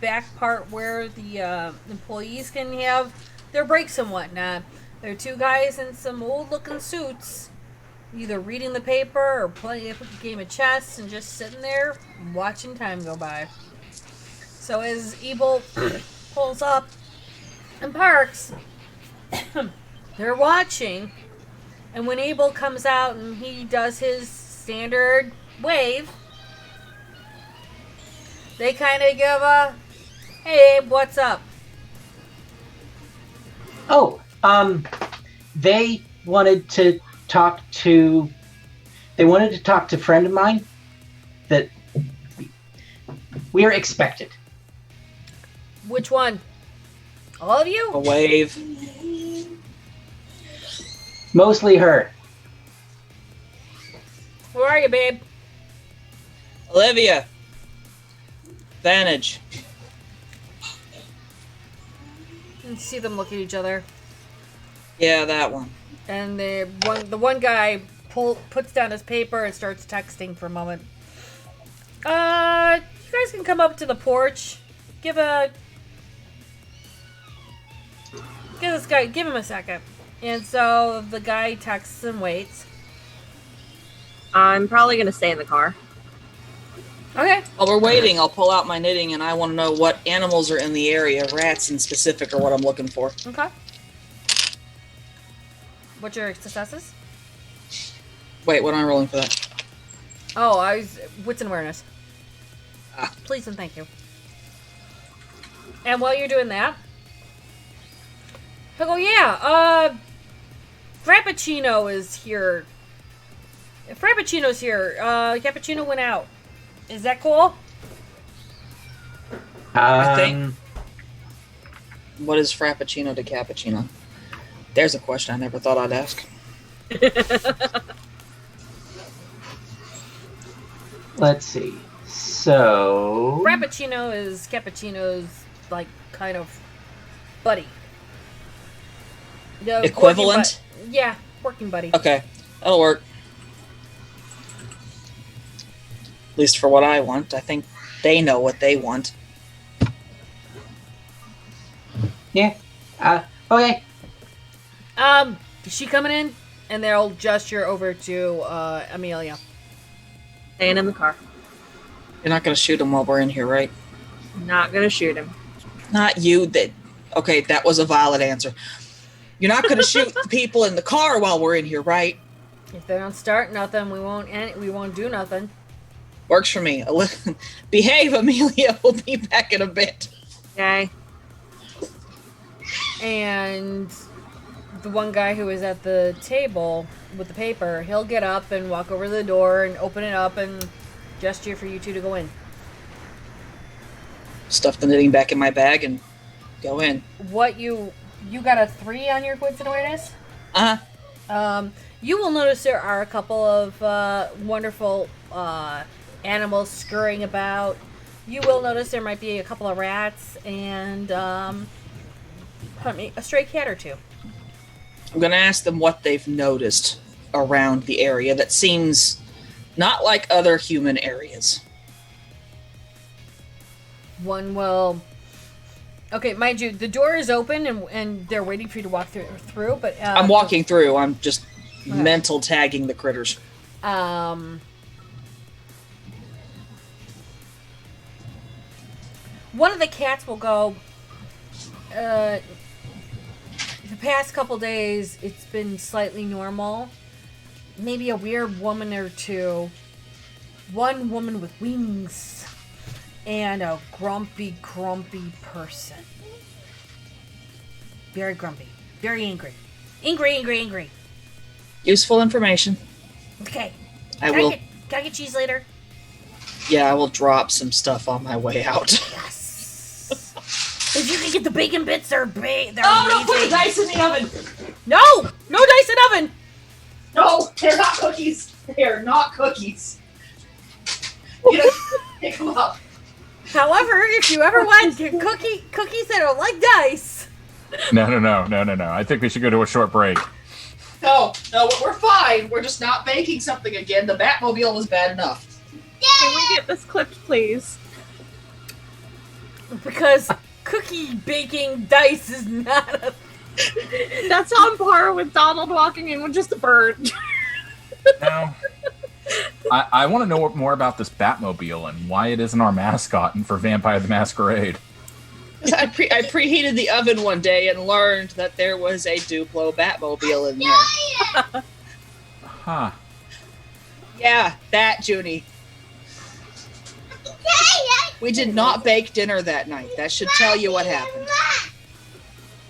back part where the employees can have their breaks and whatnot. There are two guys in some old-looking suits, either reading the paper or playing a game of chess and just sitting there watching time go by. So as Abel pulls up and parks, they're watching, and when Abel comes out and he does his standard wave, they kind of give a, "Hey Abe, what's up?" Oh, they wanted to talk to a friend of mine that we're expected. Which one? All of you? A wave. Mostly her. Where are you, babe? Olivia. Vantage. You see them look at each other, Yeah, that one. and the one guy puts down his paper and starts texting for a moment. You guys can come up to the porch. Give him a second. And so the guy texts and waits. I'm probably gonna stay in the car. Okay. While we're waiting, I'll pull out my knitting and I want to know what animals are in the area. Rats in specific are what I'm looking for. Okay. What's your successes? Wait, what am I rolling for that? Oh, I was wits and awareness. Ah. Please and thank you. And while you're doing that, he'll go, yeah, Frappuccino is here. Frappuccino's here. Cappuccino went out. Is that cool? I think. What is Frappuccino to Cappuccino? There's a question I never thought I'd ask. Let's see. So. Frappuccino is Cappuccino's, like, kind of buddy. The Equivalent? Yeah, working buddy. Okay, that'll work. At least for what I want. I think they know what they want. Yeah. Okay. Is she coming in? And they'll gesture over to Amelia. Staying in the car. You're not gonna shoot him while we're in here, right? Not gonna shoot him. Not you. That. Okay, that was a valid answer. You're not gonna shoot the people in the car while we're in here, right? If they don't start nothing, we won't do nothing. Works for me. Behave, Amelia. We'll be back in a bit. Okay. And the one guy who is at the table with the paper, he'll get up and walk over to the door and open it up and gesture for you two to go in. Stuff the knitting back in my bag and go in. What you got a 3 on your wits and awareness? Uh-huh. You will notice there are a couple of wonderful animals scurrying about. You will notice there might be a couple of rats and a stray cat or two. I'm going to ask them what they've noticed around the area that seems not like other human areas. One will... Okay, mind you, the door is open and they're waiting for you to walk through, but... I'm walking through. I'm just mental tagging the critters. One of the cats will go... the past couple days, it's been slightly normal. Maybe a weird woman or two. One woman with wings. And a grumpy person. Very grumpy. Very angry. Angry. Useful information. Okay. I will. Can I get cheese later? Yeah, I will drop some stuff on my way out. Yes. If you can get the bacon bits, they're amazing. Don't put the dice in the oven! No dice in oven! No, they're not cookies. They're not cookies. Pick them up. However, if you ever want your cookies that are like dice. No. I think we should go to a short break. No, we're fine. We're just not baking something again. The Batmobile was bad enough. Can we get this clipped, please? Because cookie baking dice is not a... That's on par with Donald walking in with just a bird. No. I want to know more about this Batmobile and why it isn't our mascot and for Vampire the Masquerade. I preheated the oven one day and learned that there was a Duplo Batmobile in there. Huh. Yeah, that, Junie. We did not bake dinner that night. That should tell you what happened.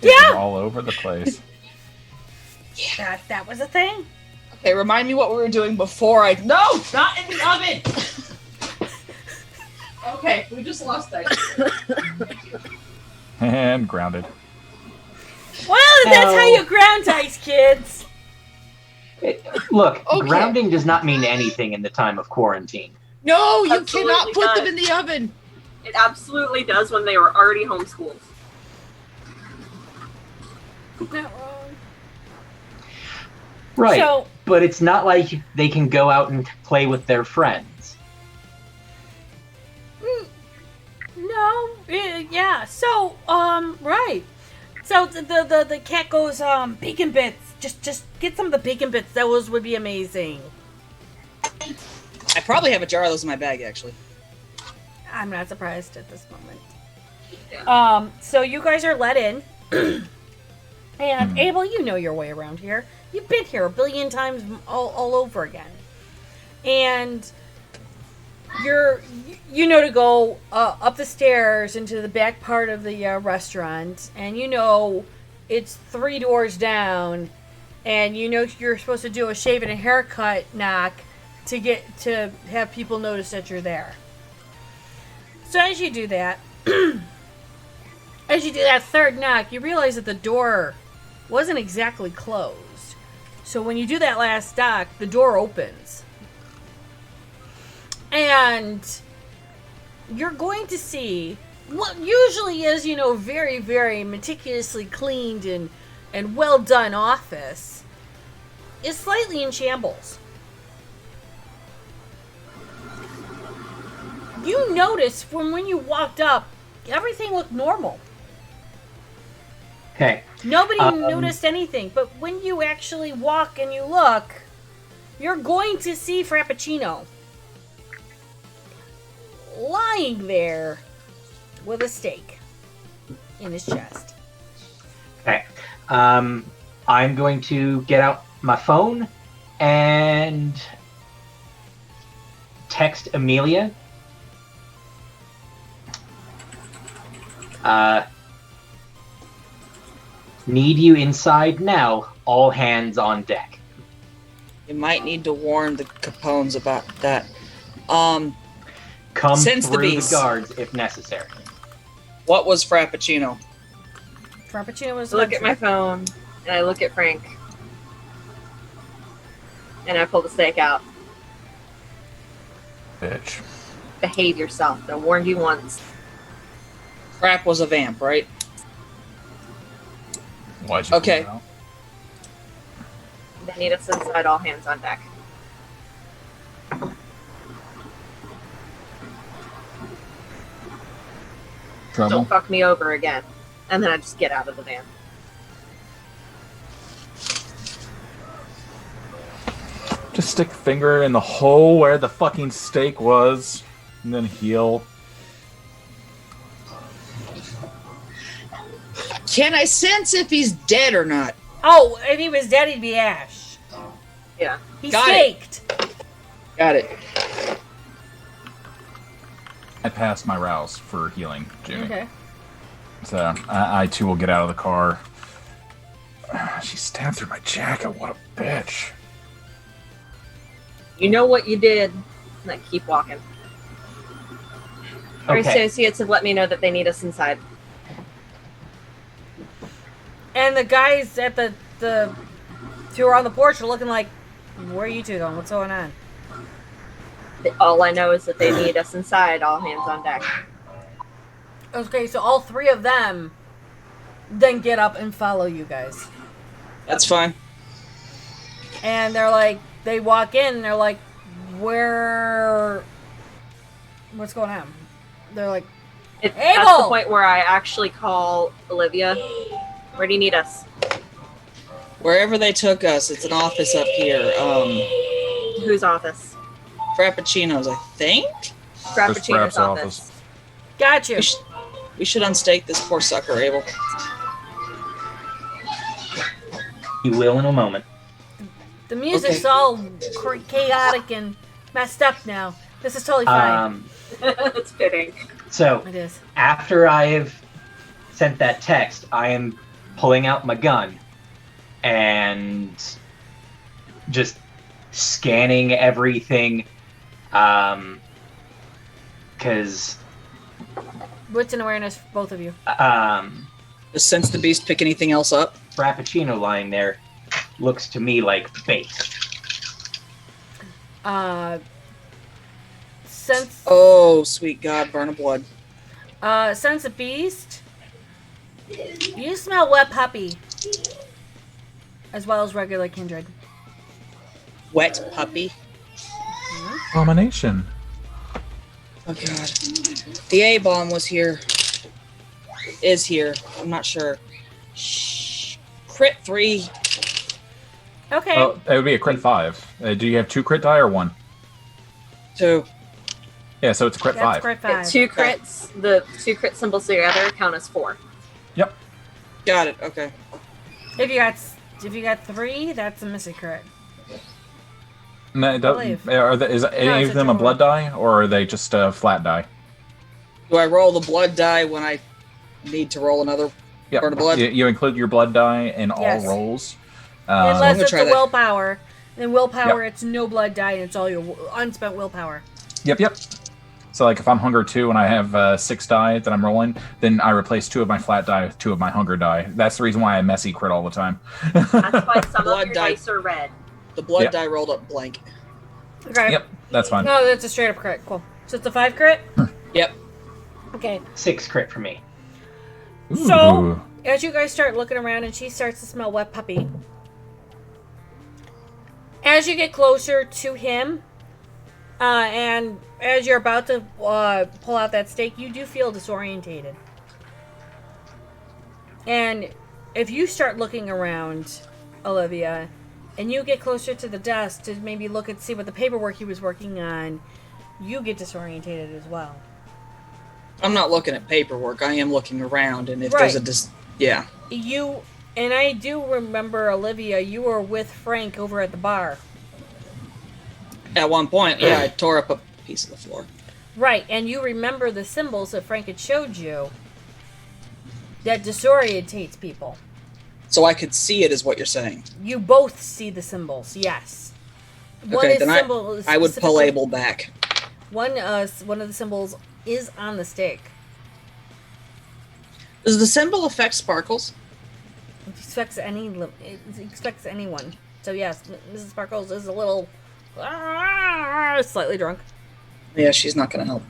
Yeah! All over the place. That was a thing? Okay, remind me what we were doing before I... No! Not in the oven! Okay, we just lost that. And grounded. Well, that's how you ground dice, kids! Look, Okay. grounding does not mean anything in the time of quarantine. No, you Absolutely cannot put not. them in the oven! It absolutely does when they were already homeschooled. Not wrong. Right, So- but it's not like they can go out and play with their friends. No, yeah. So, right. So the cat goes, bacon bits. Just get some of the bacon bits. Those would be amazing. I probably have a jar of those in my bag, actually. I'm not surprised at this moment. So you guys are let in, and Abel, you know your way around here. You've been here a billion times all over again. And you know to go up the stairs into the back part of the restaurant, and you know it's 3 doors down, and you know you're supposed to do a shave and a haircut knock to have people notice that you're there. So as you do that, as you do that third knock, you realize that the door wasn't exactly closed. So when you do that last knock, the door opens. And you're going to see what usually is, very, very meticulously cleaned and well done office is slightly in shambles. You notice from when you walked up, everything looked normal. Okay. Nobody noticed anything, but when you actually walk and you look, you're going to see Frappuccino lying there with a stake in his chest. Okay. I'm going to get out my phone and text Amelia. Need you inside now. All hands on deck. You might need to warn the Capones about that. Come Sense the through the beast. guards if necessary. What was Frappuccino? Frappuccino was I look at my phone, and I look at Frank. And I pull the stake out. Bitch. Behave yourself. I warned you once. Frap was a vamp, right? Why'd you Okay. pull it out? They need us inside, all hands on deck. Trouble? Don't fuck me over again. And then I just get out of the van. Just stick a finger in the hole where the fucking steak was, and then heal. Can I sense if he's dead or not? Oh, if he was dead, he'd be ash. Yeah. He's Got it. staked. Got it. I passed my rouse for healing, Jimmy. Okay. So I too will get out of the car. She stabbed through my jacket. What a bitch. You know what you did. And then keep walking. Our Okay. associates have let me know that they need us inside. And the guys at the who are on the porch are looking like, where are you two going? What's going on? All I know is that they need us inside, all hands on deck. Okay, so all 3 of them then get up and follow you guys. That's fine. And they're like, they walk in and they're like, what's going on? They're like, That's the Abel! point where I actually call Olivia. Where do you need us? Wherever they took us, it's an office up here. Whose office? Frappuccino's, I think. Frappuccino's office. got you. We should unstake this poor sucker, Abel. You will in a moment. The music's Okay. all chaotic and messed up now. This is totally fine. It's fitting. So It is. after I've sent that text, I am pulling out my gun and just scanning everything. Because Wits and awareness, both of you. Does Sense the Beast pick anything else up? Frappuccino lying there looks to me like bait. Sense Oh, sweet God, burn of blood. Sense of Beast. You smell wet puppy. As well as regular kindred. Wet puppy. Abomination. Oh God. The A-bomb was here. Is here. I'm not sure. Shh. Crit 3. Okay. Oh, it would be a crit 5. Do you have 2 crit die or 1? 2. Yeah, so it's a crit That's 5. crit Get 5. 2 crits. The 2 crit symbols together count as 4. Yep. Got it. Okay. If you got If you got 3, that's a missing crit. No, it believe. is any it's of a them a total. blood die, or are they just a flat die? Do I roll the blood die when I need to roll another Yep. burn of blood? You include your blood die in all Yes. rolls. Unless gonna it's try a that. willpower. Then willpower, it's no blood die, and it's all your unspent willpower. Yep. So, like, if I'm hunger 2 and I have 6 die that I'm rolling, then I replace 2 of my flat die with 2 of my hunger die. That's the reason why I messy crit all the time. That's why some Blood of your die. dice are red. The blood Yep. die rolled up blank. Okay. Yep, that's fine. No, that's a straight up crit. Cool. So it's a 5 crit? Yep. Okay. 6 crit for me. So, Ooh. as you guys start looking around and she starts to smell wet puppy, as you get closer to him, and as you're about to pull out that stake, you do feel disorientated. And if you start looking around, Olivia, and you get closer to the desk to maybe look and see what the paperwork he was working on, you get disorientated as well. I'm not looking at paperwork. I am looking around, and if Right. there's a yeah. You, and I do remember, Olivia, you were with Frank over at the bar. At one point, yeah, I tore up a piece of the floor. Right, and you remember the symbols that Frank had showed you that disorientates people. So I could see it, is what you're saying. You both see the symbols, yes. Okay, then I would pull specifically- Abel back. One of the symbols is on the stake. Does the symbol affect sparkles? It expects it expects anyone. So yes, Mrs. Sparkles is a little slightly drunk. Yeah, she's not going to help.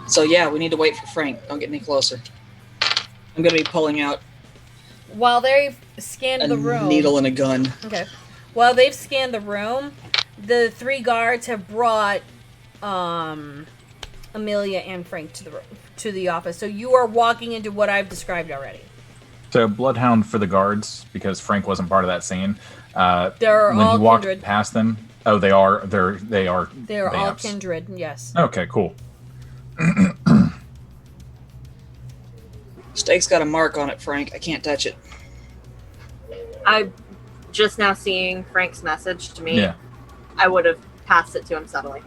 So yeah, we need to wait for Frank. Don't get any closer. I'm going to be pulling out While they've scanned a the room, needle and a gun. Okay. While they've scanned the room, the 3 guards have brought Amelia and Frank to the office. So you are walking into what I've described already. So, Bloodhound for the guards, because Frank wasn't part of that scene. They're when all he walked kindred. past them, oh, they are. They are. They're all vamps. kindred. Yes. Okay, cool. Stake's got a mark on it, Frank. I can't touch it. I'm just now seeing Frank's message to me. Yeah, I would have passed it to him subtly.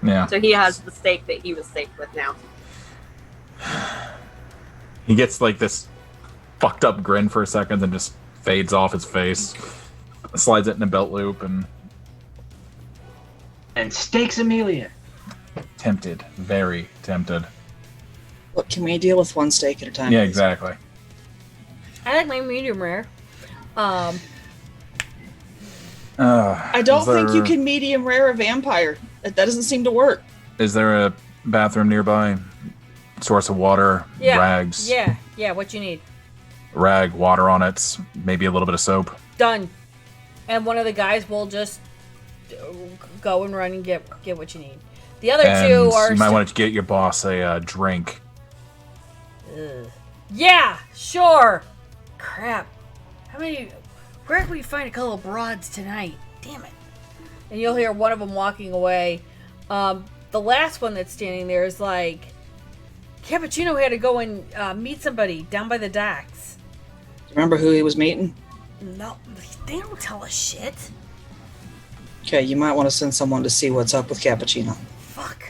yeah. So he has the stake that he was staked with now. He gets like this fucked up grin for a second, then just fades off his face, slides it in a belt loop, And stakes Amelia. tempted, very tempted. Look, can we deal with one steak at a time? Yeah, please? exactly. I like my medium rare. I don't think you can medium rare a vampire. That doesn't seem to work. Is there a bathroom nearby? Source of water, Yeah. rags, Yeah. What you need? rag, water on it, maybe a little bit of soap. Done. And one of the guys will just go and run and get what you need. The other And 2 are. you might want to get your boss a drink. Ugh. Yeah, sure. Crap. Where can we find a couple of broads tonight? Damn it. And you'll hear one of them walking away. The last one that's standing there is like, Cappuccino had to go and meet somebody down by the docks. Do you remember who he was meeting? No, they don't tell us shit. Okay, you might want to send someone to see what's up with Cappuccino. Fuck.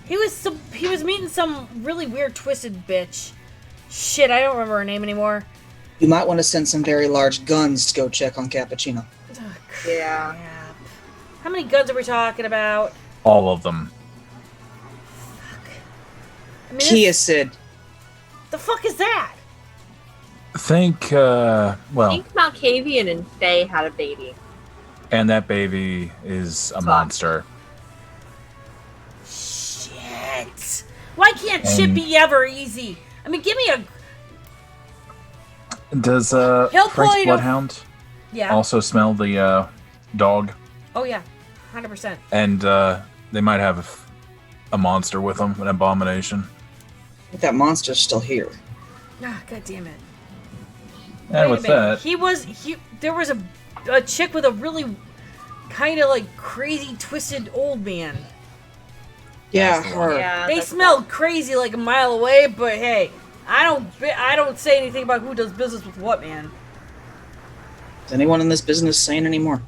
He was meeting some really weird twisted bitch. Shit, I don't remember her name anymore. You might want to send some very large guns to go check on Cappuccino. Yeah. Crap. How many guns are we talking about? All of them. I mean, Kia Sid. the fuck is that? Think, I well, think Malkavian and Faye had a baby. and that baby is a monster. Shit. Why can't shit And- be ever easy? I mean, give me a... Does He'll Frank's pull you to- Bloodhound Yeah. also smell the dog? Oh, yeah. 100%. And they might have a monster with them, an abomination. I think that monster's still here. Ah, God damn it. And Wait a with minute. that, There was a chick with a really kind of like crazy twisted old man. Yeah, That's the one. her. Yeah. They that's- smelled crazy like a mile away, but hey, I don't say anything about who does business with what, man. Is anyone in this business saying anymore?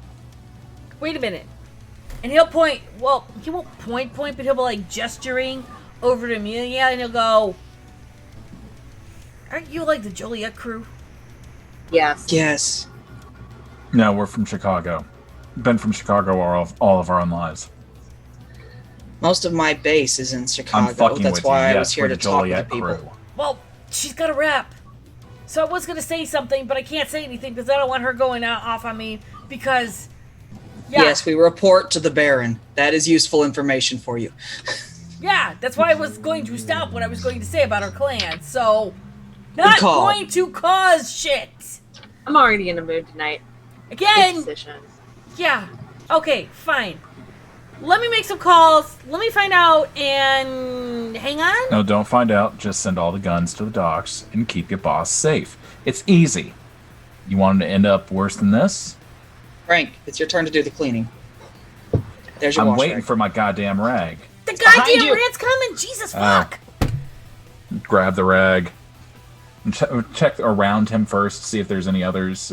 Wait a minute. And he'll point, well, he won't point, but he'll be like gesturing over to Amelia, and he'll go, aren't you like the Joliet crew? Yes. Yes. No, we're from Chicago. Been from Chicago all of our own lives. Most of my base is in I'm Chicago. fucking That's with why you. I was Yes, here we're to the talk to Joliet people. crew. Well, she's got a rap. So I was going to say something, but I can't say anything because I don't want her going off on me because, yeah. Yes, we report to the Baron. That is useful information for you. Yeah, that's why I was going to stop what I was going to say about our clan. So, not Good call. going to cause shit. I'm already in a mood tonight. Again, Good decision. yeah. Okay, fine. Let me make some calls. Let me find out and hang on. No, don't find out. Just send all the guns to the docks and keep your boss safe. It's easy. You want him to end up worse than this? Frank, it's your turn to do the cleaning. There's your I'm wash waiting rag. for my goddamn rag. The behind goddamn you. rat's coming. Jesus fuck. Grab the rag. And check around him first, see if there's any others,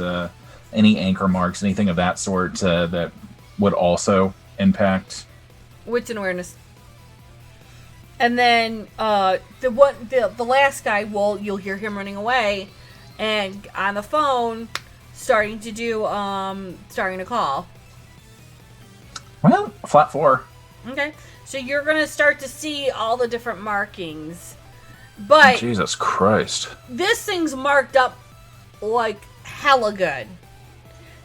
any anchor marks, anything of that sort that would also impact. Wits and awareness. And then the last guy, you'll hear him running away, and on the phone, starting to call. Well, flat 4. Okay, so you're gonna start to see all the different markings, but Jesus Christ. this thing's marked up like hella good.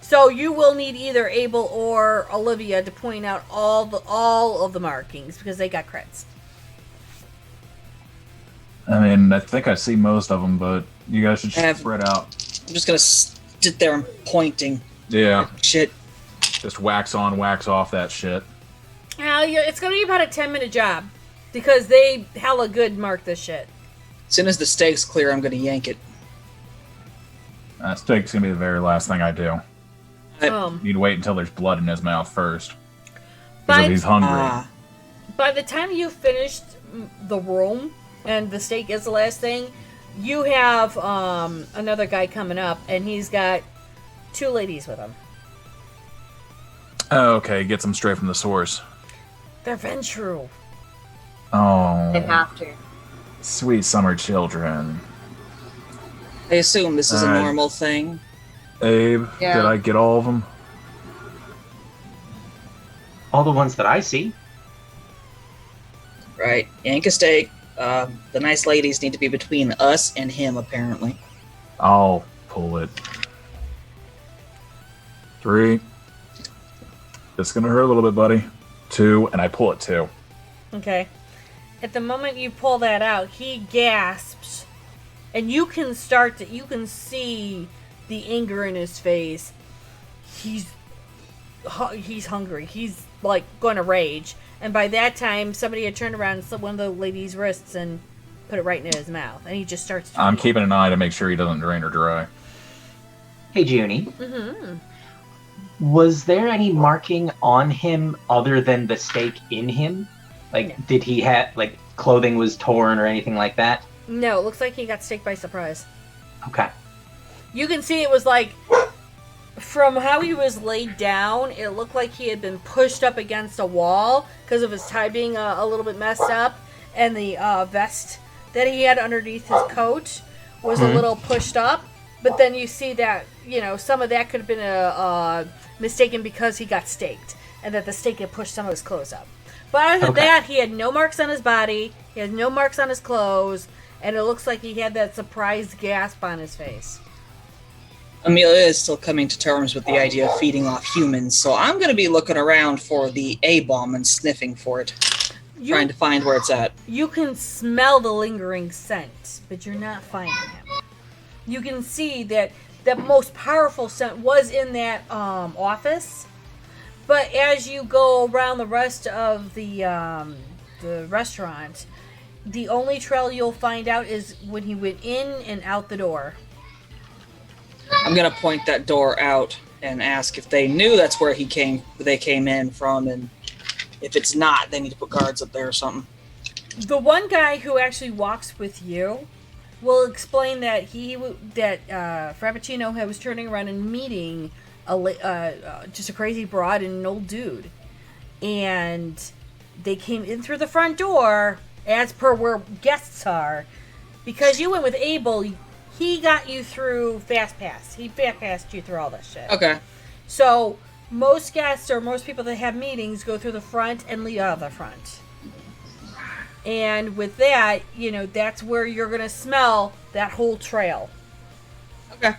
So you will need either Abel or Olivia to point out all of the markings because they got creds. I mean, I think I see most of them, but you guys should spread out. I'm just gonna sit there and pointing. Yeah, Shit. just wax on, wax off that shit. Now it's gonna be about a 10-minute job because they hella good mark this shit. As soon as the steak's clear, I'm gonna yank it. That steak's gonna be the very last thing I do. Um, Need to wait until there's blood in his mouth first. By- Because if he's hungry. By the time you finished the room and the steak is the last thing, you have another guy coming up, and he's got 2 ladies with him. Oh, okay, gets them straight from the source. They're Ventru. Oh, They have to. sweet summer children. I assume this is a Alright. normal thing. Abe, Yeah. did I get all of them? All the ones that I see. Right. Yank a steak. The nice ladies need to be between us and him, apparently. I'll pull it. 3. It's gonna hurt a little bit, buddy. 2, and I pull it too. Okay. At the moment you pull that out, he gasps, and you can see the anger in his face. He's hungry. He's like going to rage. And by that time, somebody had turned around and slit one of the lady's wrists and put it right in his mouth. And he just starts to I'm keeping an eye to make sure he doesn't drain or dry. Hey, Junie. Mm-hmm. Was there any marking on him other than the stake in him? Like, did he have, like, clothing was torn or anything like that? No, it looks like he got staked by surprise. Okay. You can see it was like, from how he was laid down, it looked like he had been pushed up against a wall because of his tie being a little bit messed up, and the vest that he had underneath his coat was a little pushed up. But then you see that, some of that could have been mistaken because he got staked, and that the stake had pushed some of his clothes up. But other than that, he had no marks on his body, he had no marks on his clothes, and it looks like he had that surprised gasp on his face. Amelia is still coming to terms with the idea of feeding off humans, so I'm going to be looking around for the A-bomb and sniffing for it, trying to find where it's at. You can smell the lingering scent, but you're not finding him. You can see that the most powerful scent was in that office, but as you go around the rest of the restaurant, the only trail you'll find out is when he went in and out the door. I'm going to point that door out and ask if they knew that's where they came in from, and if it's not, they need to put guards up there or something. The one guy who actually walks with you will explain that Frappuccino was turning around and meeting just a crazy broad and an old dude, and they came in through the front door as per where guests are, because you went with Abel. He got you through Fast Pass. He Fast Passed you through all that shit. Okay. So most guests or most people that have meetings go through the front and leave out of the front. And with that, that's where you're going to smell that whole trail. Okay.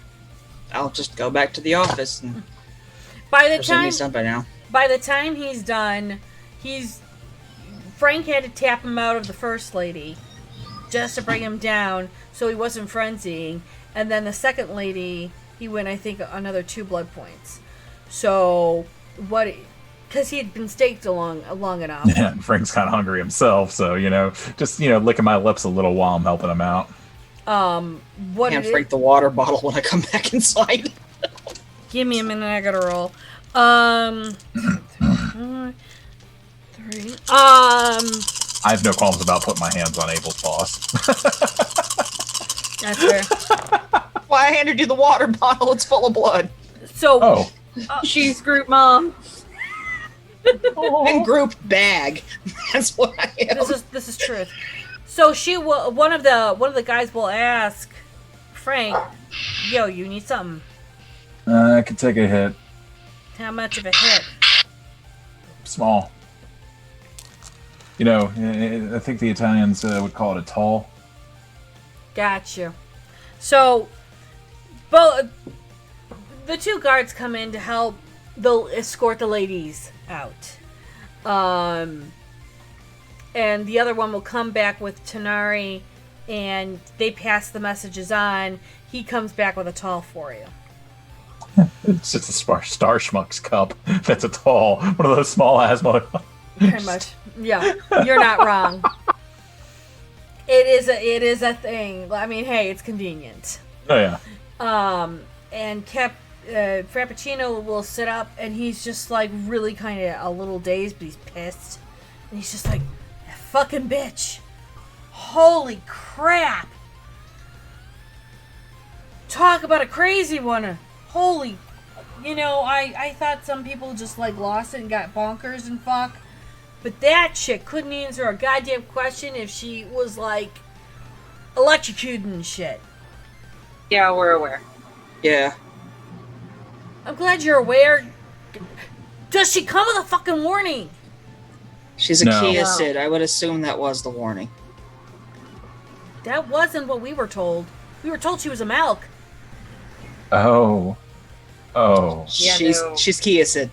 I'll just go back to the office. And by the he's done by now. By the time he's done, Frank had to tap him out of the first lady just to bring him down so he wasn't frenzying. And then the second lady, he went, I think, another 2 blood points. So, because he had been staked long enough. Yeah, and Frank's kind of hungry himself, so, just, licking my lips a little while I'm helping him out. Can't Frank the water bottle when I come back inside. Give me a minute, I gotta roll. 3. I have no qualms about putting my hands on Abel's boss. That's fair. Why I handed you the water bottle, it's full of blood. So, she's group mom. And group bag. That's what I am. This is truth. So she will. One of the guys will ask Frank, "Yo, you need something? I could take a hit. How much of a hit? Small. I think the Italians would call it a toll. Gotcha. So, both the 2 guards come in to help. They'll escort the ladies out. And the other one will come back with Tanari, and they pass the messages on. He comes back with a tall for you. It's just a Star Schmucks cup. That's a tall. One of those small ass motherfuckers. Pretty much. Yeah, you're not wrong. It is a thing. I mean, hey, it's convenient. Oh, yeah. And Frappuccino will sit up, and he's just like really kind of a little dazed, but he's pissed. And he's just like, that fucking bitch. Holy crap. Talk about a crazy one. Holy, I thought some people just like lost it and got bonkers and fuck. But that chick couldn't answer a goddamn question if she was like electrocuted and shit. Yeah, we're aware. Yeah. I'm glad you're aware. Does she come with a fucking warning? She's a Kia Sid. I would assume that was the warning. That wasn't what we were told. We were told she was a Malk. Oh. Yeah, she's Kia Sid.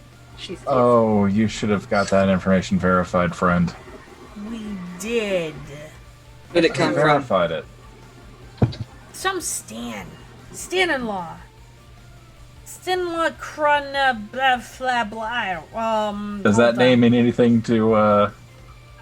Oh, you should have got that information verified, friend. We did. Where'd it come from? Verified it. Some Stan-in-law. Stan-in-law Krona blah blah blah. Does that name mean anything to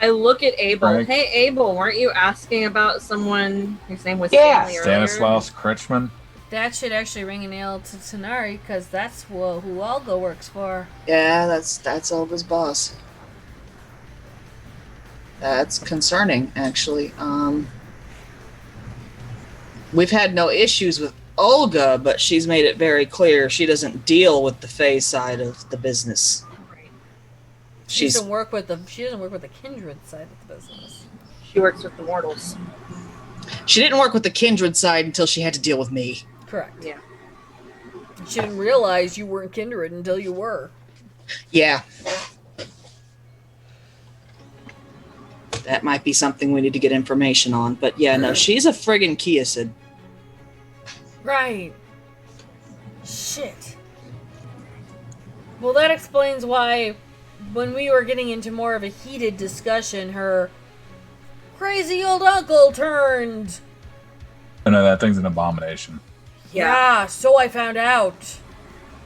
I look at Abel. Frank? Hey Abel, weren't you asking about someone whose name was Stanley earlier? Stanislaus Kretschmann? That should actually ring a nail to Tanari, because that's who Olga works for. Yeah, that's Olga's boss. That's concerning, actually. We've had no issues with Olga, but she's made it very clear she doesn't deal with the Fae side of the business. Right. She doesn't work with the kindred side of the business. She works with the mortals. She didn't work with the kindred side until she had to deal with me. Correct. Yeah. She didn't realize you weren't kindred until you were. Yeah. That might be something we need to get information on. But yeah, no, she's a friggin' Kia Sid. Right. Shit. Well, that explains why when we were getting into more of a heated discussion, her crazy old uncle turned. Oh, no, that thing's an abomination. Yeah, so I found out.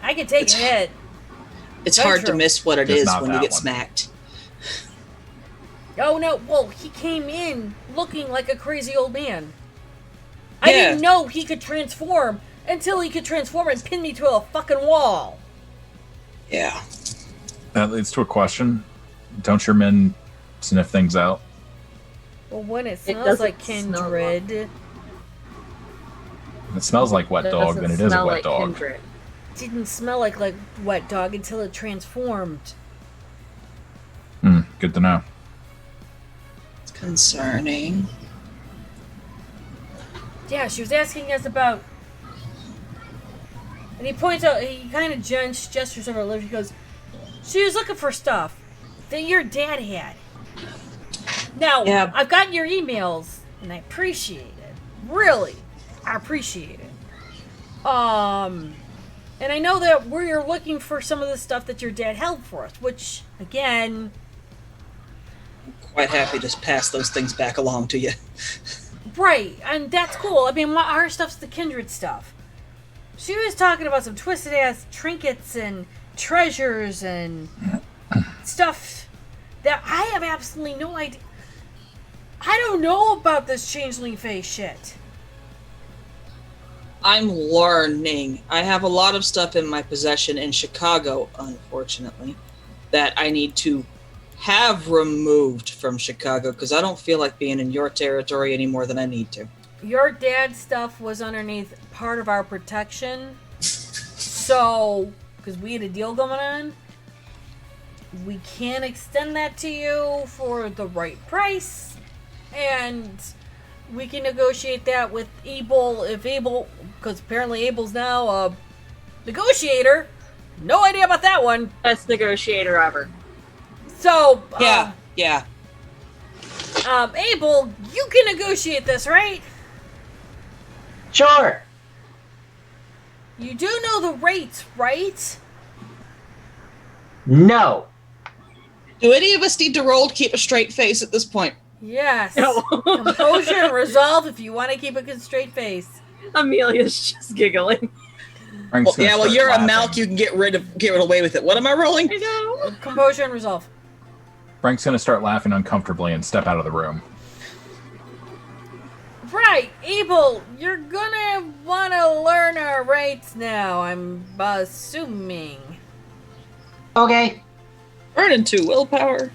I can take a hit. It's Very hard true. to miss what it Just is not when you that get one. smacked. Oh no, well, he came in looking like a crazy old man. Yeah. I didn't know he could transform until he could transform and pin me to a fucking wall. Yeah. That leads to a question. Don't your men sniff things out? Well, when it smells doesn't like smell kindred, It smells like wet dog, Doesn't then it is a smell wet like dog. Kindred. Didn't smell like wet dog until it transformed. Good to know. It's concerning. Yeah, she was asking us about. And he points out, he kind of gestures over her lips. He goes, she was looking for stuff that your dad had. Now, Yeah. I've gotten your emails, and I appreciate it. Really, I appreciate it. And I know that we're looking for some of the stuff that your dad held for us, which, again... Quite happy to pass those things back along to you. Right, and that's cool. I mean, our stuff's the Kindred stuff. She was talking about some twisted-ass trinkets and treasures and stuff that I have absolutely no idea. I don't know about this changeling face shit. I'm learning. I have a lot of stuff in my possession in Chicago, unfortunately, that I need to have removed from Chicago because I don't feel like being in your territory any more than I need to. Your dad's stuff was underneath part of our protection. So, because we had a deal going on, we can extend that to you for the right price. And we can negotiate that with Abel, if Abel, because apparently Abel's now a negotiator. No idea about that one. Best negotiator ever. So, Yeah. Abel, you can negotiate this, right? Sure. You do know the rates, right? No. Do any of us need to roll to keep a straight face at this point? Yes. No. Composure and resolve if you want to keep a straight face. Amelia's just giggling. Frank's gonna start you're laughing. a Malk. You can get away with it. What am I rolling? I know. Composure and resolve. Frank's gonna start laughing uncomfortably and step out of the room. Right, Abel, you're gonna want to learn our rates now, I'm assuming. Okay. Burning 2 willpower.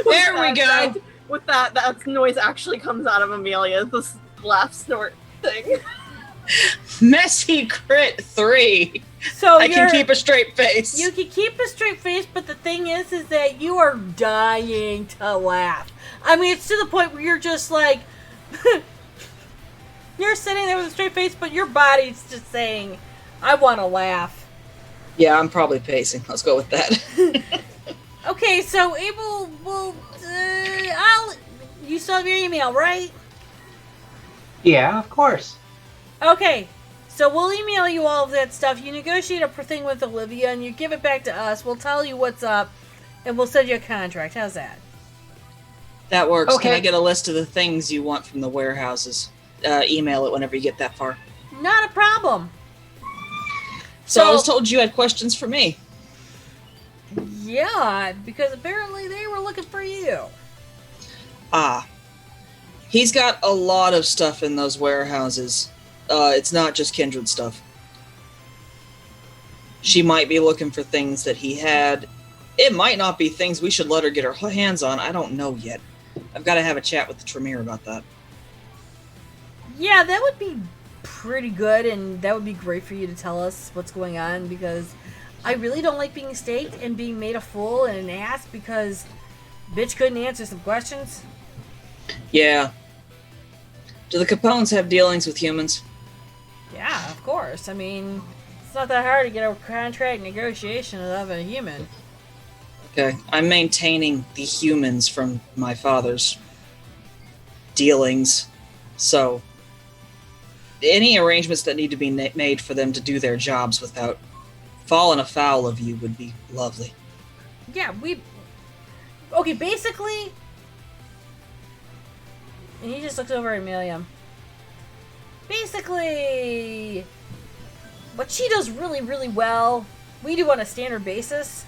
There we go. With that noise actually comes out of Amelia. This laugh snort thing. Messy crit 3. So I can keep a straight face. You can keep a straight face, but the thing is that you are dying to laugh. I mean, it's to the point where you're just like, you're sitting there with a straight face, but your body's just saying, I want to laugh. Yeah, I'm probably pacing. Let's go with that. Okay, so Abel will, you still have your email, right? Yeah, of course. Okay, so we'll email you all of that stuff. You negotiate a thing with Olivia, and you give it back to us. We'll tell you what's up, and we'll send you a contract. How's that? That works. Okay. Can I get a list of the things you want from the warehouses? Email it whenever you get that far. Not a problem. So I was told you had questions for me. Yeah, because apparently they were looking for you. He's got a lot of stuff in those warehouses. It's not just Kindred stuff. She might be looking for things that he had. It might not be things we should let her get her hands on. I don't know yet. I've got to have a chat with the Tremere about that. Yeah, that would be pretty good, and that would be great for you to tell us what's going on, because I really don't like being staked and being made a fool and an ass because bitch couldn't answer some questions. Yeah. Do the Capones have dealings with humans? Yeah, of course. I mean, it's not that hard to get a contract negotiation of a human. Okay. I'm maintaining the humans from my father's dealings. So, any arrangements that need to be made for them to do their jobs without falling afoul of you would be lovely. Yeah, okay, basically... And he just looks over at Amelia. Basically, what she does really, really well, we do on a standard basis.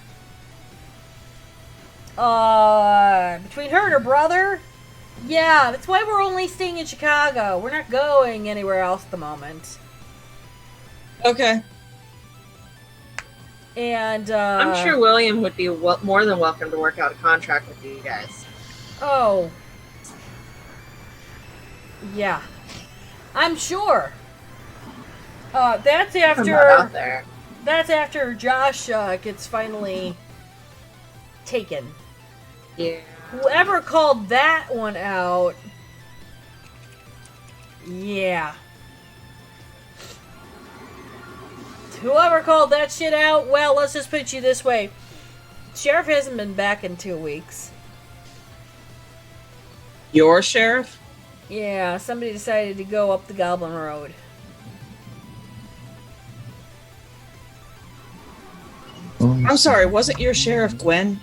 Between her and her brother, yeah, that's why we're only staying in Chicago. We're not going anywhere else at the moment. Okay. And, I'm sure William would be more than welcome to work out a contract with you guys. Oh. Yeah. I'm sure. That's I'm not after. out there. That's after Josh gets finally taken. Yeah. Whoever called that one out. Yeah. Whoever called that shit out, well, let's just put you this way. Sheriff hasn't been back in 2 weeks. Your sheriff? Yeah, somebody decided to go up the Goblin Road. I'm sorry, wasn't your sheriff Gwen?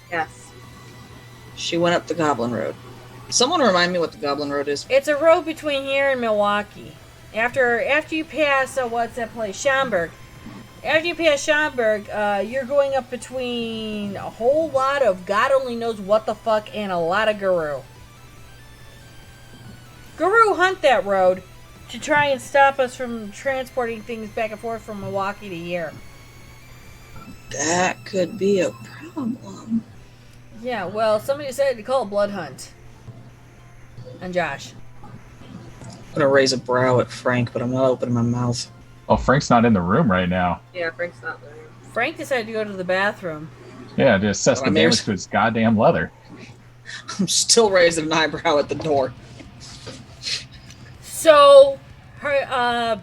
Yes. She went up the Goblin Road. Someone remind me what the Goblin Road is. It's a road between here and Milwaukee. After you pass, what's that place? Schaumburg. After you pass Schaumburg, you're going up between a whole lot of God only knows what the fuck and a lot of Guru. Guru hunt that road to try and stop us from transporting things back and forth from Milwaukee to here. That could be a problem. Yeah, well, somebody decided to call a blood hunt. And Josh. I'm gonna raise a brow at Frank, but I'm not opening my mouth. Well, Frank's not in the room right now. Yeah, Frank's not there. Frank decided to go to the bathroom. Yeah, to assess the damage to his goddamn leather. I'm still raising an eyebrow at the door. So, her,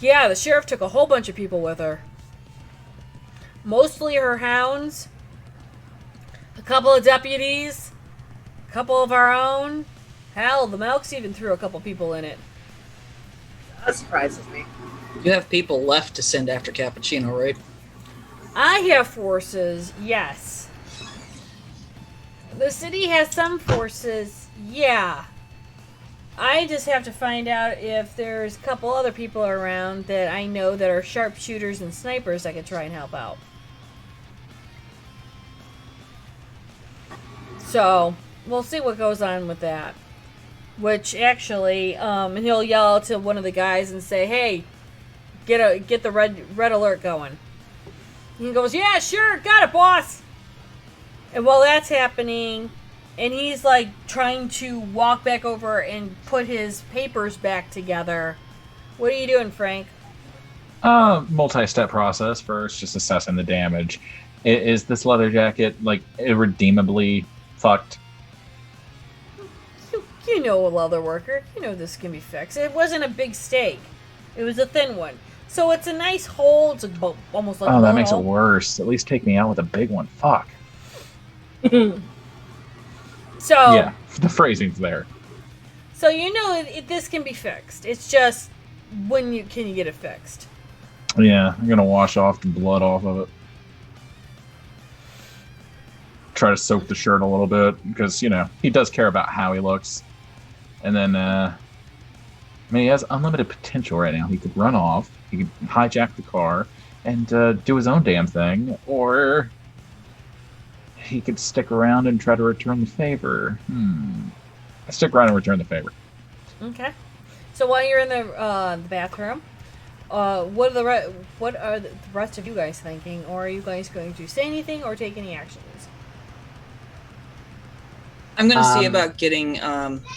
yeah, the sheriff took a whole bunch of people with her. Mostly her hounds, a couple of deputies, a couple of our own. Hell, the Melks even threw a couple people in it. That surprises me. You have people left to send after Cappuccino, right? I have forces, yes. The city has some forces, yeah. I just have to find out if there's a couple other people around that I know that are sharpshooters and snipers that could try and help out. So, we'll see what goes on with that. Which actually, and he'll yell to one of the guys and say, "Hey, get the red alert going." And he goes, "Yeah, sure, got it, boss." And while that's happening, and he's like trying to walk back over and put his papers back together, what are you doing, Frank? Multi-step process. First, just assessing the damage. Is this leather jacket like irredeemably fucked? You know, a leather worker. You know this can be fixed. It wasn't a big stake. It was a thin one. So it's a nice hole. It's almost like Oh, a that makes it hole. worse. At least take me out with a big one. Fuck. So Yeah, the phrasing's there. So you know this can be fixed. It's just can you get it fixed? Yeah, I'm gonna wash off the blood off of it. Try to soak the shirt a little bit because, you know, he does care about how he looks. And then, I mean, he has unlimited potential right now. He could run off, he could hijack the car, and do his own damn thing, or he could stick around and try to return the favor. I stick around and return the favor. Okay. So while you're in the bathroom, what are the rest of you guys thinking? Or are you guys going to say anything or take any actions? I'm going to see about getting...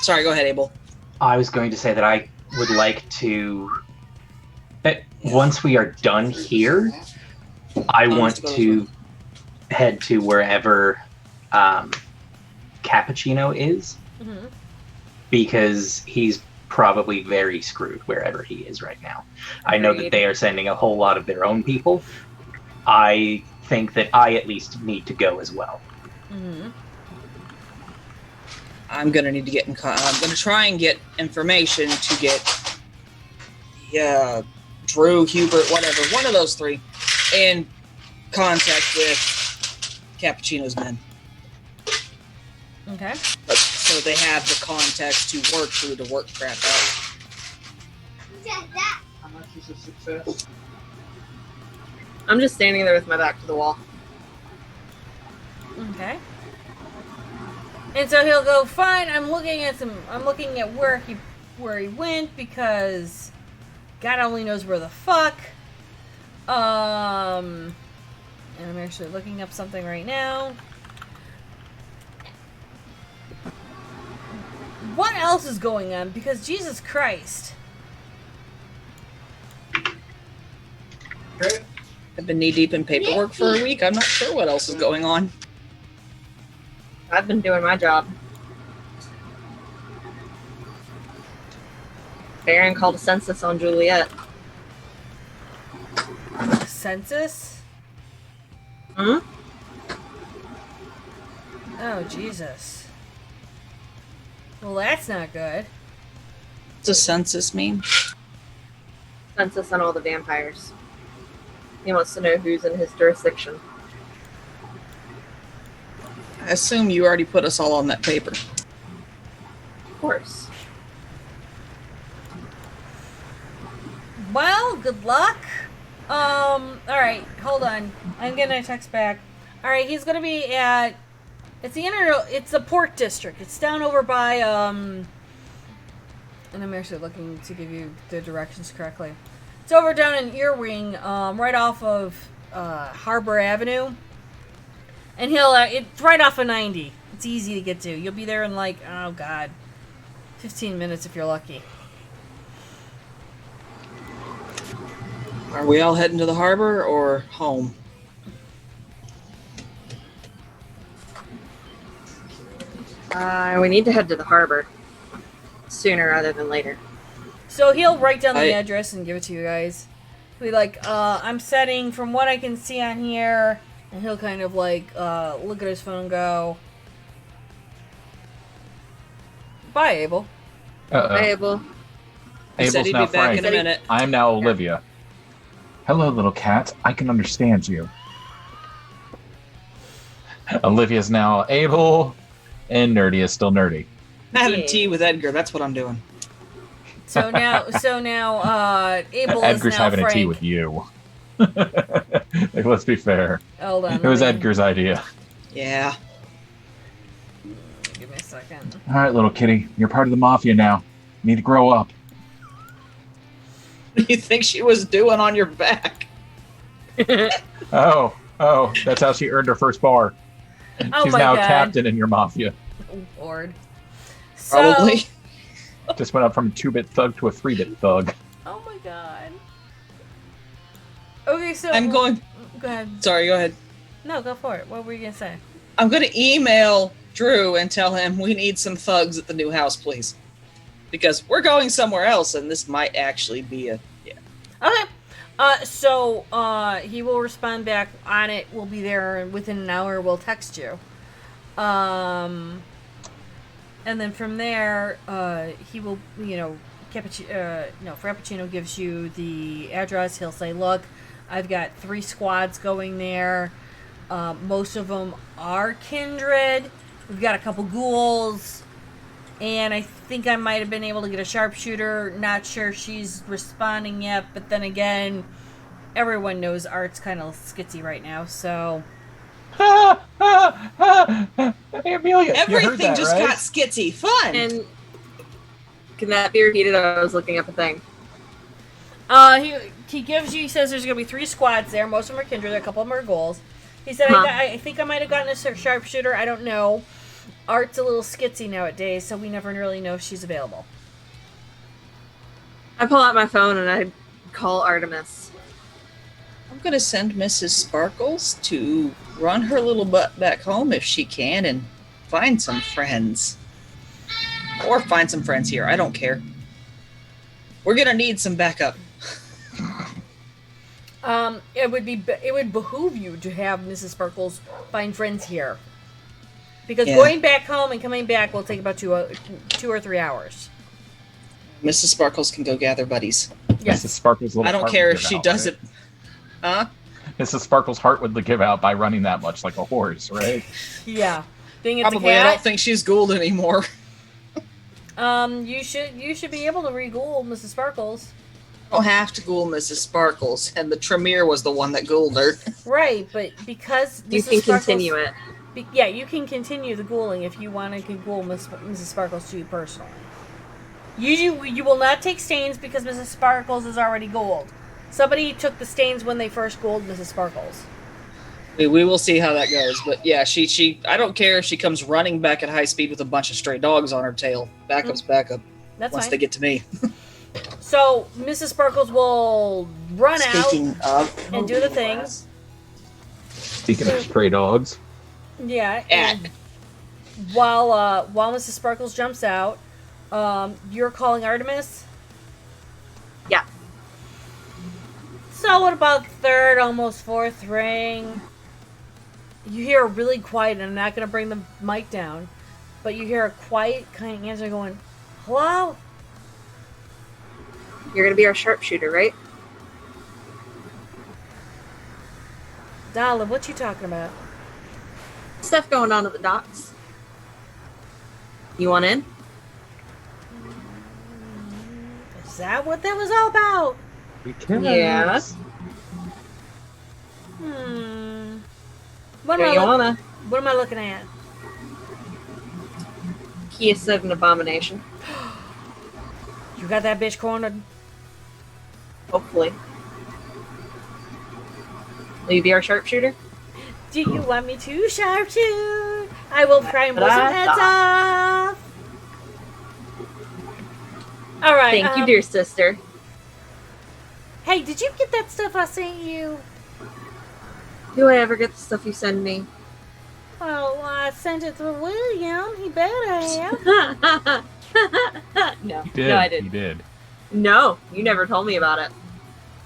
sorry, go ahead, Abel. I was going to say that I would like to... once we are done here, I want to head to wherever Cappuccino is. Mm-hmm. Because he's probably very screwed wherever he is right now. I know that they are sending a whole lot of their own people. I think that I at least need to go as well. Mm-hmm. I'm going to need to get in I'm going to try and get information to get Drew, Hubert, whatever, one of those three, in contact with Cappuccino's men. Okay. So they have the context to work through to work crap out. How much is a success? I'm just standing there with my back to the wall. Okay. And so he'll go, fine, I'm looking at where he went because God only knows where the fuck. And I'm actually looking up something right now. what else is going on? Because Jesus Christ. I've been knee deep in paperwork for a week. I'm not sure what else is going on. I've been doing my job. Baron called a census on Juliet. Census? Hmm? Oh, Jesus. Well, that's not good. What's a census mean? Census on all the vampires. He wants to know who's in his jurisdiction. I assume you already put us all on that paper. Of course. Well, good luck. Alright, hold on. I'm gonna text back. Alright, he's gonna be at... It's the Port District. It's down over by, and I'm actually looking to give you the directions correctly. It's over down in Earwing, right off of, Harbor Avenue. And it's right off of 90. It's easy to get to. You'll be there in like, oh god, 15 minutes if you're lucky. Are we all heading to the harbor or home? We need to head to the harbor. Sooner rather than later. So he'll write down the address and give it to you guys. He'll be like, I'm setting from what I can see on here. And he'll kind of like, look at his phone and go, bye, Abel. Bye, Abel. He said Abel's he'd now be back Frank. in a minute. I am now Olivia. Hello, little cat. I can understand you. Olivia's now Abel, and Nerdy is still Nerdy. Having tea with Edgar. That's what I'm doing. So now, Abel Edgar's is now having Frank. a tea with you. Like, let's be fair. Hold on. It was let me- Edgar's idea. Yeah. Give me a second. All right, little kitty. You're part of the mafia now. You need to grow up. What do you think she was doing on your back? Oh, that's how she earned her first bar. Oh She's my now God. captain in your mafia. Oh, Lord. So, Probably. Just went up from a 2-bit thug to a 3-bit thug. Oh my god. Okay, so I'm going. Go ahead. Sorry, go ahead. No, go for it. What were you gonna say? I'm going to email Drew and tell him we need some thugs at the new house, please. Because we're going somewhere else, and this might actually be a... Yeah. Okay. So he will respond back on it. We'll be there and within an hour. We'll text you. And then from there, he will, Frappuccino gives you the address. He'll say, look, I've got 3 squads going there. Most of them are kindred. We've got a couple ghouls. And I think I might have been able to get a sharpshooter. Not sure she's responding yet. But then again, everyone knows Art's kind of skitsy right now, so... Hey, Amelia, Everything just right? got skitsy. Fun! And can that be repeated? I was looking up a thing. He gives you, he says there's going to be 3 squads there. Most of them are kindred, a couple of them are ghouls. He said, I think I might have gotten a sharpshooter. I don't know. Art's a little skitsy nowadays, so we never really know if she's available. I pull out my phone and I call Artemis. I'm going to send Mrs. Sparkles to run her little butt back home if she can and find some friends. Or find some friends here. I don't care. We're going to need some backup. It would behoove you to have Mrs. Sparkles find friends here. Because going back home and coming back will take about 2 or 3 hours. Mrs. Sparkles can go gather buddies. Yes. Mrs. Sparkles' little I don't heart care would if give she out, does right? it. Huh? Mrs. Sparkles' heart would give out by running that much like a horse, right? Yeah. Being it's Probably. a cat, I don't think she's ghouled anymore. you should be able to re-ghoul Mrs. Sparkles. I don't have to ghoul Mrs. Sparkles, and the Tremere was the one that ghouled her. Right, but because You Mrs. can Sparkles, continue it. Yeah, you can continue the ghouling if you want to ghoul Mrs. Sparkles to you personally. You will not take stains because Mrs. Sparkles is already ghouled. Somebody took the stains when they first ghouled Mrs. Sparkles. We will see how that goes. But yeah, she I don't care if she comes running back at high speed with a bunch of stray dogs on her tail. Backup's backup. That's Once fine. they get to me. So Mrs. Sparkles will run Speaking of and do the thing. Speaking of stray dogs, Yeah. And while Mrs. Sparkles jumps out, you're calling Artemis? Yeah. So what about third, almost fourth ring? You hear a really quiet, and I'm not going to bring the mic down, but you hear a quiet kind of answer going, hello? You're gonna be our sharpshooter, right? Darling, what you talking about? Stuff going on at the docks. You want in? Is that what that was all about? Yeah. What Do am, you I wanna? what am I looking at? Kiss of an abomination. You got that bitch cornered? Hopefully. Will you be our sharpshooter? Do you want me to sharpshoot? I will try and blow some heads off. All right. Thank you, dear sister. Hey, did you get that stuff I sent you? Do I ever get the stuff you send me? Well, I sent it through William. He better have. No. he did. No, I didn't. He did. No, you never told me about it.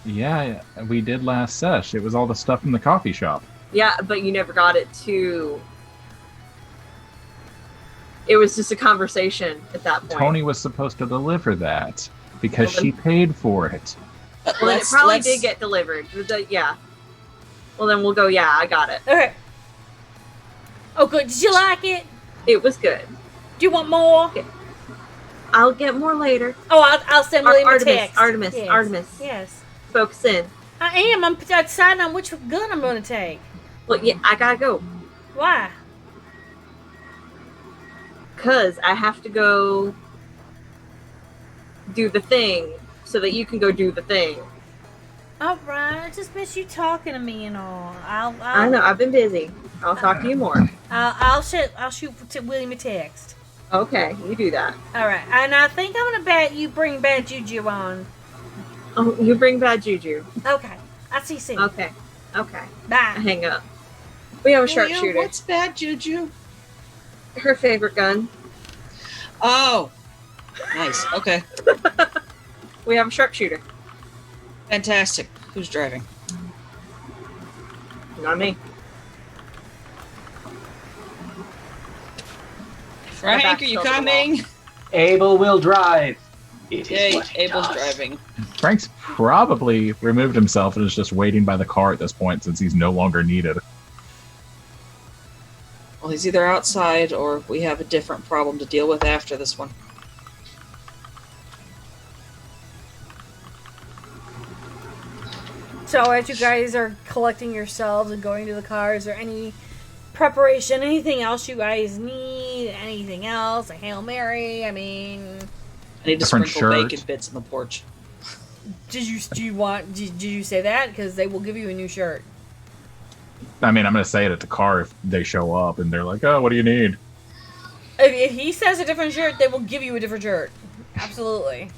Yeah, we did last sesh. It was all the stuff in the coffee shop. Yeah, but you never got it to... It was just a conversation at that point. Tony was supposed to deliver that because Well, she paid for it. Well, then it probably did get delivered. Yeah. Well, then we'll go, yeah, I got it. Okay. Oh, good. Did you like it? It was good. Do you want more? Yeah. I'll get more later. Oh, I'll send William a text. Artemis. Yes. Focus in. I am. I'm deciding on which gun I'm going to take. Well, yeah, I gotta go. Why? Because I have to go do the thing so that you can go do the thing. All right. I just miss you talking to me and all. I know. I've been busy. I'll talk to you more. I'll shoot to William a text. Okay, you do that. All right. And I think I'm gonna bet you bring bad juju on. Oh, you bring bad juju. Okay. I'll see you soon. Okay. Bye. I hang up. We have a sharpshooter. What's bad juju? Her favorite gun. Oh, nice. Okay, We have a sharpshooter. fantastic. Who's driving? Not me. Frank, are you coming? Abel will drive. It is Yay, what he Abel's does. driving. Frank's probably removed himself and is just waiting by the car at this point since he's no longer needed. Well, he's either outside or we have a different problem to deal with after this one. So as you guys are collecting yourselves and going to the car, is there any preparation, anything else you guys need? Anything else? A Hail Mary? I mean, I need to Different sprinkle shirt. bacon bits in the porch. did you say that? Because they will give you a new shirt. I mean, I'm going to say it at the car if they show up and they're like, oh, what do you need? If he says a different shirt, they will give you a different shirt. Absolutely.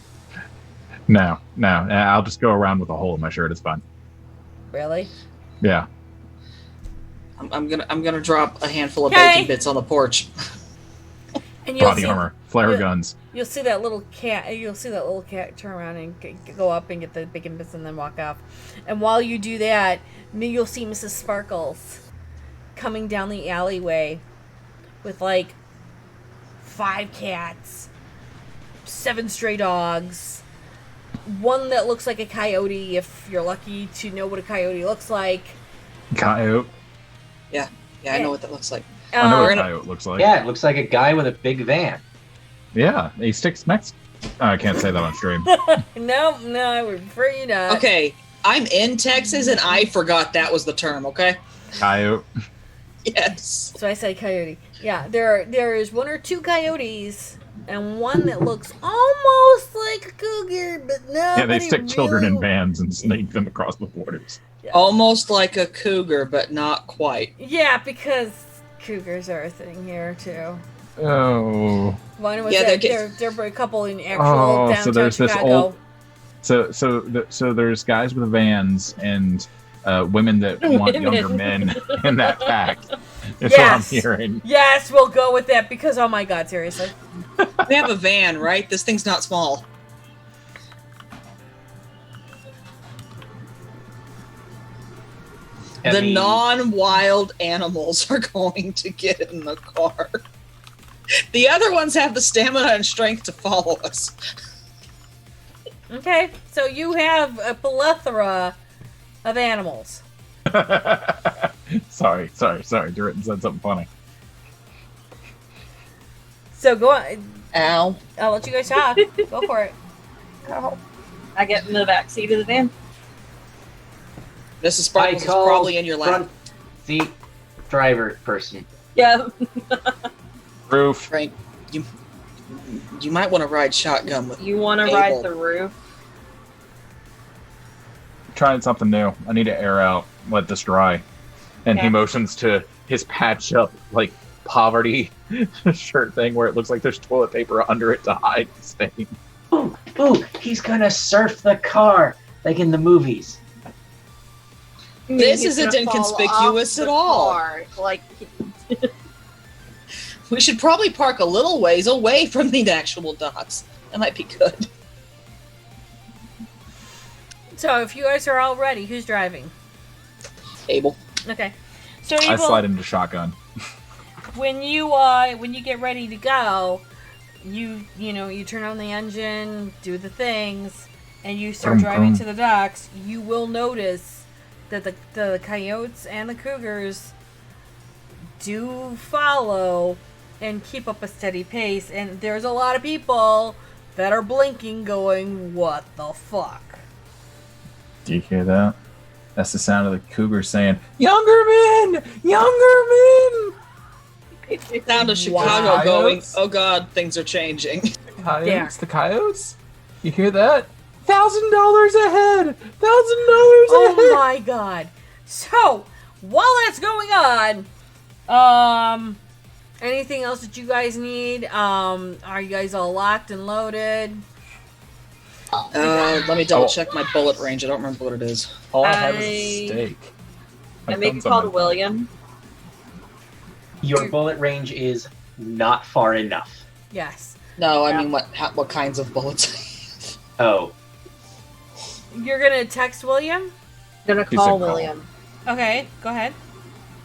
No. I'll just go around with a hole in my shirt. It's fine. Really? Yeah. I'm gonna drop a handful of Okay. bacon bits on the porch. And you'll Body see, armor, flare you'll- guns. You'll see that little cat. You'll see that little cat turn around and go up and get the bacon bits and then walk off. And while you do that, you'll see Mrs. Sparkles coming down the alleyway with like 5 cats, 7 stray dogs, one that looks like a coyote. If you're lucky to know what a coyote looks like. Coyote. Yeah, I know what that looks like. I know what a Um, coyote looks like. Yeah, it looks like a guy with a big van. Yeah, he sticks Mex. I can't say that on stream. No, I would prefer you not. Okay, I'm in Texas and I forgot that was the term. Okay. Coyote. Yes. So I said coyote. Yeah, there is 1 or 2 coyotes and one that looks almost like a cougar, but no. Yeah, they stick children in vans and sneak them across the borders. Almost like a cougar, but not quite. Yeah, because cougars are a thing here too. Oh. One was Yeah, they're a couple in actual Oh, downtown so there's this Chicago. old. So there's guys with vans and women that want younger men in that pack. That's what I'm hearing. Yes, we'll go with that because oh my god, seriously. We have a van, right? This thing's not small. The non-wild animals are going to get in the car. The other ones have the stamina and strength to follow us. Okay, so you have a plethora of animals. Sorry. Duritan said something funny. So go on. Ow. I'll let you guys talk. Go for it. Ow. I get in the back seat of the van. Mrs. Sparkles is probably in your lap. Front seat driver person. Yeah. Roof. Frank, you might want to ride shotgun with You want to Abel. ride the roof? Trying something new. I need to air out. Let this dry. And he Yeah. motions to his patch up, like, poverty shirt thing where it looks like there's toilet paper under it to hide the stain. Ooh, he's gonna surf the car, like in the movies. This He's isn't gonna fall inconspicuous off at the all. car. Like, We should probably park a little ways away from the actual docks. That might be good. So if you guys are all ready, who's driving? Abel. Okay. So I Abel, slide into shotgun. when you get ready to go, you turn on the engine, do the things, and you start Vroom, driving vroom. to the docks. You will notice that the coyotes and the cougars do follow and keep up a steady pace, and there's a lot of people that are blinking going, what the fuck? Do you hear that? That's the sound of the cougar saying, "Younger men! Younger men!" Sound of Chicago Wow. going, Coyotes? oh god, things are changing. Coyotes? The coyotes? You hear that? $1,000 ahead! $1,000 ahead! Oh my god. So, while that's going on, anything else that you guys need? Are you guys all locked and loaded? Let me double check my bullet range. I don't remember what it is. All I have is a steak. I make a call to William. Your bullet range is not far enough. Yes. No, I mean what kinds of bullets? Oh. You're gonna text William? I'm gonna He call said call. William. Okay, go ahead.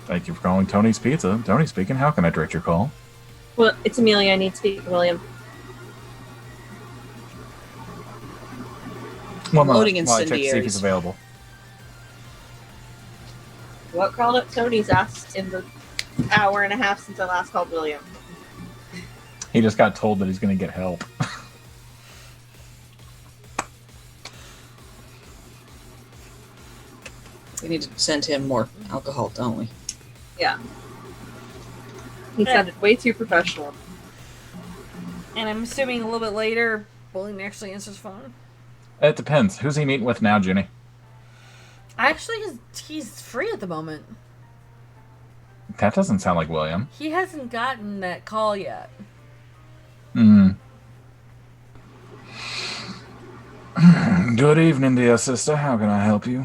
Thank you for calling Tony's Pizza. Tony speaking. How can I direct your call? Well, it's Amelia. I need to speak to William. One moment Loading while I check to see if incendiaries. he's available. What called up Tony's ass in the hour and a half since I last called William? He just got told that he's going to get help. We need to send him more alcohol, don't we? Yeah. He sounded way too professional. And I'm assuming a little bit later, William actually answers the phone. It depends. Who's he meeting with now, Jenny? Actually, he's free at the moment. That doesn't sound like William. He hasn't gotten that call yet. Hmm. Good evening, dear sister. How can I help you?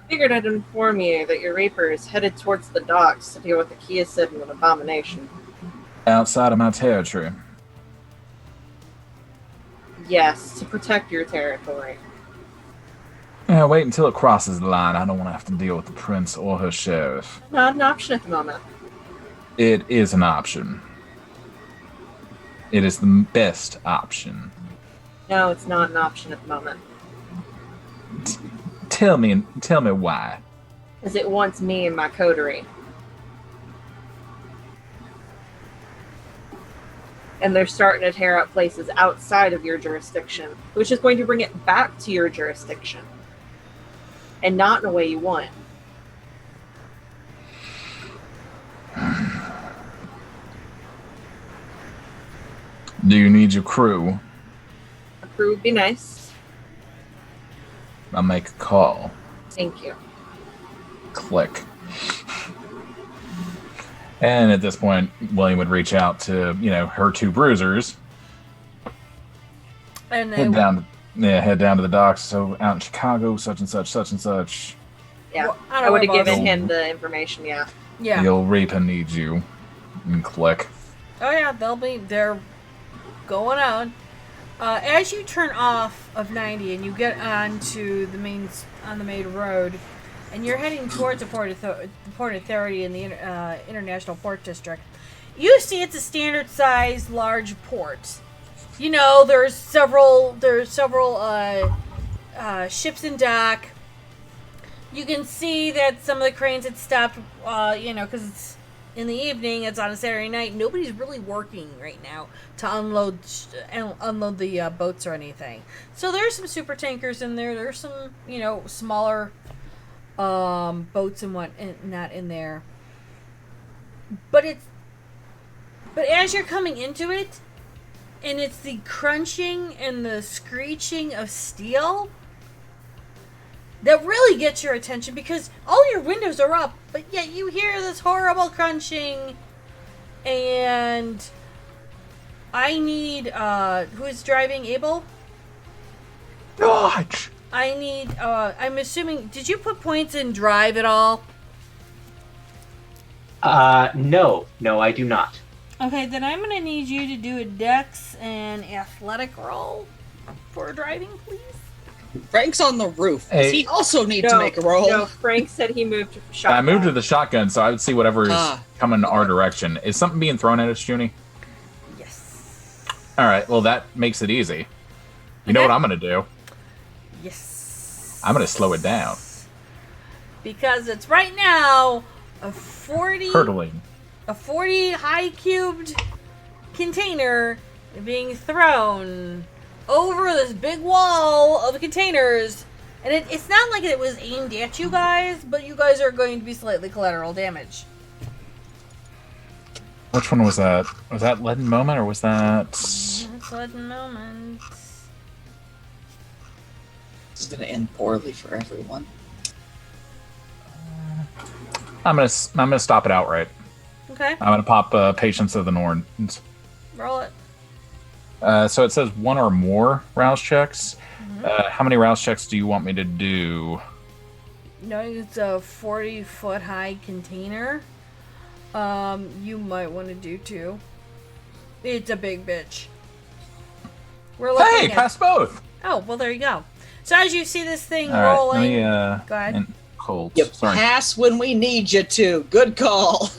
Figured I'd inform you that your Reaper is headed towards the docks to deal with the Kiasid and an abomination. Outside of my territory. Yes, to protect your territory. Yeah, wait until it crosses the line. I don't want to have to deal with the prince or her sheriff. Not an option at the moment. It is an option. It is the best option. No, it's not an option at the moment. Tell me why. Because it wants me and my coterie. And they're starting to tear up places outside of your jurisdiction, which is going to bring it back to your jurisdiction. And not in a way you want. Do you need your crew? A crew would be nice. I'll make a call. Thank you. Click. And at this point, William would reach out to, her two bruisers. And they Head down to the docks. So out in Chicago, such and such, such and such. Yeah, Well, I would have about given them. him the information. Yeah. Yeah. You'll reap and need you. And click. Oh yeah, they're going on. As you turn off of 90 and you get onto the main road, and you're heading towards the Port Authority in the International Port District, you see it's a standard sized large port. There's several ships in dock. You can see that some of the cranes had stopped, because it's in the evening, it's on a Saturday night. Nobody's really working right now to unload the boats or anything. So there's some super tankers in there. There's some, smaller boats and not in there. But as you're coming into it, and it's the crunching and the screeching of steel that really gets your attention, because all your windows are up, but yet you hear this horrible crunching. And I need, who is driving? Abel? Dodge! I need, I'm assuming, did you put points in drive at all? No, I do not. Okay, then I'm going to need you to do a dex and athletic roll for driving, please. Frank's on the roof. Does he also need to make a roll? No, Frank said he moved to shotgun. I moved to the shotgun, so I would see whatever is coming our direction. Is something being thrown at us, Junie? Yes. All right, well, that makes it easy. You know what I'm going to do? Yes. I'm going to slow it down. Because it's right now a 40 Hurtling. a 40 high cubed container being thrown over this big wall of containers, and it's not like it was aimed at you guys, but you guys are going to be slightly collateral damage. Which one was that? Was that Leaden Moment, or was that... It's Leaden Moment. This is going to end poorly for everyone. I'm gonna stop it outright. Okay, I'm gonna pop Patience of the Norns. roll it. So it says one or more rouse checks. Mm-hmm. How many rouse checks do you want me to do? Knowing it's a 40-foot high container, you might want to do 2. It's a big bitch. We're looking at... pass both! Oh, well, there you go. So as you see this thing All right, rolling... go ahead. Cold. You Sorry. pass when we need you to. Good call.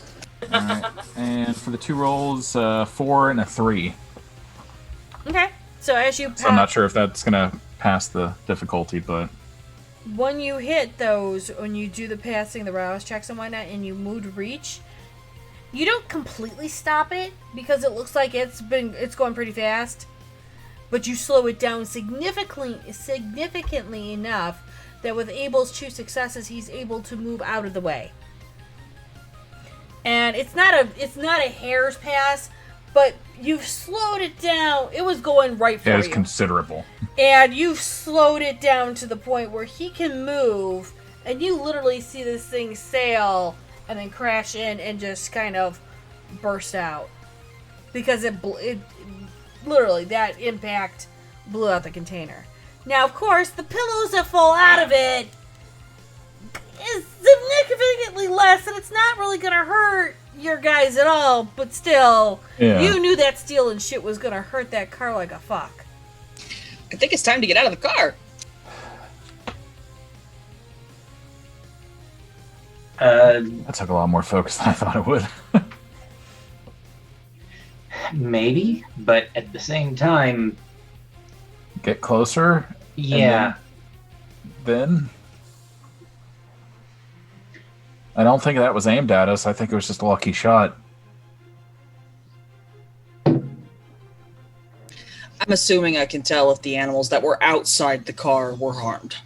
All right. And for the 2 rolls, 4 and a 3. Okay. So as you So I'm not sure if that's gonna pass the difficulty, but when you hit those, when you do the passing, the rouse checks and whatnot, and you move reach, you don't completely stop it because it looks like it's going pretty fast, but you slow it down significantly enough that with Abel's 2 successes, he's able to move out of the way. And it's not a hair's pass, but you've slowed it down. It was going right for you. it is considerable. And you've slowed it down to the point where he can move, and you literally see this thing sail and then crash in and just kind of burst out. Because it literally, that impact blew out the container. Now, of course, the pillows that fall out of it is significantly less, and it's not really going to hurt your guys at all, but still, you knew that steel and shit was going to hurt that car like a fuck. I think it's time to get out of the car. That took a lot more focus than I thought it would. Maybe, but at the same time... Get closer? Yeah. Then? I don't think that was aimed at us. I think it was just a lucky shot. I'm assuming I can tell if the animals that were outside the car were harmed.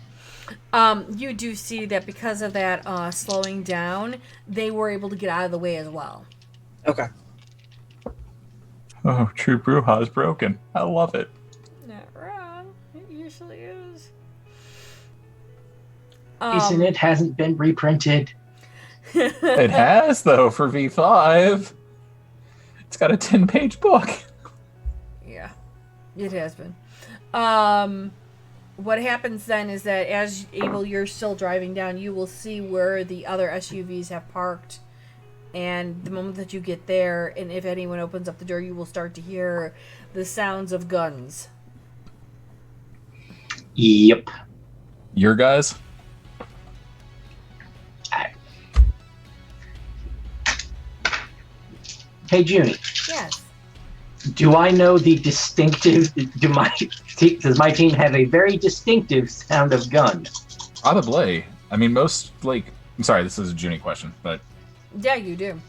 You do see that because of that slowing down, they were able to get out of the way as well. Okay. Oh, True Bruja is broken. I love it. Not wrong. It usually is. Isn't it hasn't been reprinted? It has, though, for V5. It's got a 10-page book. Yeah, it has been. What happens then is that as Abel, you're still driving down, you will see where the other SUVs have parked. And the moment that you get there, and if anyone opens up the door, you will start to hear the sounds of guns. Yep. Your guys? Hey, Junie. Yes. Do I know the distinctive? Does my team have a very distinctive sound of gun? Probably. I mean, most, like... I'm sorry, this is a Junie question, but... Yeah, you do.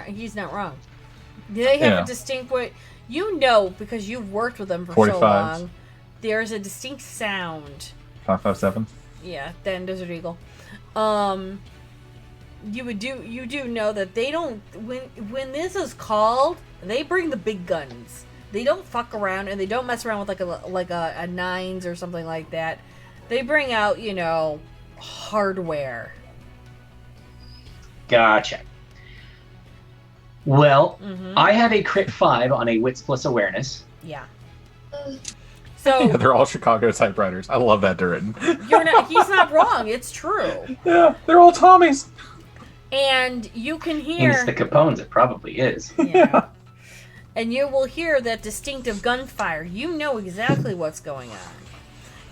He's not wrong. They have a distinct way. You know, because you've worked with them for 45s. so long, there's a distinct sound. 557? Yeah, then Desert Eagle. You do know that they don't, when this is called, they bring the big guns. They don't fuck around, and they don't mess around with like a 9s or something like that. They bring out, hardware. Gotcha. Well, I have a crit 5 on a wits plus awareness. Yeah. So Yeah, they're all Chicago typewriters. I love that Durin. he's not wrong. It's true. Yeah, they're all Tommies. And you can And hear... it's the Capones, it probably is. Yeah. And you will hear that distinctive gunfire. You know exactly what's going on.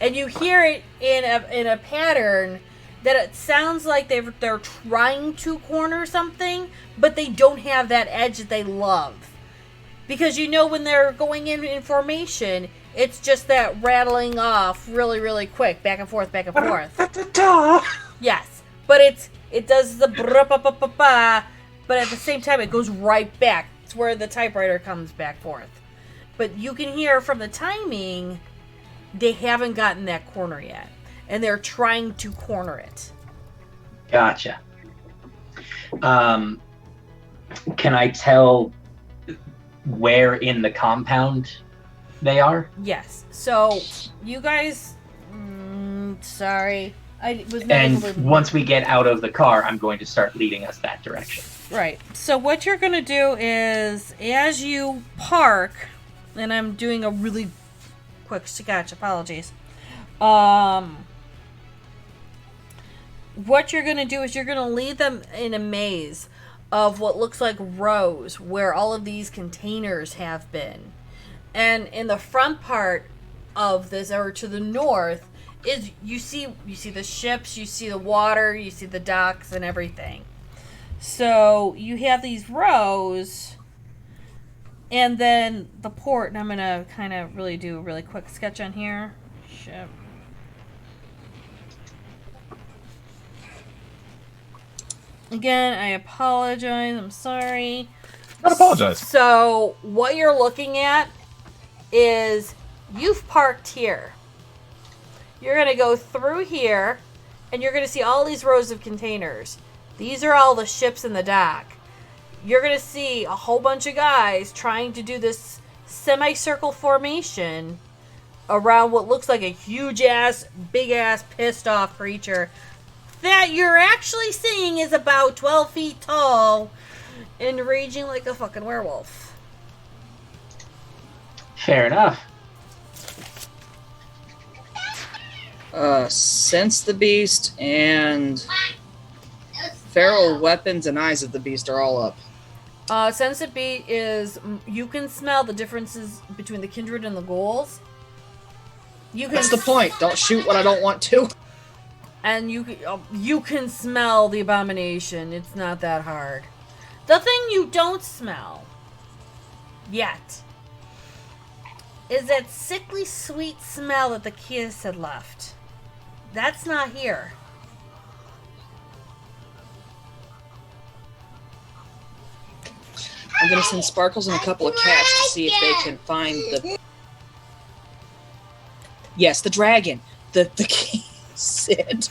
And you hear it in a pattern that it sounds like they're trying to corner something, but they don't have that edge that they love. Because when they're going in formation, it's just that rattling off really, really quick, back and forth, back and forth. Yes, but it does the brr-pa-pa-pa-pa, but at the same time it goes right back. It's where the typewriter comes back forth. But you can hear from the timing, they haven't gotten that corner yet. And they're trying to corner it. Gotcha. Can I tell where in the compound they are? Yes. So, you guys... sorry. I was not able And to... once we get out of the car, I'm going to start leading us that direction. Right. So what you're going to do is, as you park, and I'm doing a really quick sketch, apologies. What you're going to do is you're going to lead them in a maze of what looks like rows where all of these containers have been. And in the front part of this, or to the north, is you see the ships, you see the water, you see the docks and everything. So you have these rows, and then the port, and I'm going to kind of really do a really quick sketch on here. Ship. Again, I apologize. I'm sorry. Don't apologize. So what you're looking at is you've parked here. You're going to go through here, and you're going to see all these rows of containers. These are all the ships in the dock. You're going to see a whole bunch of guys trying to do this semicircle formation around what looks like a huge-ass, big-ass, pissed-off creature that you're actually seeing is about 12 feet tall and raging like a fucking werewolf. Fair enough. Sense the Beast and Feral Weapons and Eyes of the Beast are all up. Sense of Beast is, you can smell the differences between the kindred and the ghouls. That's the point. Don't shoot what I don't want to. And you can smell the abomination. It's not that hard. The thing you don't smell yet is that sickly sweet smell that the kiss had left. That's not here. I'm gonna send Sparkles and a couple of cats to see if they can find the... Yes, the dragon. The Sid.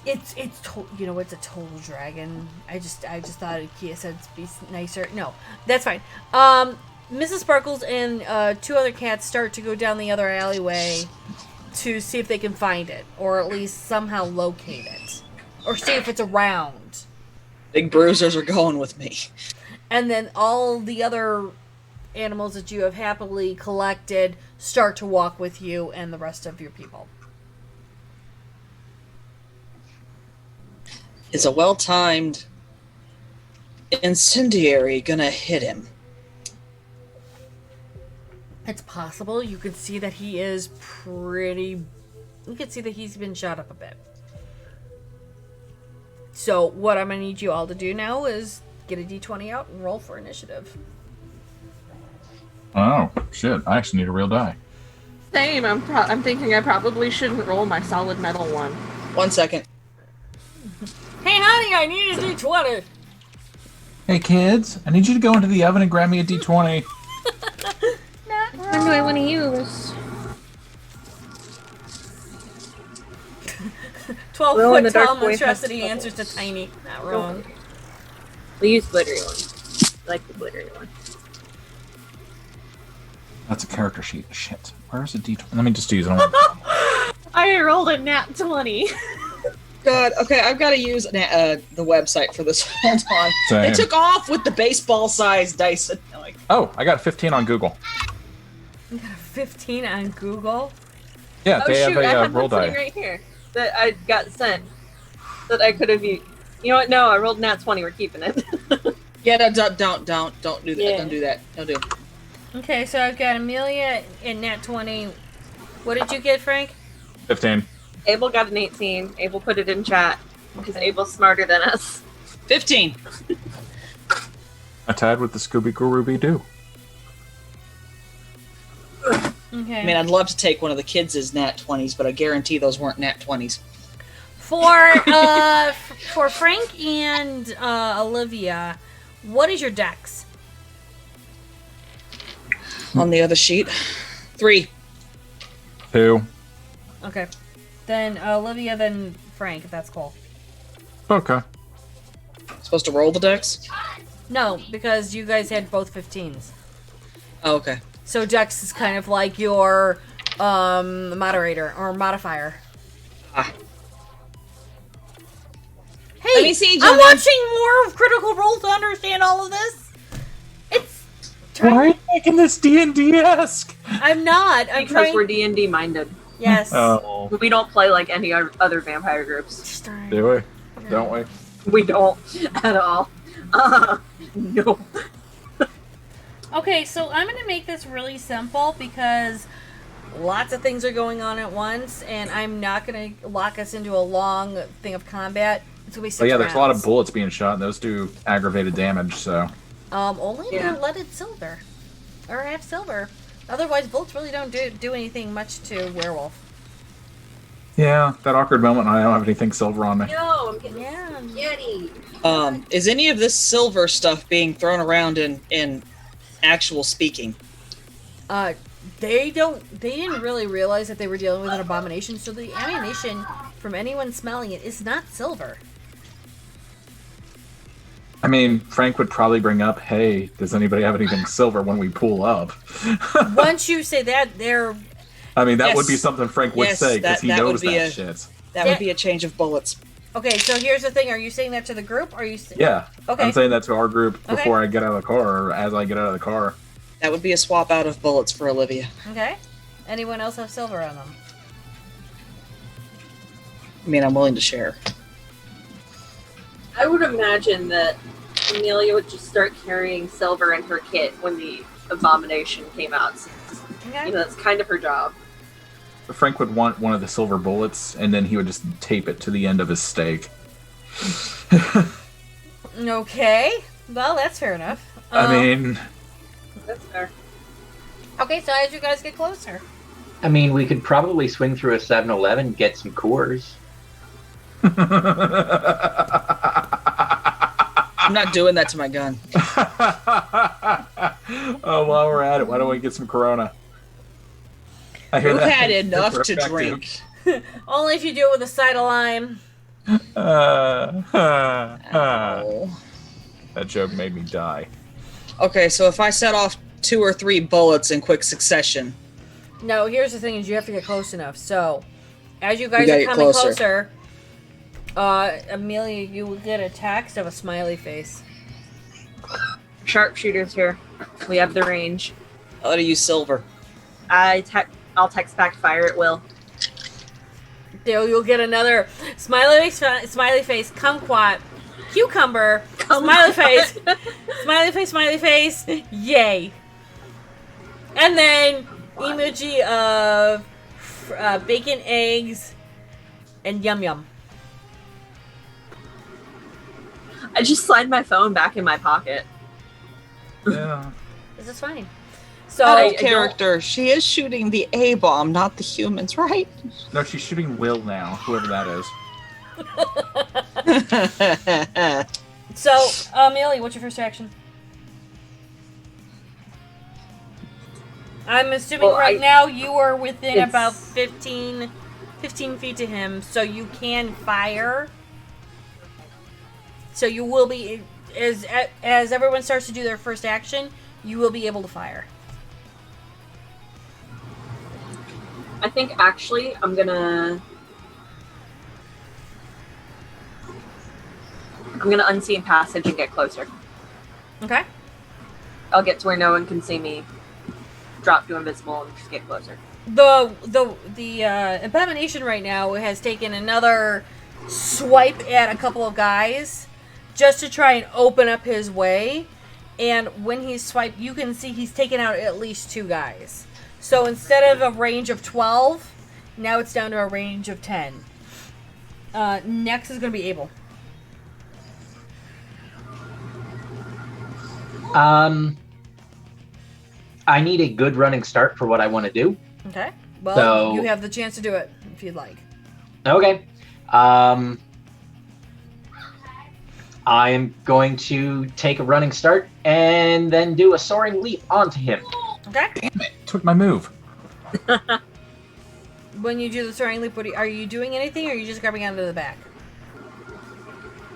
It's it's a total dragon. I just thought Kia said to be nicer. No, that's fine. Mrs. Sparkles and 2 other cats start to go down the other alleyway to see if they can find it, or at least somehow locate it, or see if it's around. Big bruisers are going with me. And then all the other animals that you have happily collected start to walk with you and the rest of your people. Is a well-timed incendiary gonna hit him? It's possible. You can see that he is pretty... You can see that he's been shot up a bit. So what I'm going to need you all to do now is get a d20 out and roll for initiative. Oh, shit. I actually need a real die. Same. I'm thinking I probably shouldn't roll my solid metal one. 1 second. Hey, honey, I need a d20. Hey, kids. I need you to go into the oven and grab me a d20. Which one do I want to use? 12-foot tall monstrosity answers to tiny. Not wrong. We use glittery one. I like the glittery one. That's a character sheet. Shit. Where's the d20? Let me just use it. I rolled a nat 20. God, okay, I've got to use the website for this. Hold on. Same. They took off with the baseball-sized dice. Like, Oh, I got a 15 on Google. You got a 15 on Google? Yeah, Oh they shoot, I have a had roll one sitting die. right here that I got sent. That I could have used. You know what? No, I rolled nat 20. We're keeping it. yeah, don't do that. Yeah. Don't do that. Don't do it. Okay, so I've got Amelia and Nat 20. What did you get, Frank? 15. Abel got an 18. Abel put it in chat because Abel's smarter than us. 15. I tied with the Scooby-Doo. Okay. I mean, I'd love to take one of the kids' nat 20s, but I guarantee those weren't nat 20s. For Frank and Olivia, what is your dex? On the other sheet. 3. 2. Okay. Then Olivia, then Frank, if that's cool. Okay. Supposed to roll the dex? No, because you guys had both 15s. Oh, okay. So dex is kind of like your moderator or modifier. Ah. Hey, Let me see, I'm Jenna. watching more of Critical Role to understand all of this. It's Why are you making this D&D-esque? I'm not. I'm Because trying. we're D&D minded. Yes. Oh, We don't play like any other vampire groups. Just trying. do we? Don't we? We don't at all. No. Okay, so I'm gonna make this really simple because lots of things are going on at once, and I'm not gonna lock us into a long thing of combat. It's gonna be 6 Well, yeah, there's a lot of rounds. bullets being shot, and those do aggravated damage, so... Only if Yeah. they're leaded silver or have silver. Otherwise, bullets really don't do anything much to werewolf. Yeah, that awkward moment, I don't have anything silver on me. No, I'm getting Yeah. spaghetti. Is any of this silver stuff being thrown around in actual speaking? They didn't really realize that they were dealing with an abomination, so the ammunition from anyone smelling it is not silver. I mean, Frank would probably bring up, hey, does anybody have anything silver when we pull up? Once you say that, they're I mean, that Yes. would be something Frank would Yes, say, because that- he that would knows be that a- shit. That Yeah. would be a change of bullets. okay. So here's the thing: are you saying that to the group? Or are you? Yeah, Okay. I'm saying that to our group Okay. before I get out of the car, or as I get out of the car. That would be a swap out of bullets for Olivia. Okay. Anyone else have silver on them? I mean, I'm willing to share. I would imagine that Amelia would just start carrying silver in her kit when the abomination came out. Okay. You know, that's kind of her job. Frank would want one of the silver bullets, and then he would just tape it to the end of his stake. Okay. Well, that's fair enough. I mean, That's fair. Okay, so as you guys get closer, I mean, we could probably swing through a 7-Eleven, get some Coors. I'm not doing that to my gun. oh, while we're at it, why don't we get some Corona? I hear Who that had thing's enough super to effective. drink? only if you do it with a side of lime. Oh. That joke made me die. Okay, so if I set off 2 or 3 bullets in quick succession, No, here's the thing: is you have to get close enough. So, as you guys gotta are get coming closer. closer, Amelia, you will get a text of a smiley face. Sharpshooters here. We have the range. I'll let her use silver. I'll text back fire at will. You'll get another smiley face, kumquat, cucumber, smiley face, yay. And then emoji of bacon, eggs, and yum yum. I just slide my phone back in my pocket. Yeah. This is fine. So Out of character, she is shooting the A bomb, not the humans, right? No, she's shooting Will now, whoever that is. So, Amelia, what's your first reaction? I'm assuming now you are within about 15 feet to him, so you can fire. So you will be, as everyone starts to do their first action, you will be able to fire. I think actually I'm gonna unseen passage and get closer. Okay. I'll get to where no one can see me. Drop to invisible and just get closer. The Abomination right now has taken another swipe at a couple of guys just to try and open up his way. And when he's swiped, you can see he's taken out at least 2 guys. So instead of a range of 12, now it's down to a range of 10. Next is going to be Abel. I need a good running start for what I want to do. Okay. Well, So- you have the chance to do it if you'd like. Okay. I am going to take a running start and then do a soaring leap onto him. Okay. Damn it! Took my move. When you do the soaring leap, are you doing anything, or are you just grabbing onto the back?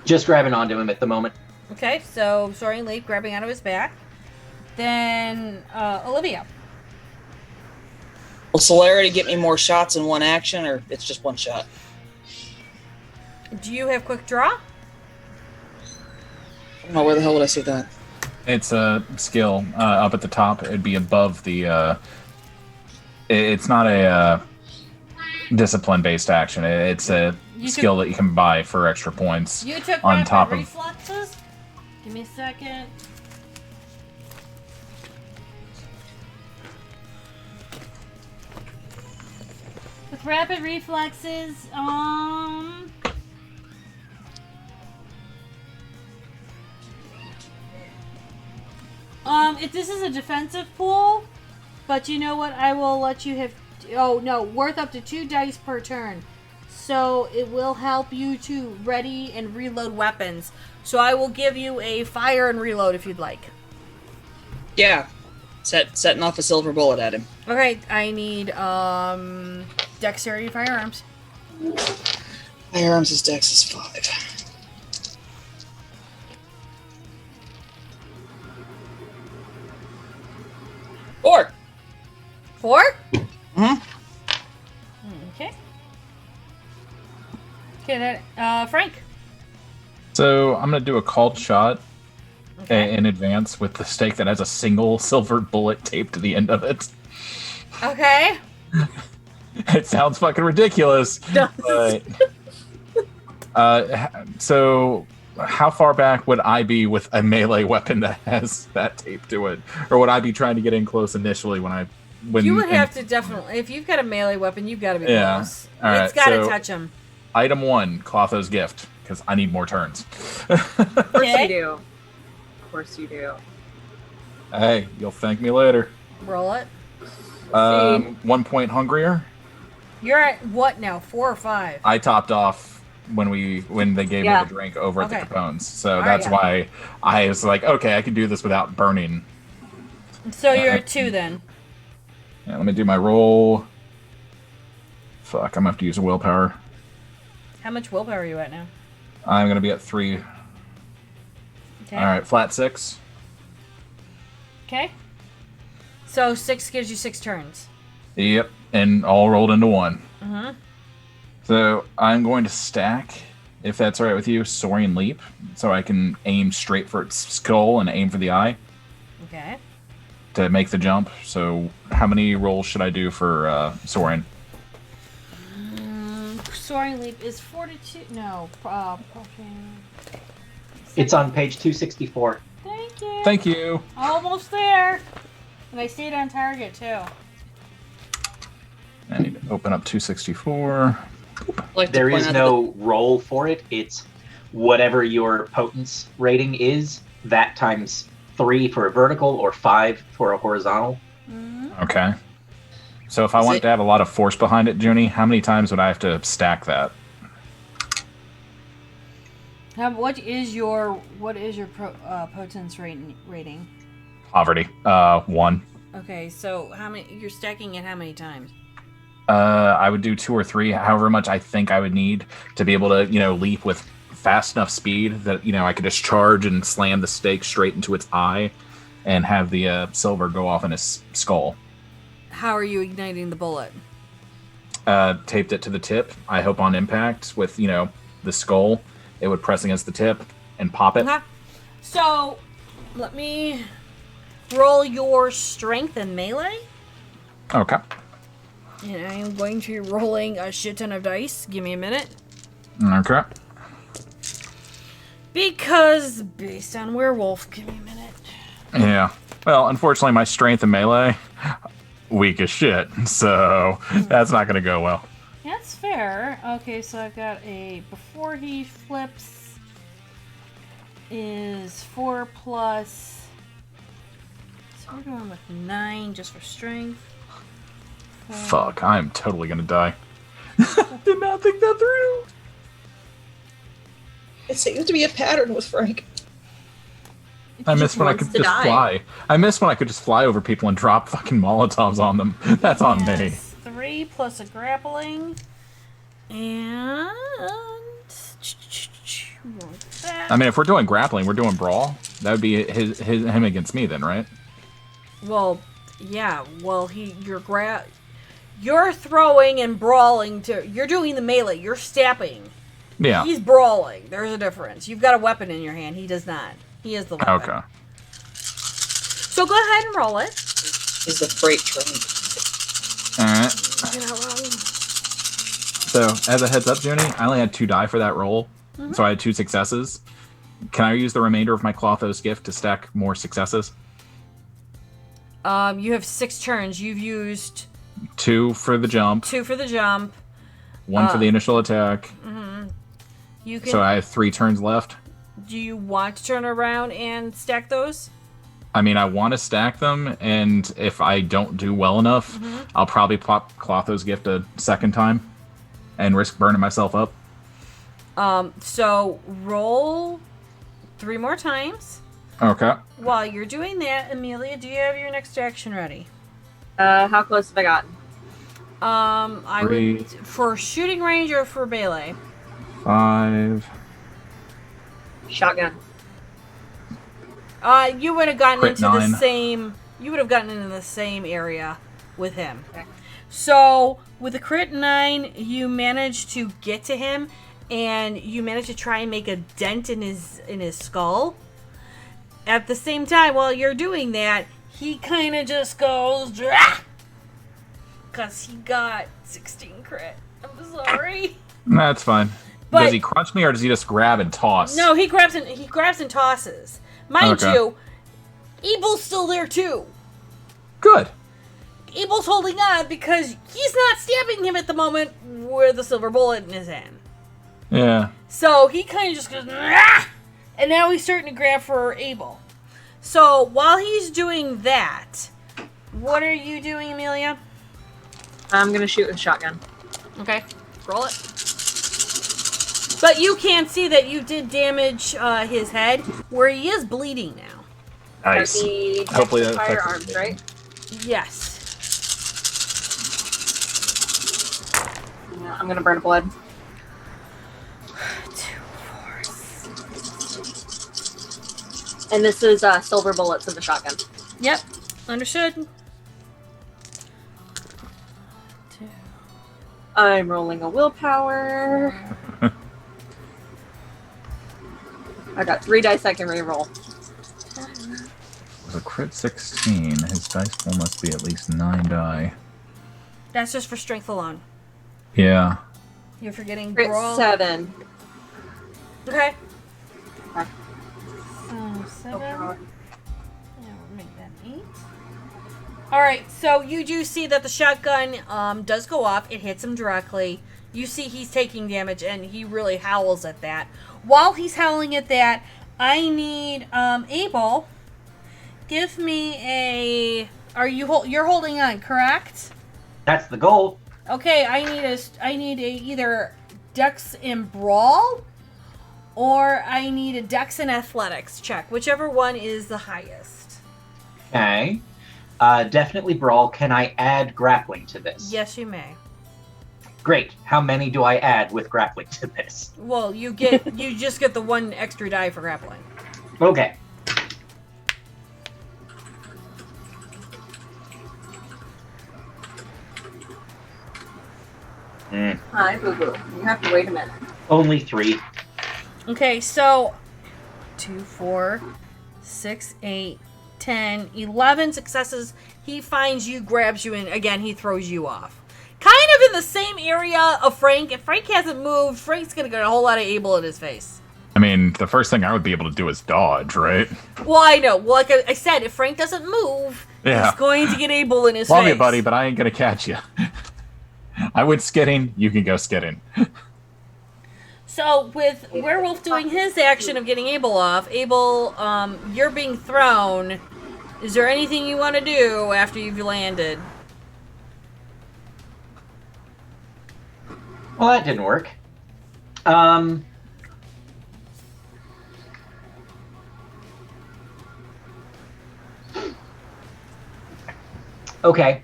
Just grabbing onto him at the moment. Okay, so soaring leap, grabbing onto his back. Then Olivia. Will celerity get me more shots in one action, or it's just one shot? Do you have quick draw? I don't know, where the hell would I see that? It's a skill up at the top. It'd be above the. It's not a discipline-based action. It's a skill that you can buy for extra points. You took on rapid top of. reflexes? Give me a second. With rapid reflexes, if this is a defensive pool, but you know what? I will let you have. Oh no, worth up to 2 dice per turn. So it will help you to ready and reload weapons. So I will give you a fire and reload if you'd like. Yeah. Setting off a silver bullet at him. Okay, I need dexterity firearms. Firearms is dex is 5. Four. Mm-hmm. Okay. Okay, Frank. So I'm gonna do a called shot in advance with the stake that has a single silver bullet taped to the end of it. Okay. It sounds fucking ridiculous. But, so how far back would I be with a melee weapon that has that tape to it, or would I be trying to get in close initially when you would have to definitely, if you've got a melee weapon, you've got to be close. All right, it's got to so touch him. Item 1, Clotho's gift, because I need more turns. Of course you do. Of course you do. Hey, you'll thank me later. Roll it. 1 point hungrier. You're at what now? 4 or 5? I topped off when they gave me the drink over at the Capone's, so that's why I was like, okay, I can do this without burning. So you're at 2 then. Yeah, let me do my roll. Fuck, I'm gonna have to use a willpower. How much willpower are you at now? I'm gonna be at 3. Okay. All right, flat 6. Okay. So 6 gives you 6 turns. Yep, and all rolled into 1. Mm-hmm. So I'm going to stack if that's all right with you, Soaring Leap, so I can aim straight for its skull and aim for the eye Okay. to make the jump. So how many rolls should I do for Soaring? Soaring Leap is 42. No. It's on page 264. Thank you. Thank you. Almost there. And I stayed on target, too. I need to open up 264. Like to There point is out no roll for it. It's whatever your potence rating is, that times 3 for a vertical or 5 for a horizontal. Okay. So if I Is want it- to have a lot of force behind it, Junie, how many times would I have to stack that? What is your potence rating? Poverty. 1. Okay, so how many? You're stacking it how many times? I would do 2 or 3, however much I think I would need to be able to, leap with fast enough speed that, I could just charge and slam the stake straight into its eye and have the silver go off in its skull. How are you igniting the bullet? Taped it to the tip. I hope on impact with, the skull, it would press against the tip and pop it. Okay. So, let me roll your strength and melee. Okay. And I am going to be rolling a shit ton of dice. Give me a minute. Okay. Because, based on werewolf, give me a minute. Yeah. Well, unfortunately, my strength and melee, weak as shit. So that's not going to go well. That's fair. Okay, so I've got before he flips is 4 plus. So we're going with 9 just for strength. Fuck, I'm totally going to die. Did not think that through. it seems to be a pattern with Frank. I miss when I could just fly. I miss when I could just fly over people and drop fucking Molotovs on them. That's on me. 3 plus a grappling. And. I mean, if we're doing grappling, we're doing brawl. That would be him against me then, right? Well, yeah. Well, you're throwing and brawling you're doing the melee. You're stabbing. Yeah. He's brawling. There's a difference. You've got a weapon in your hand. He does not. He is the weapon. Okay. So go ahead and roll it. He's the freight train. Alright. So, as a heads up, Junie, I only had 2 die for that roll. Mm-hmm. So I had 2 successes. Can I use the remainder of my Clothos gift to stack more successes? You have 6 turns. You've used 2 for the jump. 2 for the jump. 1 for the initial attack. Mm-hmm. You can. So I have 3 turns left. Do you want to turn around and stack those? I mean, I want to stack them, and if I don't do well enough, I'll probably pop Clotho's gift a second time and risk burning myself up. So roll 3 more times. Okay. While you're doing that, Amelia, do you have your next action ready? How close have I gotten? I 3. would for shooting range or for melee. 5. Shotgun. You would have gotten Crit into 9. the same. You would have gotten into the same area with him. Okay. So with a crit 9, you managed to get to him, and you managed to try and make a dent in his skull. At the same time, while you're doing that, he kind of just goes, because he got 16 crit. I'm sorry. That's fine. But- does he crunch me, or does he just grab and toss? No, he grabs and tosses. Mind Okay. you, Ebel's still there too. Good. Ebel's holding on because he's not stabbing him at the moment with the silver bullet in his hand. Yeah. So he kind of just goes, "Rah!" And now he's starting to grab for Abel. So while he's doing that, what are you doing, Amelia? I'm gonna shoot with a shotgun. Okay, roll it. But you can see that you did damage his head, where he is bleeding now. Nice. The Hopefully that affects firearms, his right? Yes. Yeah, I'm gonna burn blood. 2, 4. And this is silver bullets in the shotgun. Yep, understood. 2. I'm rolling a willpower. I got 3 dice I can reroll. With a crit 16, his dice pool must be at least 9 die. That's just for strength alone. Yeah. You're forgetting Crit brawl. 7. Okay. Okay. So 7. God. Yeah, we'll make that 8. Alright, so you do see that the shotgun does go off. It hits him directly. You see he's taking damage, and he really howls at that. While he's howling at that, I need Abel. Give me a. You're holding on, correct? That's the goal. Okay, I need a either Dex in Brawl, or I need a Dex in Athletics check, whichever one is the highest. Okay. Definitely Brawl. Can I add grappling to this? Yes, you may. Great. How many do I add with grappling to this? Well, you just get the 1 extra die for grappling. Okay. Hi, Boo Boo. You have to wait a minute. Only 3. Okay, so 2, 4, 6, 8, 10, 11 successes. He finds you, grabs you, and again he throws you off. Kind of in the same area of Frank. If Frank hasn't moved, Frank's gonna get a whole lot of Abel in his face. I mean, the first thing I would be able to do is dodge, right? Well, I know. Well, like I said, if Frank doesn't move, Yeah. he's going to get Abel in his Love face. you, buddy, but I ain't gonna catch you. I went skidding, you can go skidding. So, with Werewolf doing his action of getting Abel off, Abel, you're being thrown. Is there anything you want to do after you've landed? Well, that didn't work. Okay.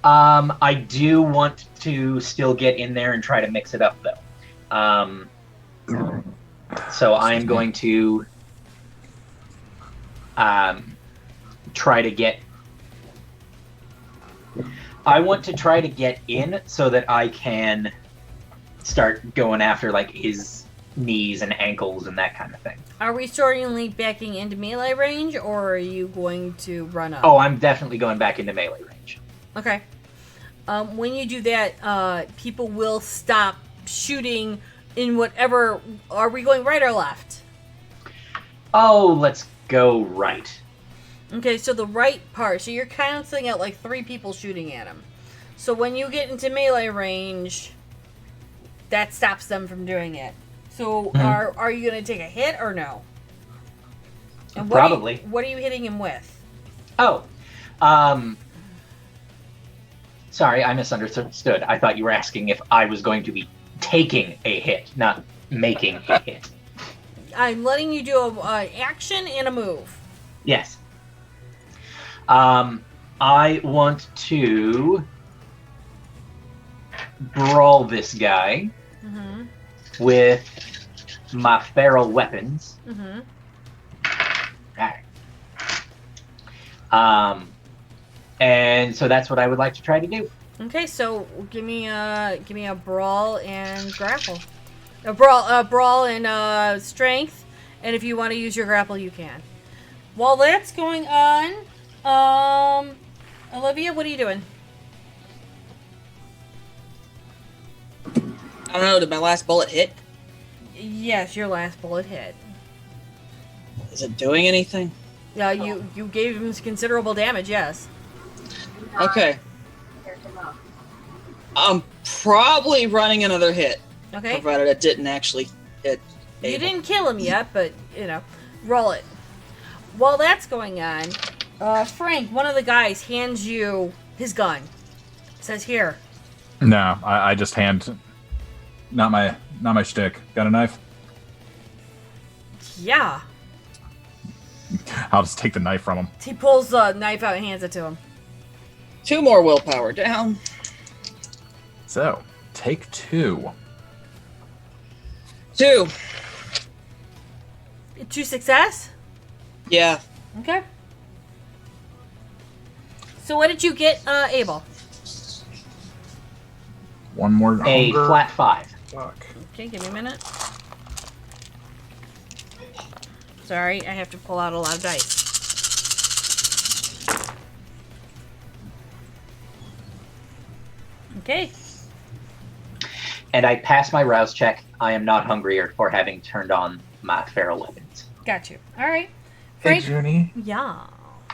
I do want to still get in there and try to mix it up, though. So I'm going to try to get... I want to try to get in so that I can start going after, like, his knees and ankles and that kind of thing. Are we certainly backing into melee range, or are you going to run up? Oh, I'm definitely going back into melee range. Okay. When you do that, people will stop shooting in whatever... Are we going right or left? Oh, let's go right. Okay, so the right part. So you're canceling out like 3 people shooting at him. So when you get into melee range, that stops them from doing it. So are you going to take a hit or no? And Probably. What are you hitting him with? Oh, sorry, I misunderstood. I thought you were asking if I was going to be taking a hit, not making a hit. I'm letting you do an action and a move. Yes. I want to brawl this guy with my feral weapons. Alright. And so that's what I would like to try to do. Okay, so give me a brawl and grapple. A brawl and strength, and if you want to use your grapple, you can. While that's going on, Olivia, what are you doing? I don't know, did my last bullet hit? Yes, your last bullet hit. Is it doing anything? Yeah, you gave him considerable damage. Yes. Okay. I'm probably running another hit. Okay. Provided it didn't actually hit. You Abel. didn't kill him yet, but roll it. While that's going on, Frank, one of the guys hands you his gun. Says here. No, I just hand. Not my shtick. Got a knife? Yeah. I'll just take the knife from him. He pulls the knife out and hands it to him. 2 more willpower down. So, take 2. 2. 2 success? Yeah. Okay. So what did you get, Abel? 1 more A hunger. flat 5. Fuck. Okay, give me a minute. Sorry, I have to pull out a lot of dice. Okay. And I pass my rouse check. I am not hungrier for having turned on my feral weapons. Got you. All right. Hey, Frank. Junie. Yeah.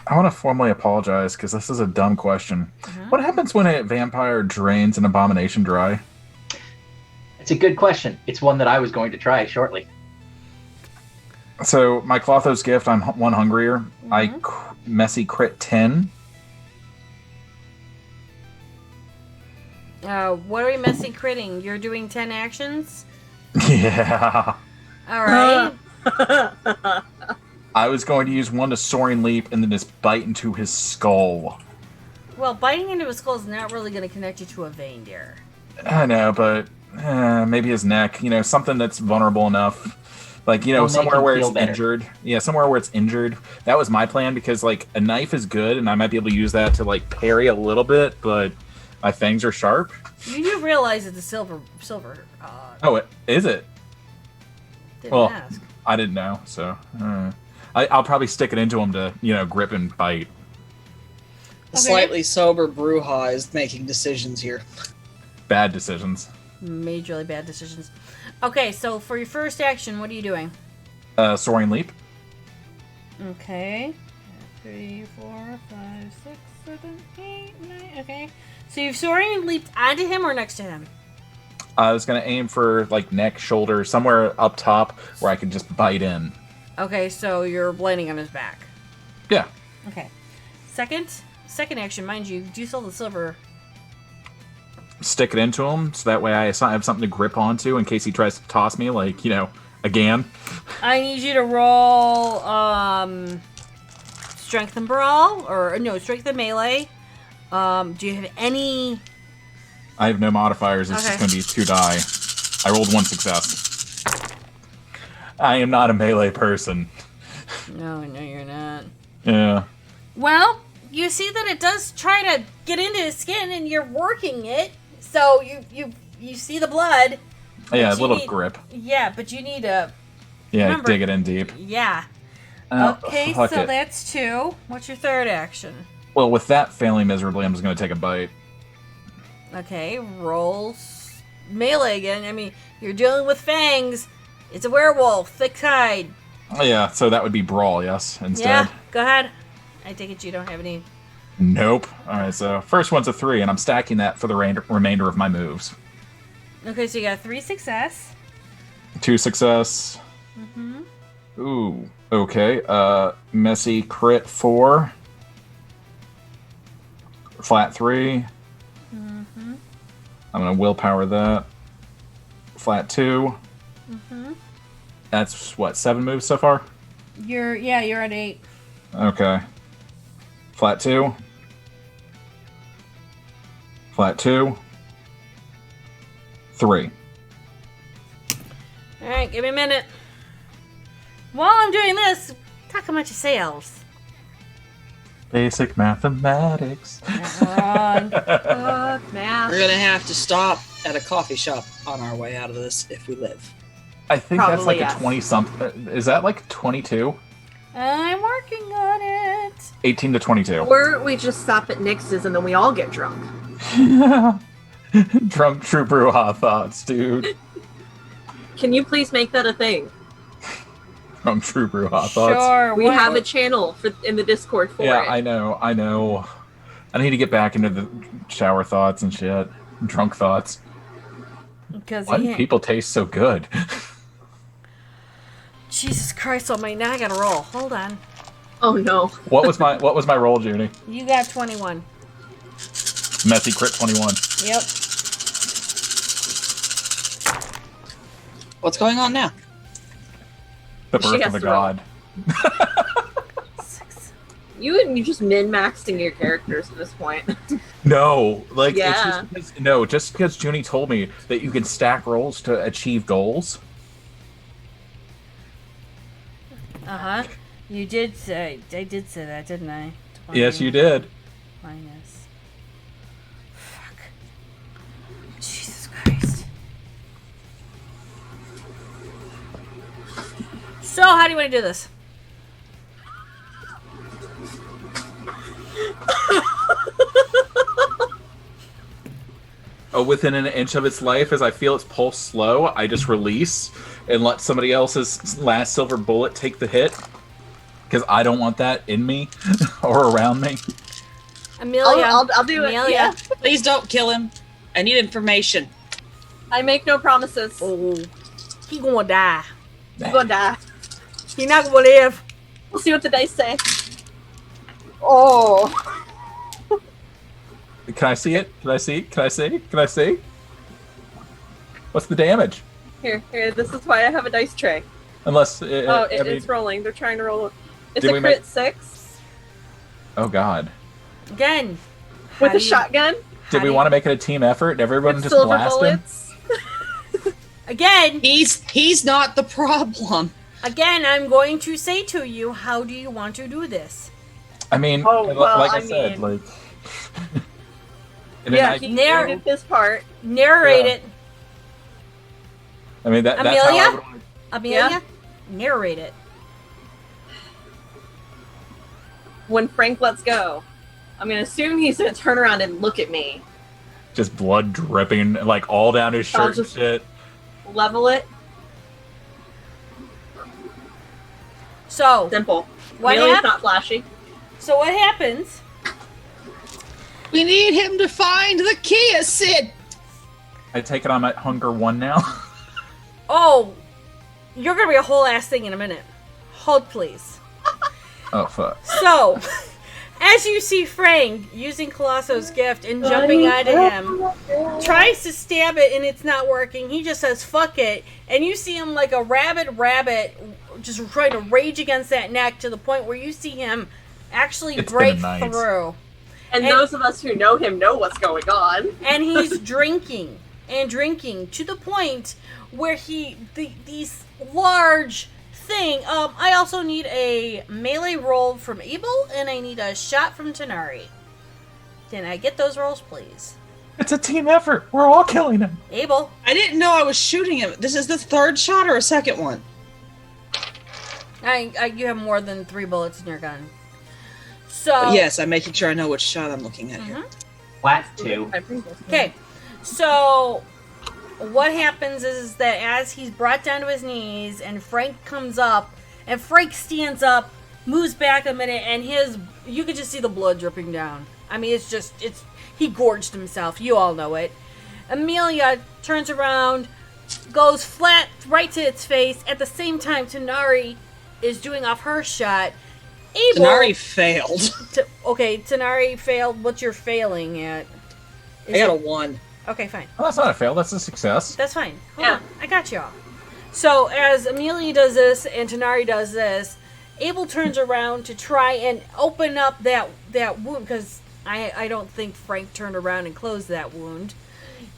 I want to formally apologize because this is a dumb question. What happens when a vampire drains an abomination dry? It's a good question. It's one that I was going to try shortly. So my Clotho's gift, I'm one hungrier. I messy crit 10. What are we messing critting? You're doing 10 actions? Yeah. All right. I was going to use one to Soaring Leap and then just bite into his skull. Well, biting into his skull is not really going to connect you to a vein, dear. I know, but maybe his neck. You know, something that's vulnerable enough. Like, you know, It'll make somewhere him where feel it's better. injured. Yeah, somewhere where it's injured. That was my plan because, like, a knife is good and I might be able to use that to, like, parry a little bit, but my fangs are sharp. You do realize that the silver. Oh, is it? Didn't Well, ask. I didn't know, so I'll probably stick it into him to, you know, grip and bite. The slightly sober Bruja is making decisions here. Bad decisions. Majorly bad decisions. Okay, so for your first action, what are you doing? Soaring Leap. Okay. 3, 4, 5, 6, 7, 8, 9. Okay. So you've soaring leaped onto him or next to him? I was going to aim for, like, neck, shoulder, somewhere up top where I could just bite in. Okay, so you're landing on his back. Yeah. Okay. Second action, mind you, do sell the silver. Stick it into him so that way I have something to grip onto in case he tries to toss me, like, you know, again. I need you to roll strength and brawl, or no, strength and melee. Do you have any? I have no modifiers. It's just going to be 2 die. I rolled 1 success. I am not a melee person. No, you're not. Yeah. Well, you see that it does try to get into his skin, and you're working it. So you see the blood. Yeah, a but little you need- grip. Yeah, but you need to. Yeah, remember- dig it in deep. Yeah. Oh, Okay, fuck so it. that's 2. What's your third action? Well, with that failing miserably, I'm just going to take a bite. Okay, rolls melee again. I mean, you're dealing with fangs. It's a werewolf, thick hide. Oh, yeah, so that would be Brawl, yes, instead. Yeah, go ahead. I take it you don't have any. Nope. Alright, so first one's a 3, and I'm stacking that for the remainder of my moves. Okay, so you got 3 success. 2 success. Mm-hmm. Ooh, okay. Messy crit 4. Flat 3. Mm-hmm. I'm going to willpower that. Flat 2. Mm-hmm. That's, what, 7 moves so far? You're at 8. Okay. Flat 2. Flat 2. 3. Alright, give me a minute. While I'm doing this, talk amongst yourselves. Basic mathematics. Wrong. Math. We're gonna have to stop at a coffee shop on our way out of this if we live. I think that's Probably, like yes. a 20-something. Is that like 22? I'm working on it. 18 to 22. Or we just stop at Nix's and then we all get drunk. Drunk True Bruja thoughts, dude. Can you please make that a thing? Drunk True Bruja thoughts. Sure. We what- have a channel in the Discord for Yeah, it. I know. I need to get back into the shower thoughts and shit. Drunk thoughts. Because Why do people taste so good? Jesus Christ almighty, now I gotta roll. Hold on. Oh no. What was my roll, Junie? You got 21. Messy crit 21. Yep. What's going on now? The She birth has of a to roll. god. You just min-maxing your characters at this point. No, like Yeah. just because Junie told me that you can stack rolls to achieve goals. Uh-huh. You did say, I did say that, didn't I? Yes, you did. Minus. Fuck. Jesus Christ. So, how do you want to do this? Within an inch of its life, as I feel its pulse slow, I just release and let somebody else's last silver bullet take the hit. Because I don't want that in me or around me. Amelia. I'll do it. Amelia. Yeah. Please don't kill him. I need information. I make no promises. Oh, he gonna die. He's gonna die. He not gonna live. We'll see what the dice say. Oh. Can I see it? Can I see? Can I see? Can I see? What's the damage? Here. This is why I have a dice tray. Unless It's rolling. They're trying to roll. It's Did a we crit make- 6 oh god. Again. with How a do you- shotgun. Did we want to make it a team effort and everyone With just silver blast him? bullets. Again. He's not the problem. Again, I'm going to say to you, how do you want to do this? I mean, Oh, well, like I I said, mean- like. in an Yeah, I- he Narr- did his part. Narrate Yeah. it. I mean, that's how Amelia? I would want Amelia, Yeah? narrate it. When Frank lets go, I'm gonna assume he's gonna turn around and look at me. just blood dripping, like, all down his I'll shirt and just- shit. Level it. So, Simple. what Amelia's hap- not flashy. So what happens? We need him to find the key, Sid. I take it I'm at hunger 1 now. Oh, you're gonna be a whole ass thing in a minute. Hold, please. Oh, fuck. So, as you see Frank using Colosso's gift and jumping onto him, tries to stab it and it's not working. He just says, fuck it. And you see him like a rabid rabbit just trying to rage against that neck to the point where you see him actually It's been break a night. through. And And- those of us who know him know what's going on. And he's drinking and drinking to the point where these large thing. I also need a melee roll from Abel and I need a shot from Tanari. Can I get those rolls, please? It's a team effort. We're all killing him. Abel. I didn't know I was shooting him. This is the third shot or a second one? You have more than 3 bullets in your gun. So Yes, I'm making sure I know which shot I'm looking at here. Flat 2. Okay, so what happens is that as he's brought down to his knees and Frank comes up and Frank stands up, moves back a minute, and you could just see the blood dripping down. I mean, he gorged himself. You all know it. Amelia turns around, goes flat right to its face. At the same time, Tanari is doing off her shot. Abel, Tanari failed. Okay, Tanari failed. What's your failing at? I got a 1. Okay, fine. Well, that's not a fail. That's a success. That's fine. Hold on. I got y'all. So as Amelia does this and Tanari does this, Abel turns around to try and open up that wound because I don't think Frank turned around and closed that wound.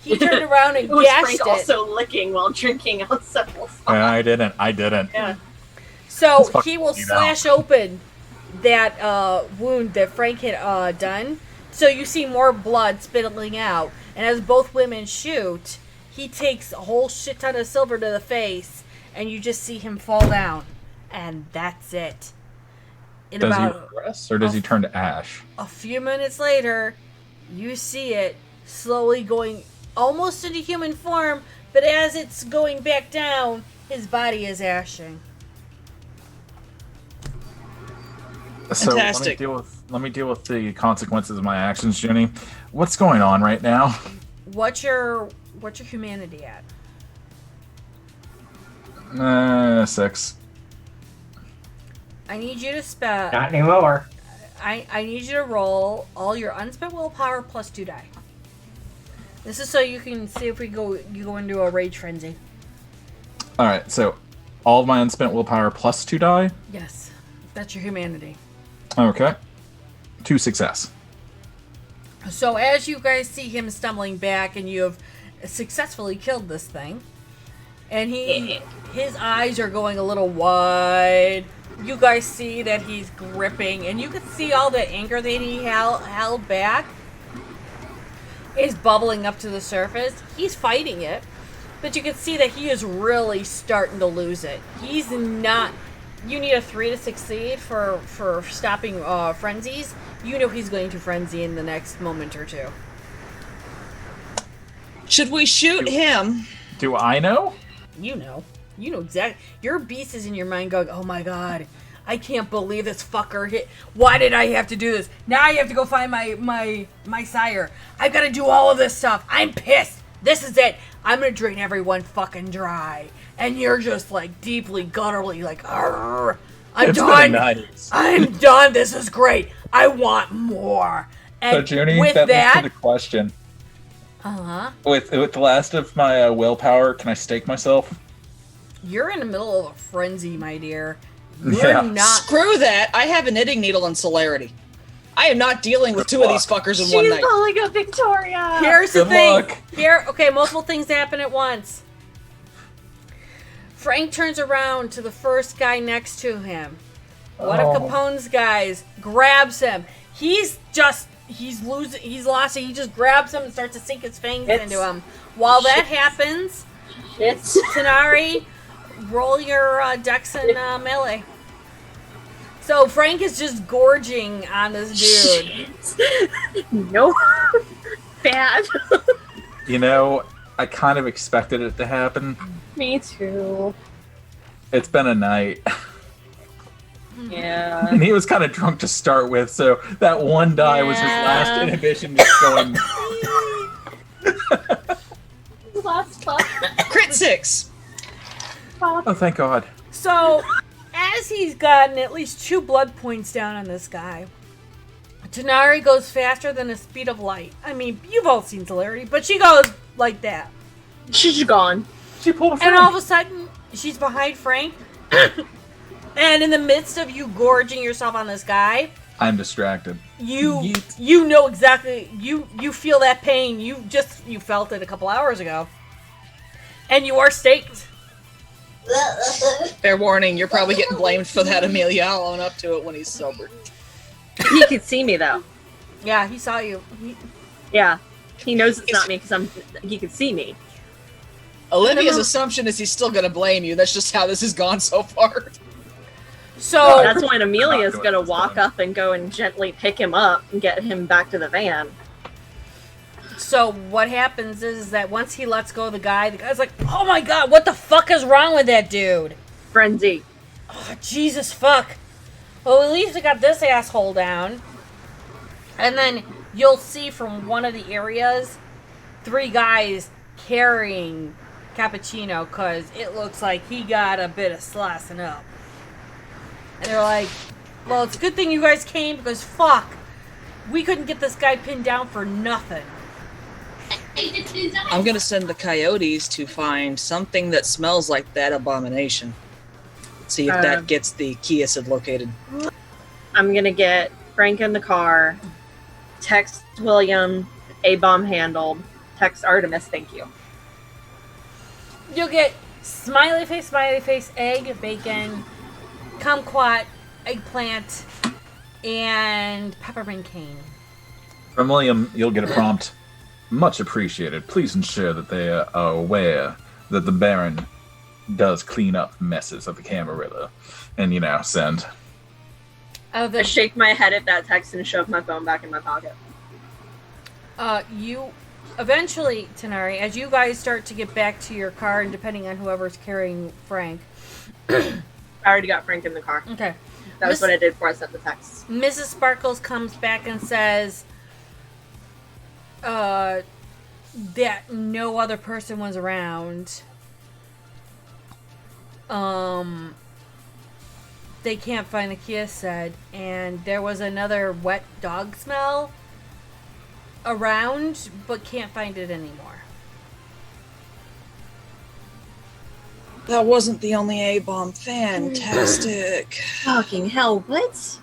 He turned around and It was gashed Frank it. also licking while drinking on several spots. I didn't. Yeah. So Let's fucking he will you slash open that wound that Frank had done. So you see more blood spilling out. And as both women shoot, he takes a whole shit ton of silver to the face. And you just see him fall down. And that's it. In Does he about regress or does he turn to ash? a few minutes later, you see it slowly going almost into human form. But as it's going back down, his body is ashing. So Fantastic. let me deal with the consequences of my actions, Jenny. What's going on right now? What's your humanity at? 6. I need you to spell. Not anymore. I need you to roll all your unspent willpower plus 2 die. This is so you can see if you go into a rage frenzy. All right, so all of my unspent willpower plus 2 die. Yes, that's your humanity. Okay, 2 success. So as you guys see him stumbling back, and you have successfully killed this thing, and his eyes are going a little wide. You guys see that he's gripping, and you can see all the anger that he held back is bubbling up to the surface. He's fighting it, but you can see that he is really starting to lose it. He's not. You need a 3 to succeed for stopping frenzies. You know he's going to frenzy in the next moment or two. Should we shoot him? Do I know? You know exactly. Your beast is in your mind going, oh my god, I can't believe this fucker hit. Why did I have to do this? Now I have to go find my sire. I've got to do all of this stuff. I'm pissed. This is it. I'm gonna drain everyone fucking dry. And you're just like deeply gutturally like, arrgh, I'm It's done. been nice. I'm done. This is great. I want more. And So, Junie, with that leads that, to the question. uh-huh. With the last of my willpower, can I stake myself? You're in the middle of a frenzy, my dear. You're Yeah. not. Screw that. I have a knitting needle and celerity. I am not dealing with two of these fuckers in one She's night. pulling a Victoria. Here's the Good thing. luck. Okay, multiple things happen at once. Frank turns around to the first guy next to him. One of Capone's guys grabs him. He's lost it. He just grabs him and starts to sink his fangs into him. While that happens, Tanari, roll your dex and melee. So Frank is just gorging on this dude. No. Bad. You know, I kind of expected it to happen. Me too. It's been a night. Yeah. And he was kind of drunk to start with, so that one die was his last inhibition just going... Last fuck. Crit 6. Oh, thank God. So, as he's gotten at least 2 blood points down on this guy, Tanari goes faster than the speed of light. I mean, you've all seen Celerity, but she goes like that. She's gone. She pulled a And Frank. all of a sudden, she's behind Frank. And in the midst of you gorging yourself on this guy, I'm distracted. you know exactly, you feel that pain. You felt it a couple hours ago. And you are staked. Fair warning, you're probably getting blamed for that, Amelia. I'll own up to it when he's sober. He could see me though. Yeah, he saw you. Yeah. He knows it's not me because he could see me. Olivia's assumption is he's still gonna blame you. That's just how this has gone so far. So That's when Amelia's Not doing gonna this walk time. up and go and gently pick him up and get him back to the van. So what happens is that once he lets go of the guy's like, oh my god, what the fuck is wrong with that dude? Frenzy. Oh, Jesus fuck. Well, at least we got this asshole down. And then you'll see from one of the areas 3 guys carrying Cappuccino because it looks like he got a bit of slicing up. And they're like, well, it's a good thing you guys came because fuck, we couldn't get this guy pinned down for nothing. I'm gonna send the coyotes to find something that smells like that abomination. See if that gets the Kiasid located. I'm gonna get Frank in the car, text William, A-bomb handled, text Artemis, thank you. You'll get smiley face, egg, bacon, kumquat, eggplant, and peppermint cane. From William, you'll get a prompt. Much appreciated. Please ensure that they are aware that the Baron does clean up messes at the Camarilla. And, send. I shake my head at that text and shove my phone back in my pocket. You eventually, Tanari, as you guys start to get back to your car, and depending on whoever's carrying Frank. I already got Frank in the car. Okay. That was what I did before I sent the text. Mrs. Sparkles comes back and says that no other person was around. They can't find the Kiasid, and there was another wet dog smell around, but can't find it anymore. That wasn't the only A-bomb. Fantastic. Fucking hell, what?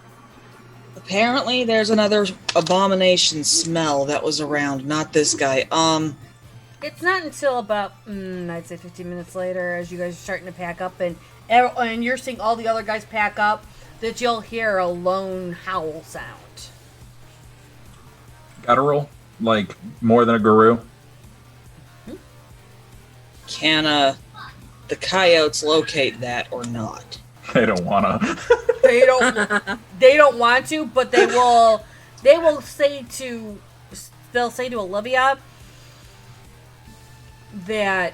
Apparently, there's another abomination smell that was around, not this guy. It's not until about, I'd say 15 minutes later, as you guys are starting to pack up, and you're seeing all the other guys pack up, that you'll hear a lone howl sound. Guttural? Like, more than a guru? Can, the coyotes locate that or not? They don't wanna. They don't want to, but they will they'll say to Olivia that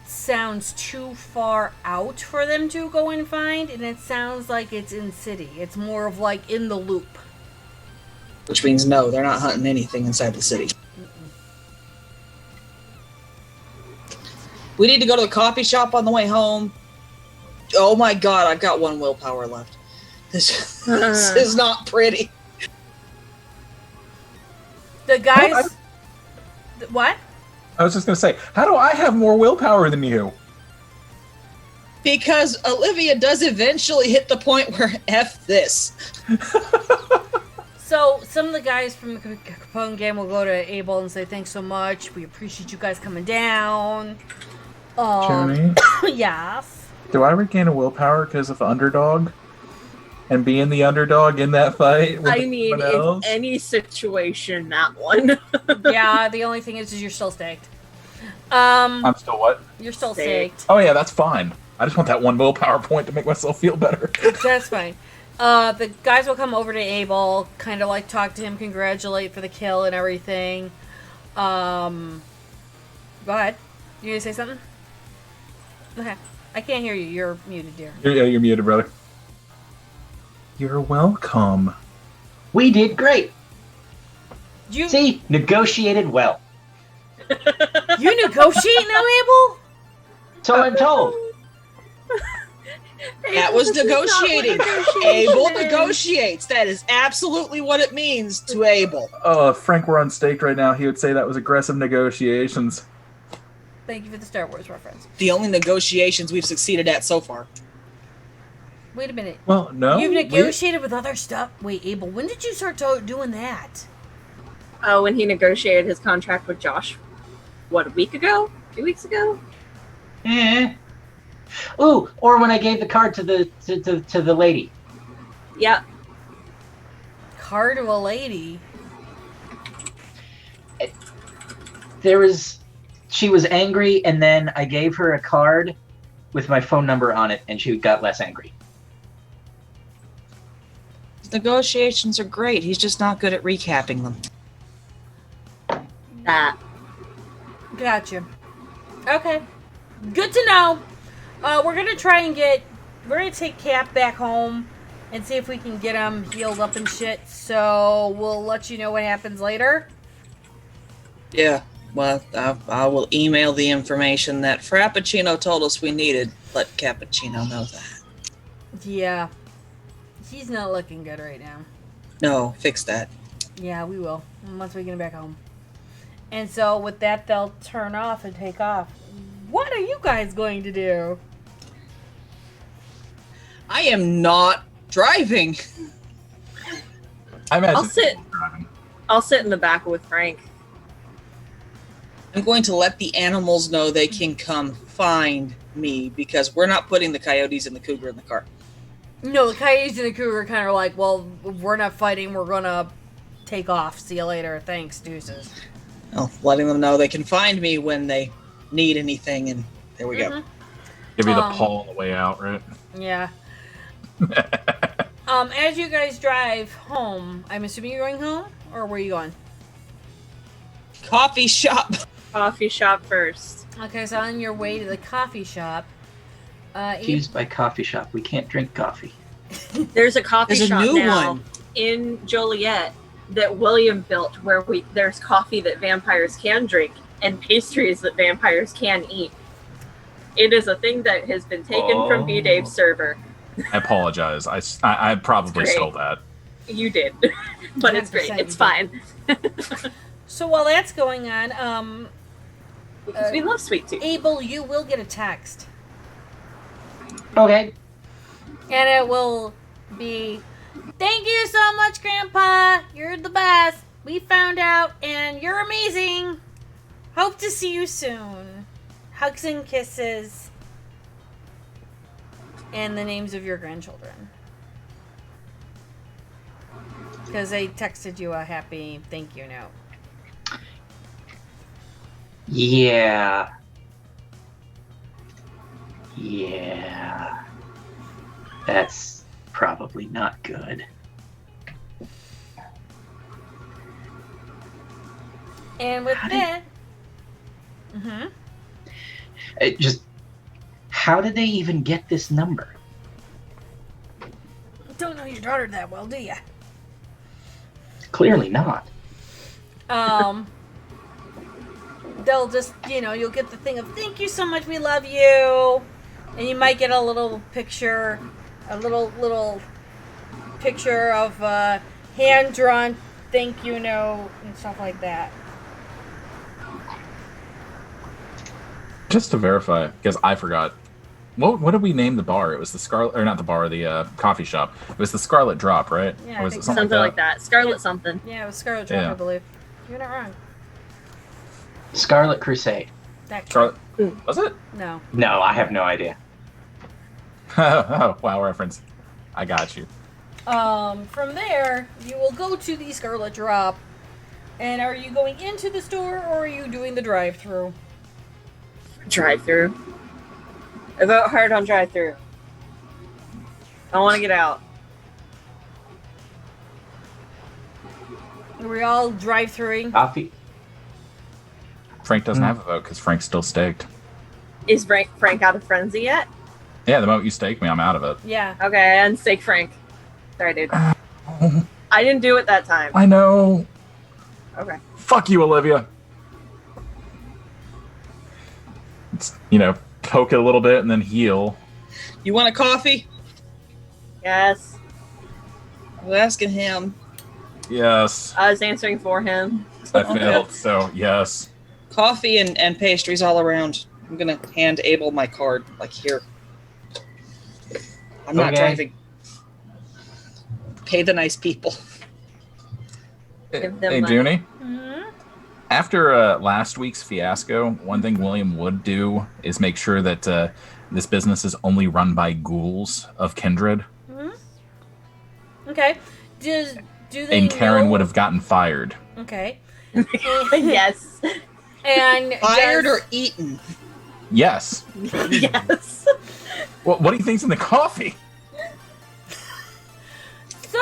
sounds too far out for them to go and find, and it sounds like it's in city. It's more of like in the loop. Which means no, they're not hunting anything inside the city. We need to go to the coffee shop on the way home. Oh my god, I've got 1 willpower left. This is not pretty. The guys... What? I was just going to say, how do I have more willpower than you? Because Olivia does eventually hit the point where F this. So, some of the guys from the Capone game will go to Abel and say, thanks so much. We appreciate you guys coming down. Johnny? Yes. Do I regain a willpower because of underdog? And being the underdog in that fight? I mean, in any situation, that one. Yeah, the only thing is you're still staked. I'm still what? You're still staked. Oh yeah, that's fine. I just want that 1 willpower point to make myself feel better. That's fine. The guys will come over to Abel, kind of like talk to him, congratulate for the kill and everything. Go ahead. You gonna say something? Okay. I can't hear you. You're muted, dear. You're muted, brother. You're welcome. We did great. You See, negotiated well. You negotiate now, Abel? So I'm told. That was negotiating. Abel negotiates. That is absolutely what it means to Abel. Oh, if Frank were unstaked right now, he would say that was aggressive negotiations. Thank you for the Star Wars reference. The only negotiations we've succeeded at so far. Wait a minute. Well, no. You've negotiated with other stuff? Wait, Abel, when did you start doing that? Oh, when he negotiated his contract with Josh. What, a week ago? 2 weeks ago? Eh. Ooh, or when I gave the card to the lady. Yeah. Card to a lady? She was angry, and then I gave her a card with my phone number on it, and she got less angry. Negotiations are great. He's just not good at recapping them. That. Gotcha. Okay. Good to know. We're gonna take Cap back home and see if we can get him healed up and shit. So we'll let you know what happens later. Yeah, well, I will email the information that Frappuccino told us we needed. Let Cappuccino know that. Yeah. He's not looking good right now. No, fix that. Yeah, we will. Once we get him back home. And so with that, they'll turn off and take off. What are you guys going to do? I am not driving. I imagine. I'll sit in the back with Frank. I'm going to let the animals know they can come find me because we're not putting the coyotes and the cougar in the car. No, the coyotes and the cougar are kind of like, well, we're not fighting. We're going to take off. See you later. Thanks, deuces. Well, letting them know they can find me when they need anything, and there we go. Give you the paw on the way out, right? Yeah. As you guys drive home, I'm assuming you're going home, or where are you going? Coffee shop. Coffee shop first. Okay, so on your way to the coffee shop. Accused by coffee shop. We can't drink coffee. There's a coffee There's a shop new now one. in Joliet that William built where there's coffee that vampires can drink and pastries that vampires can eat. It is a thing that has been taken from B. Dave's server. I apologize. I probably stole that. You did. But it's great. It's fine. So while that's going on, because we love sweet tea. Abel, you will get a text. Okay. And it will be, thank you so much, Grandpa. You're the best. We found out, and you're amazing. Hope to see you soon. Hugs and kisses. And the names of your grandchildren. Because they texted you a happy thank you note. Yeah. Yeah. That's probably not good. And with that, mm-hmm. How did they even get this number? Don't know your daughter that well, do ya? Clearly not. They'll just, you'll get the thing of "Thank you so much, we love you," and you might get a little picture, a little picture of hand drawn thank you note and stuff like that. Just to verify, because I forgot. What did we name the bar? It was the Scarlet, or not the bar, the coffee shop. It was the Scarlet Drop, right? Yeah, or was I it think Something like that. Scarlet something. Yeah, it was Scarlet Drop, Yeah. I believe. You're not wrong. Scarlet Crusade. That Scarlet. Was it? No. No, I have no idea. Oh, wow, reference. I got you. From there, you will go to the Scarlet Drop. And are you going into the store, or are you doing the drive-thru? Drive-thru. I vote hard on drive-thru. I want to get out. Are we all drive-thruing? Coffee. Frank doesn't have a vote because Frank's still staked. Is Frank out of frenzy yet? Yeah, the moment you stake me, I'm out of it. Yeah. Okay, and stake Frank. Sorry, dude. I didn't do it that time. I know. Okay. Fuck you, Olivia. It's, poke it a little bit and then heal. You want a coffee? Yes. I was asking him. Yes. I was answering for him. I failed, so yes. Coffee and pastries all around. I'm gonna hand Abel my card, like here. I'm not Okay. driving. Pay the nice people. Give them Hey, money. Junie. Mm-hmm. After last week's fiasco, one thing William would do is make sure that this business is only run by ghouls of kindred. Mm-hmm. Okay. Do they And Karen know- would have gotten fired. Okay. Yes. And Fired does- or eaten? Yes. Yes. What do you think's in the coffee? So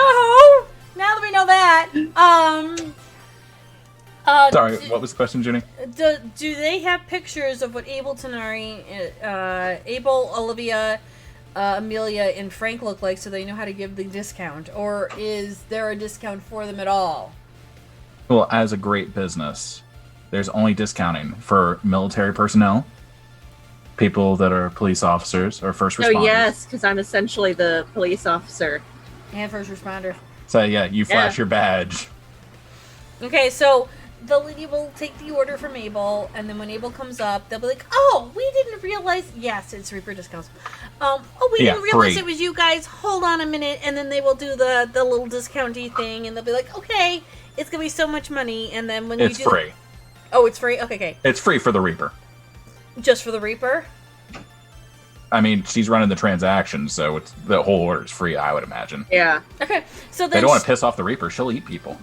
now that we know that, Sorry, what was the question, Junie? do they have pictures of what Abel Tenari, Abel, Olivia, Amelia, and Frank look like, so they know how to give the discount, or is there a discount for them at all? Well, as a great business, there's only discounting for military personnel, people that are police officers or first responders. Oh, yes, because I'm essentially the police officer. And first responder. So yeah, you flash your badge. Okay, so the lady will take the order from Abel, and then when Abel comes up, they'll be like, "Oh, we didn't realize." Yes, it's Reaper discounts. We Yeah, didn't realize free. it was you guys. Hold on a minute, and then they will do the little discounty thing, and they'll be like, "Okay, it's gonna be so much money." And then when It's you do free. oh, it's free. Okay, It's free for the Reaper. just for the Reaper. I mean, she's running the transaction, so it's, the whole order's free, I would imagine. Yeah. Okay, so They then don't want to piss off the Reaper. She'll eat people.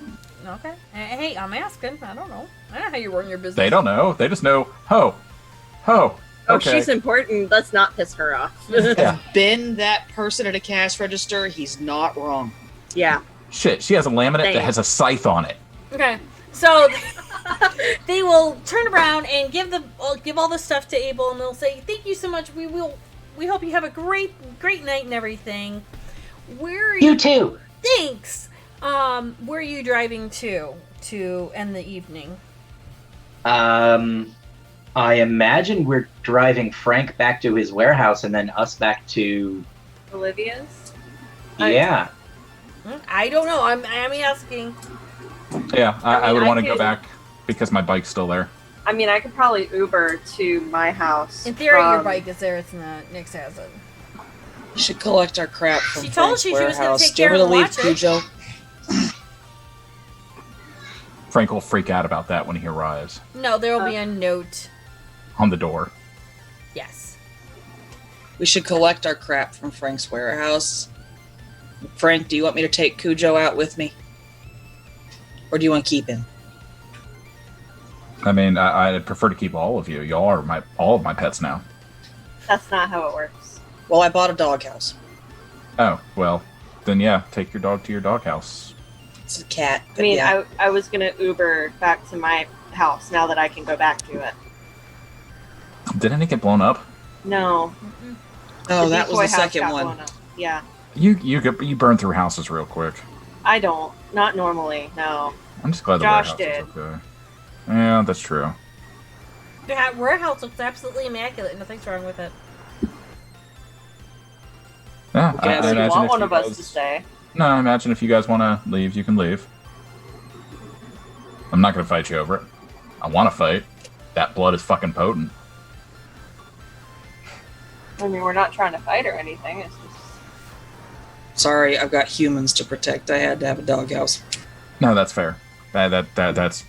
okay. Hey, I'm asking. I don't know. I don't know how you run your business. They don't know. They just know, ho. Oh, Okay. she's important. Let's not piss her off. Yeah. Been that person at a cash register, he's not wrong. Yeah. Shit, she has a laminate that Thanks. has a scythe on it. Okay, so they will turn around and give all the stuff to Abel, and they'll say, "Thank you so much. We hope you have a great night and everything." Where are You too. Thanks. Where are you driving to end the evening? I imagine we're driving Frank back to his warehouse and then us back to. Olivia's? Yeah. I don't know. I'm asking. Yeah, I mean, would I want to go could- back because my bike's still there. I mean, I could probably Uber to my house. In theory, your from- bike is there. It's not. Nix has it. We should collect our crap from She told Frank's you she was gonna warehouse. take Do you care want me of to the leave Cujo? Frank will freak out about that when he arrives No, there will be a note. on the door. Yes. We should collect our crap from Frank's warehouse. Frank, do you want me to take Cujo out with me? Or do you want to keep him? I mean, I'd prefer to keep all of you. Y'all are all of my pets now. That's not how it works. Well, I bought a doghouse. Oh, well, then yeah, take your dog to your doghouse. It's a cat. I mean, yeah. I was gonna Uber back to my house now that I can go back to it. Didn't it get blown up? No. Oh, The that was decoy the house second got one. blown up. Yeah. You burn through houses real quick. I don't. Not normally, no. I'm just glad the Josh warehouse did. is okay. Yeah, that's true. The warehouse looks absolutely immaculate. Nothing's wrong with it. Yeah, Okay, I so you imagine want if one you of us guys- to stay. No, I imagine if you guys want to leave, you can leave. I'm not going to fight you over it. I want to fight. That blood is fucking potent. I mean, we're not trying to fight or anything. It's just... Sorry, I've got humans to protect. I had to have a doghouse. No, that's fair. That's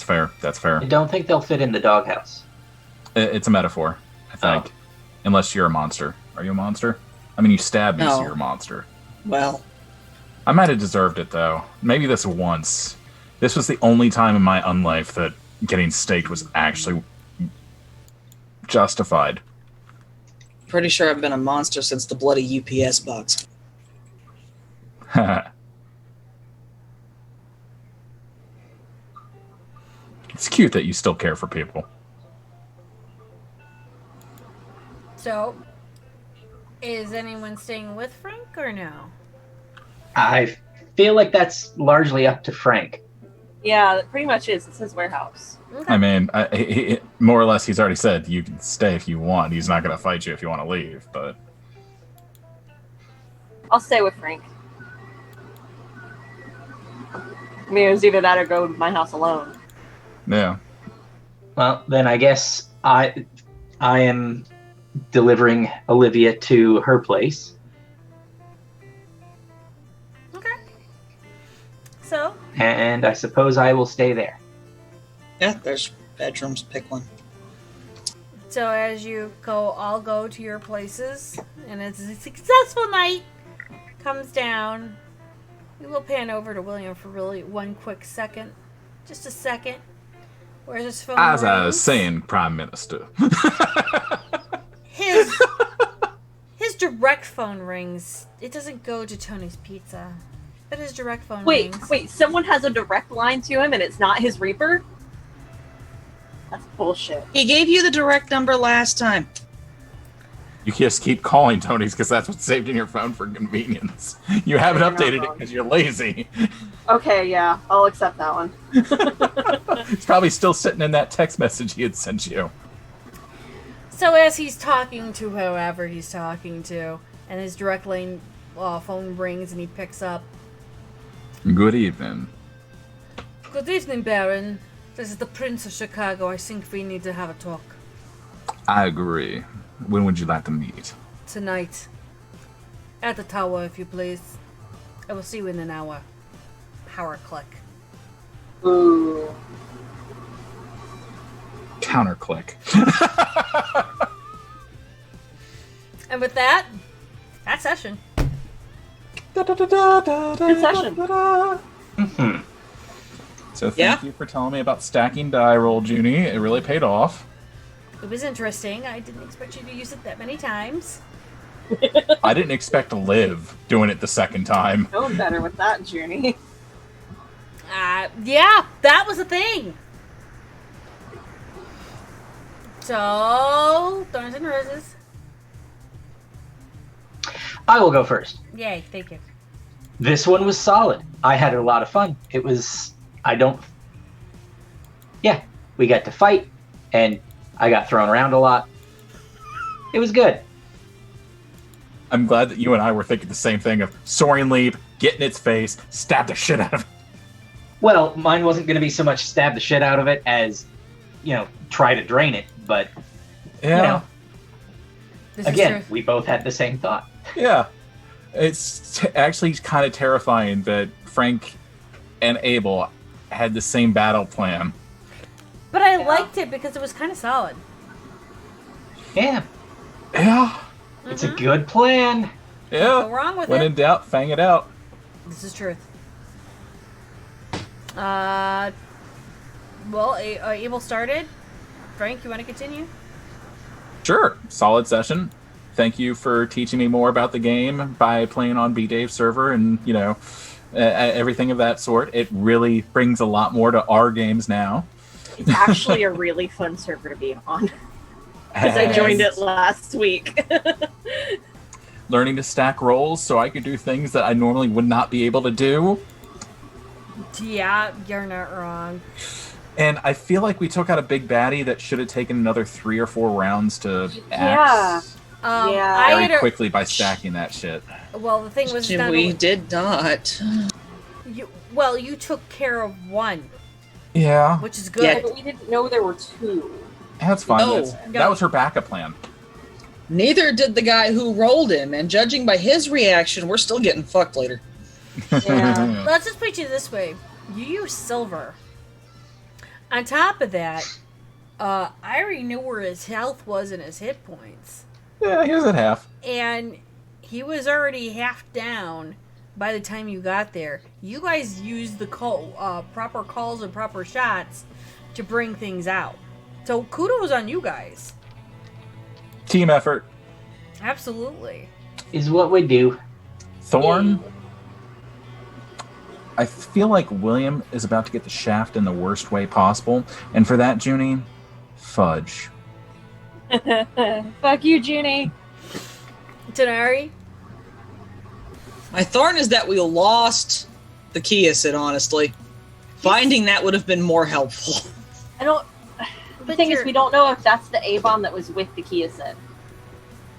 fair. That's fair. I don't think they'll fit in the doghouse. It's a metaphor, I think. Oh. Unless you're a monster. Are you a monster? I mean, you stabbed me, so No. you're a monster. Well, I might have deserved it, though. Maybe this once. This was the only time in my unlife that getting staked was actually justified. pretty sure I've been a monster since the bloody UPS box. It's cute that you still care for people. So, is anyone staying with Frank or no? I feel like that's largely up to Frank. Yeah, it pretty much is. It's his warehouse. I mean, more or less, he's already said you can stay if you want. He's not going to fight you if you want to leave, but... I'll stay with Frank. I mean, it was either that or go to my house alone. Yeah. Well, then I guess I am delivering Olivia to her place. Okay. So, And I suppose I will stay there. Yeah, there's bedrooms. Pick one. so as you all go to your places, and it's a successful night comes down, we will pan over to William for really one quick second. Just a second. Where's his phone? As I was rings. saying, Prime Minister. His direct phone rings. It doesn't go to Tony's Pizza, but his direct phone rings. Wait, someone has a direct line to him and it's not his Reaper? That's bullshit. He gave you the direct number last time. You just keep calling Tony's because that's what's saved in your phone for convenience. You haven't You're not updated it wrong. because you're lazy. Okay, yeah, I'll accept that one. It's probably still sitting in that text message he had sent you. So as he's talking to whoever he's talking to, and his direct line phone rings, and he picks up. Good evening. Good evening, Baron. This is the Prince of Chicago. I think we need to have a talk I agree. When would you like to meet? tonight. At the tower, if you please. I will see you in an hour. Power click. Ooh. Counter click. And with that session. Good session. Mhm. So thank Yeah? you for telling me about stacking die roll, Junie. It really paid off. It was interesting. I didn't expect you to use it that many times. I didn't expect to live doing it the second time. Going better with that, Junie. Yeah, that was a thing. So, Thorns and Roses. I will go first. Yay, thank you. This one was solid. I had a lot of fun. It was, we got to fight, and I got thrown around a lot. It was good. I'm glad that you and I were thinking the same thing of soaring leap, get in its face, stab the shit out of it. Well, mine wasn't going to be so much stab the shit out of it as, try to drain it. But, This is again, true. we both had the same thought. Yeah. It's actually kind of terrifying that Frank and Abel had the same battle plan. But I liked it because it was kind of solid. Yeah, Yeah. it's a good plan. Go Yeah. wrong with When it. in doubt, fang it out. This is truth. Well, Abel started. Frank, you want to continue? Sure. Solid session. Thank you for teaching me more about the game by playing on B Dave's server and, everything of that sort. It really brings a lot more to our games now. It's actually a really fun server to be on. Because I joined it last week. Learning to stack rolls so I could do things that I normally would not be able to do. Yeah, you're not wrong. And I feel like we took out a big baddie that should have taken another 3 or 4 rounds to Yeah. axe I very had quickly by stacking that shit. well, the thing was, not We only- did not. you took care of one, Yeah. which is good. Yeah. But we didn't know there were two. That's fine. No. That was her backup plan. Neither did the guy who rolled him, and judging by his reaction, we're still getting fucked later. Yeah. Let's just put you this way: you use silver. On top of that, I already knew where his health was and his hit points, Yeah, he was at half. and he was already half down by the time you got there. You guys used the proper calls and proper shots to bring things out. So kudos on you guys. Team effort. Absolutely. Is what we do. Thorn. I feel like William is about to get the shaft in the worst way possible. And for that, Junie, fudge. Fuck you, Junie. Tanari? My thorn is that we lost the Kiasid, honestly. Finding that would have been more helpful. I don't. The thing is, we don't know if that's the A-bomb that was with the Kiasid.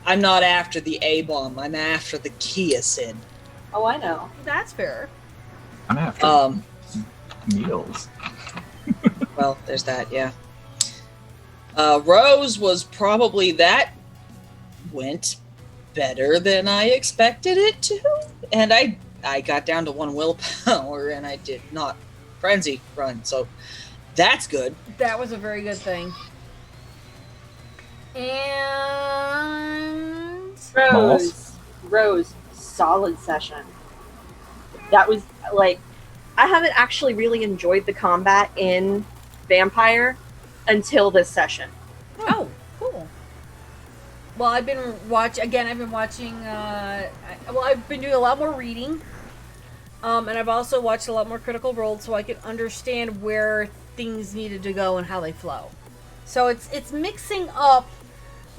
I'm not after the A-bomb. I'm after the Kiasid. Oh, I know. That's fair. I'm after meals. Well, there's that, yeah. Rose was probably that went better than I expected it to. And I got down to 1 willpower and I did not frenzy run, so that's good. That was a very good thing. And Rose, solid session. That was like, I haven't actually really enjoyed the combat in Vampire until this session. Oh, cool. Well, I've been watching. I've been doing a lot more reading, and I've also watched a lot more Critical Role, so I can understand where things needed to go and how they flow. So it's mixing up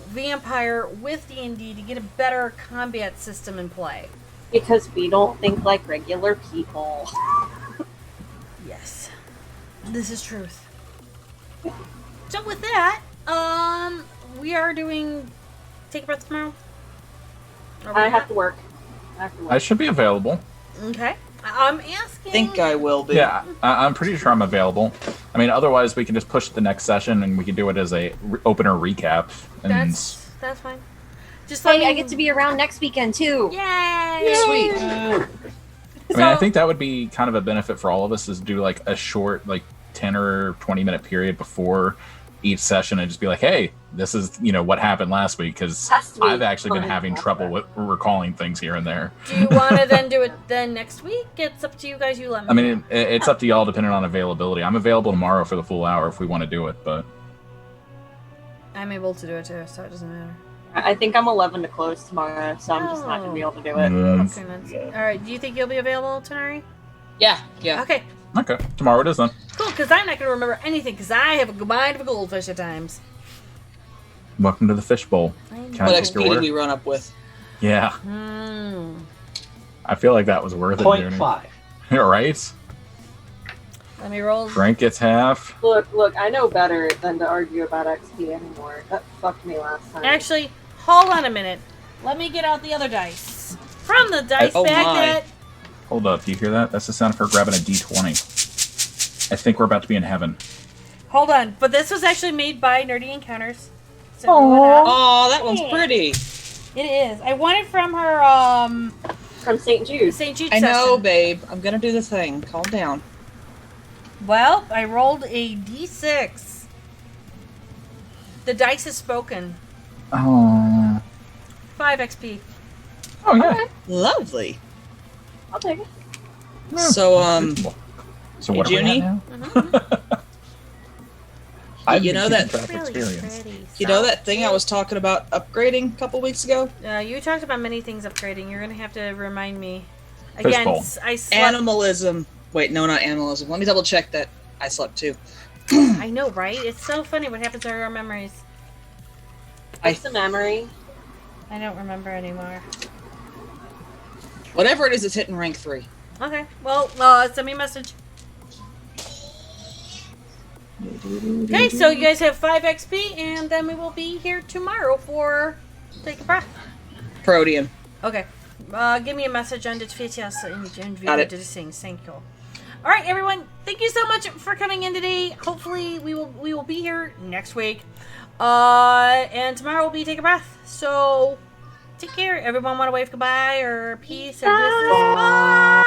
Vampire with D&D to get a better combat system in play. Because we don't think like regular people. Yes, this is truth. So with that, we are doing Take a Breath tomorrow. I have to work. I should be available. Okay. I'm asking. I think I will be. Yeah, I'm pretty sure I'm available. I mean, otherwise we can just push the next session and we can do it as a opener recap. And That's fine. Just I get to be around next weekend too. Yay! Sweet. I mean, I think that would be kind of a benefit for all of us is do like a short, like 10 or 20 minute period before each session and just be like, hey, this is, what happened last week, because I've actually been having trouble with recalling things here and there. Do you want to then do it then next week? It's up to you guys. You let me I mean, it's up to y'all depending on availability. I'm available tomorrow for the full hour if we want to do it, but I'm able to do it too, so it doesn't matter. I think I'm 11 to close tomorrow, so I'm just not going to be able to do it. All right. Do you think you'll be available, Tanari? Yeah. Okay. Okay, tomorrow it is then. Cool, because I'm not going to remember anything, because I have a mind of a goldfish at times. Welcome to the fishbowl. Can I What take your XP did order? we run up with? Yeah, I feel like that was worth it. 0.5. Right? Let me roll. Frank gets half. Look, I know better than to argue about XP anymore. That fucked me last time. Actually, hold on a minute. Let me get out the other dice. From the dice Oh bag my. that... Hold up, do you hear that? That's the sound of her grabbing a D20. I think we're about to be in heaven. Hold on. But this was actually made by Nerdy Encounters. So Oh, that one's pretty. It is. I won it from her, from St. Jude. St. Jude I know, session. babe. I'm gonna do the thing. Calm down. Well, I rolled a D6. The dice has spoken. Oh. 5 XP. Oh, yeah. Lovely. I'll take it. So, So what hey, are we Junie? at now? I've You been know keeping that- track of experience. You know that thing I was talking about upgrading a couple weeks ago? You talked about many things upgrading. You're going to have to remind me. Again, Fishbowl. I slept. Animalism. Wait, no, not animalism. Let me double check that I slept too. I know, right? It's so funny what happens to our memories. It's a memory. I don't remember anymore. Whatever it is, it's hitting rank 3. Okay, well, send me a message. Okay, so you guys have 5 XP, and then we will be here tomorrow for Take a Breath. Protean. Okay, give me a message on the Twitter and Got it. Thank you. All right, everyone, thank you so much for coming in today. Hopefully, we will be here next week, and tomorrow will be Take a Breath. So, take care. Everyone, want to wave goodbye or peace or distance? Bye.